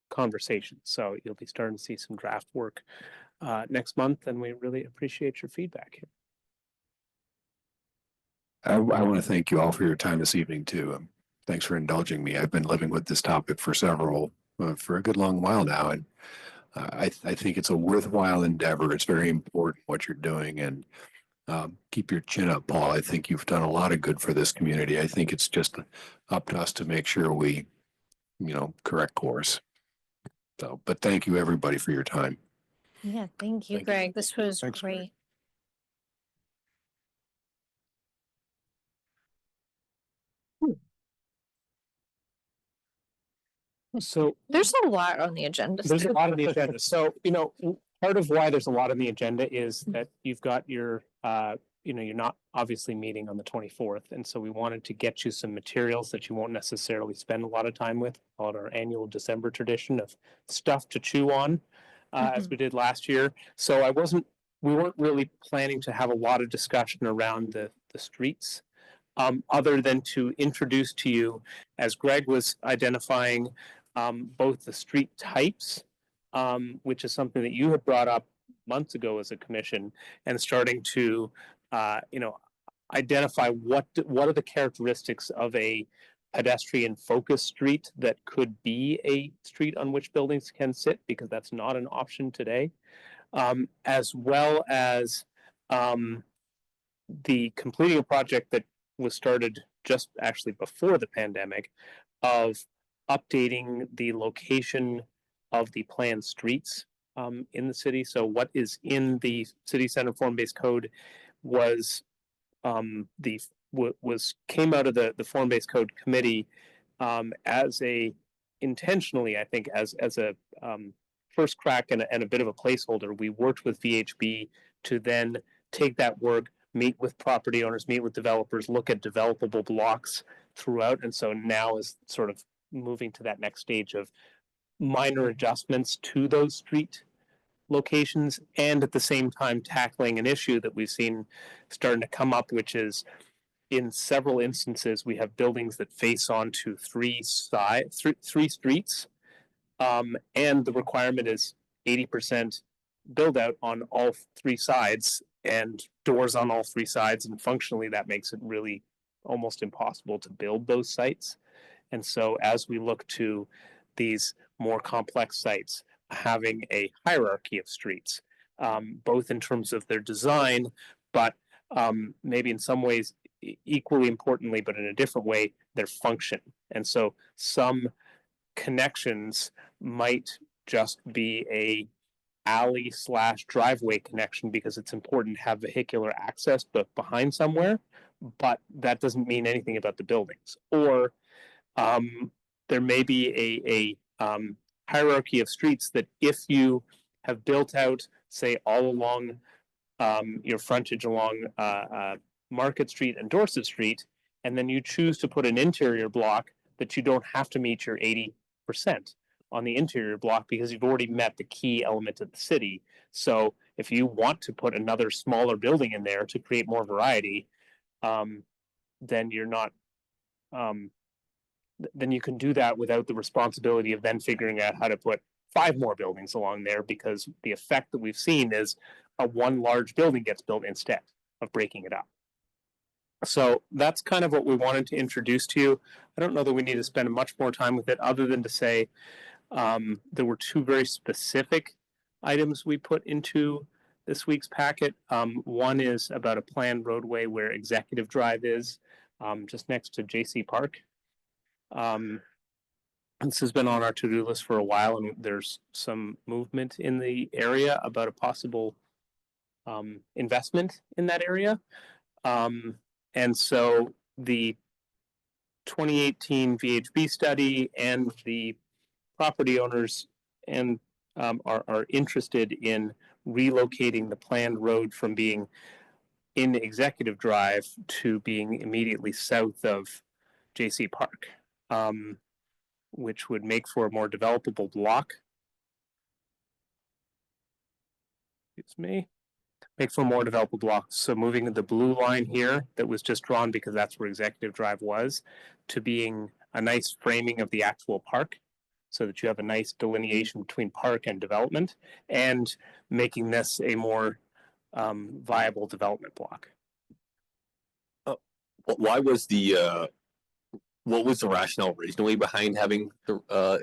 conversation. So you'll be starting to see some draft work next month, and we really appreciate your feedback here. I want to thank you all for your time this evening too. Thanks for indulging me. I've been living with this topic for a good long while now, and I think it's a worthwhile endeavor. It's very important what you're doing, and keep your chin up, Paul. I think you've done a lot of good for this community. I think it's just up to us to make sure we, correct course. So, but thank you everybody for your time. Yeah, thank you, Greg. This was great. So there's a lot on the agenda. There's a lot on the agenda. So, part of why there's a lot on the agenda is that you've got your, you're not obviously meeting on the 24th. And so we wanted to get you some materials that you won't necessarily spend a lot of time with on our annual December tradition of stuff to chew on, as we did last year. So we weren't really planning to have a lot of discussion around the streets other than to introduce to you, as Greg was identifying, both the street types, which is something that you had brought up months ago as a commission, and starting to, identify what are the characteristics of a pedestrian focused street that could be a street on which buildings can sit, because that's not an option today, as well as the completing a project that was started just actually before the pandemic of updating the location of the planned streets in the city. So what is in the city center form-based code was came out of the form-based code committee as a intentionally, I think, as a first crack and a bit of a placeholder. We worked with VHB to then take that work, meet with property owners, meet with developers, look at developable blocks throughout. And so now is sort of moving to that next stage of minor adjustments to those street locations, and at the same time tackling an issue that we've seen starting to come up, which is in several instances we have buildings that face onto three streets, and the requirement is 80% build out on all three sides and doors on all three sides, and functionally that makes it really almost impossible to build those sites. And so as we look to these more complex sites, having a hierarchy of streets, both in terms of their design, but maybe in some ways equally importantly, but in a different way, their function. And so some connections might just be a alley / driveway connection because it's important to have vehicular access but behind somewhere, but that doesn't mean anything about the buildings. Or there may be a hierarchy of streets that if you have built out, say, all along your frontage along Market Street and Dorset Street, and then you choose to put an interior block, that you don't have to meet your 80% on the interior block because you've already met the key element of the city. So if you want to put another smaller building in there to create more variety, then you're not then you can do that without the responsibility of then figuring out how to put 5 more buildings along there, because the effect that we've seen is one large building gets built instead of breaking it up. So that's kind of what we wanted to introduce to you. I don't know that we need to spend much more time with it other than to say there were 2 very specific items we put into this week's packet. One is about a planned roadway where Executive Drive is, just next to JC Park. This has been on our to-do list for a while, and there's some movement in the area about a possible investment in that area. And so the 2018 VHB study and the property owners and are interested in relocating the planned road from being in Executive Drive to being immediately south of JC Park, which would make for a more developable block. Excuse me. Make for a more developable block. So moving the blue line here that was just drawn because that's where Executive Drive was, to being a nice framing of the actual park, so that you have a nice delineation between park and development, and making this a more viable development block. Why was the what was the rationale originally behind having the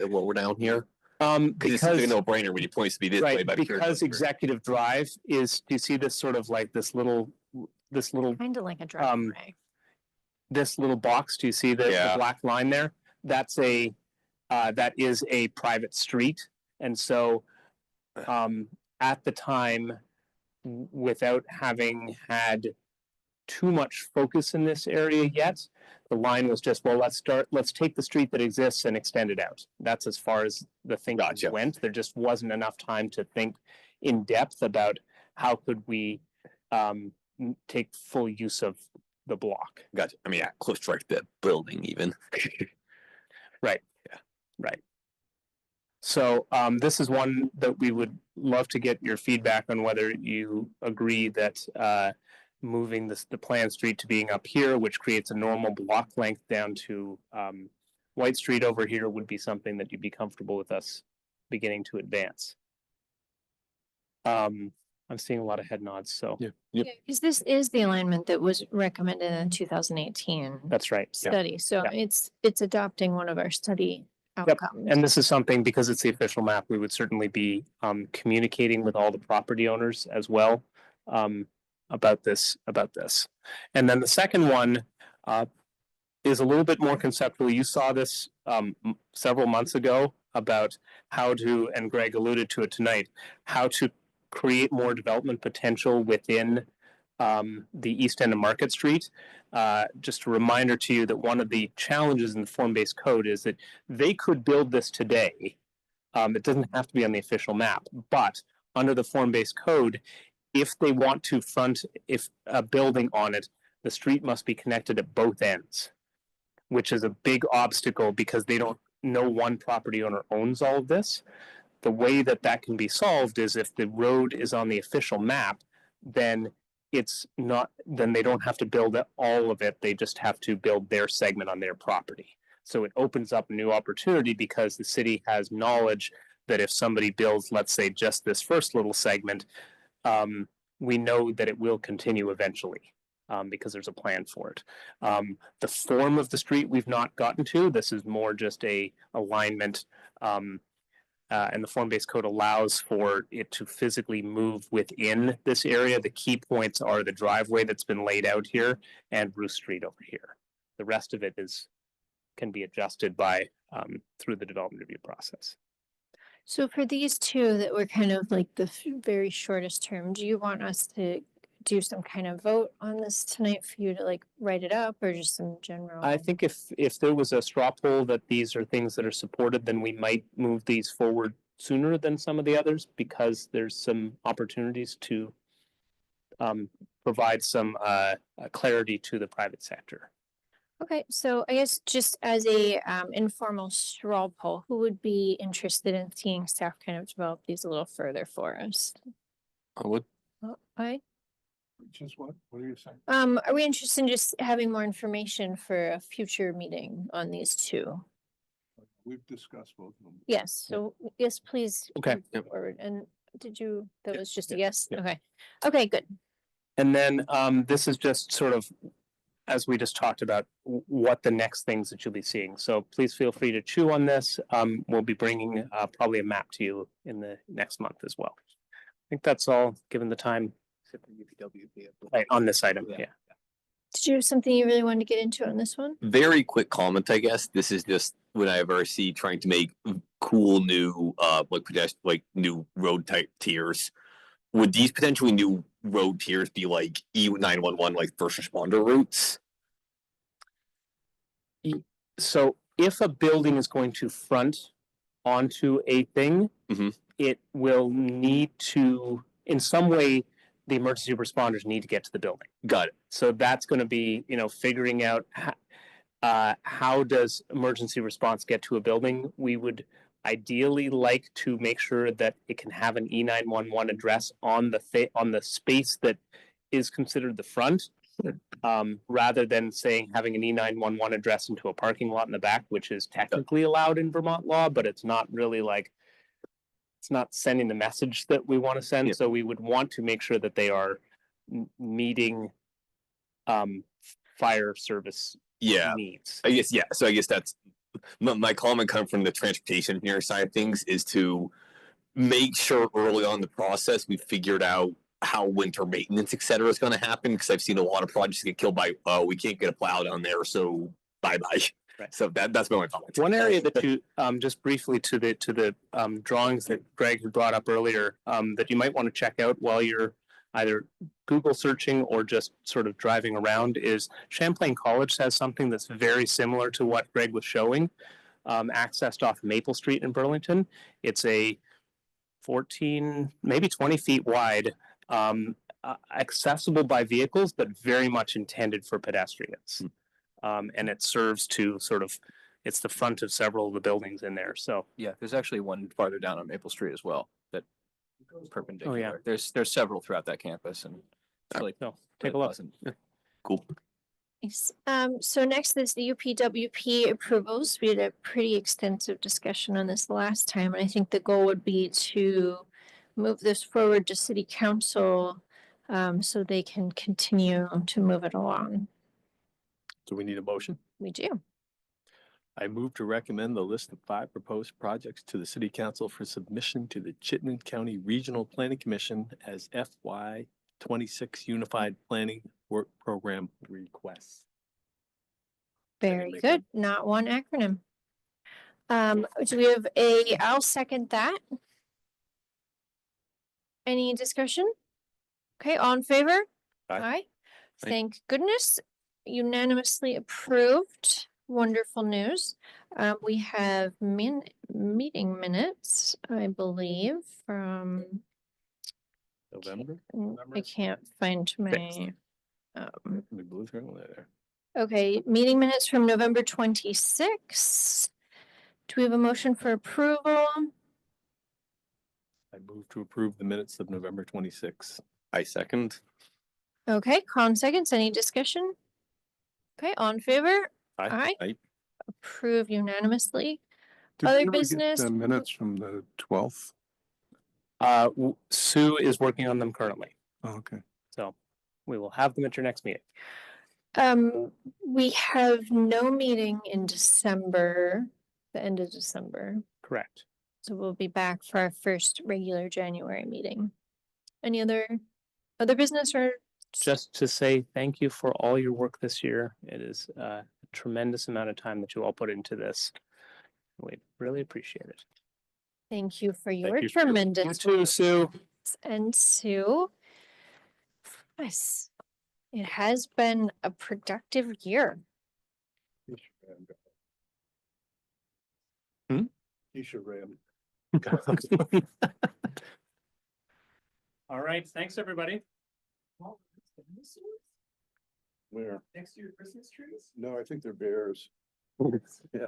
what we're down here? Because it's a no-brainer when you point to be this way. Because Executive Drive is, do you see this sort of like this little Kind of like a driveway. this little box? Do you see the black line there? That's a that is a private street, and so at the time, without having had too much focus in this area yet, the line was just, well, let's take the street that exists and extend it out. That's as far as the thinking went. There just wasn't enough time to think in depth about how could we take full use of the block. Gotcha. I mean, close to the building even. Right. Yeah. Right. So this is one that we would love to get your feedback on, whether you agree that moving the planned street to being up here, which creates a normal block length down to White Street over here, would be something that you'd be comfortable with us beginning to advance. I'm seeing a lot of head nods, so. Yeah, because this is the alignment that was recommended in 2018 That's right. Yeah. study. So Yeah. it's adopting one of our study outcomes. And this is something, because it's the official map, we would certainly be communicating with all the property owners as well about this. And then the second one is a little bit more conceptual. You saw this several months ago about how to, and Greg alluded to it tonight, how to create more development potential within the east end of Market Street. Just a reminder to you that one of the challenges in the form-based code is that they could build this today. It doesn't have to be on the official map, but under the form-based code, if they want to front a building on it, the street must be connected at both ends, which is a big obstacle because no one property owner owns all of this. The way that can be solved is if the road is on the official map, then then they don't have to build all of it. They just have to build their segment on their property. So it opens up a new opportunity because the city has knowledge that if somebody builds, let's say, just this first little segment, we know that it will continue eventually. Because there's a plan for it. The form of the street we've not gotten to. This is more just a alignment, and the form-based code allows for it to physically move within this area. The key points are the driveway that's been laid out here and Bruce Street over here. The rest of it can be adjusted by through the development review process. So for these two that were kind of like the very shortest term, do you want us to do some kind of vote on this tonight for you to like write it up, or just some general? I think if there was a straw poll that these are things that are supported, then we might move these forward sooner than some of the others because there's some opportunities to provide some clarity to the private sector. Okay, so I guess just as a informal straw poll, who would be interested in seeing staff kind of develop these a little further for us? I would. Just what? What are you saying? Are we interested in just having more information for a future meeting on these two? We've discussed both of them. Yes, so yes, please. Okay. move forward. And that was just a yeah, yes? yeah. Okay. Okay, good. And then this is just sort of, as we just talked about, what the next things that you'll be seeing. So please feel free to chew on this. We'll be bringing probably a map to you in the next month as well. I think that's all, given the time. Right, on this item, yeah. Did you have something you really wanted to get into on this one? Very quick comment, I guess. This is just when I ever see trying to make cool new new road type tiers. Would these potentially new road tiers be like E911, like first responder routes? So if a building is going to front onto a thing, it will need to, in some way, the emergency responders need to get to the building. Got it. So that's going to be, figuring out how does emergency response get to a building. We would ideally like to make sure that it can have an E911 address on the space that is considered the front, rather than having an E911 address into a parking lot in the back, which is technically allowed in Vermont law, but it's not really it's not sending the message that we want to send. Yeah. So we would want to make sure that they are meeting fire service needs. I guess, yeah. So I guess that's my comment coming from the transportation engineer side of things, is to make sure early on in the process we figured out how winter maintenance, et cetera, is going to happen. Because I've seen a lot of projects get killed by, we can't get a plow down there, so bye-bye. Right. So that's my comment. One area that you just briefly to the drawings that Greg had brought up earlier, that you might want to check out while you're either Google searching or just sort of driving around, is Champlain College has something that's very similar to what Greg was showing, accessed off Maple Street in Burlington. It's a 14, maybe 20 feet wide, accessible by vehicles, but very much intended for pedestrians. And it serves to it's the front of several of the buildings in there. So Yeah, there's actually one farther down on Maple Street as well that perpendicular. Oh, yeah. There's several throughout that campus, and Really, So take a look. Cool. Thanks. So next is the UPWP approvals. We had a pretty extensive discussion on this last time, and I think the goal would be to move this forward to city council so they can continue to move it along. Do we need a motion? We do. I move to recommend the list of 5 proposed projects to the city council for submission to the Chittenden County Regional Planning Commission as FY 26 Unified Planning Work Program requests. Very make good. Not one acronym. Do we have I'll second that. Any discussion? Okay, all in favor? Aye. Aye. Thank goodness. Unanimously approved. Wonderful news. We have meeting minutes, I believe, from, November? I can't find my, We blew through there. okay, meeting minutes from November 26th. Do we have a motion for approval? I move to approve the minutes of November 26. I second. Okay, Colin seconds. Any discussion? Okay, all in favor? Aye. Aye. Approve unanimously. Did we Other ever get business? the minutes from the 12th? Sue is working on them currently, Oh, okay. so we will have them at your next meeting. We have no meeting in December, the end of December. Correct. So we'll be back for our first regular January meeting. Any other business or? Just to say thank you for all your work this year. It is a tremendous amount of time that you all put into this. We really appreciate it. Thank you for your you. tremendous. You too, Sue. And Sue. Yes, it has been a productive year. Keisha ran. All right, thanks, everybody. Where? Next to your Christmas trees? No, I think they're bears. Yeah.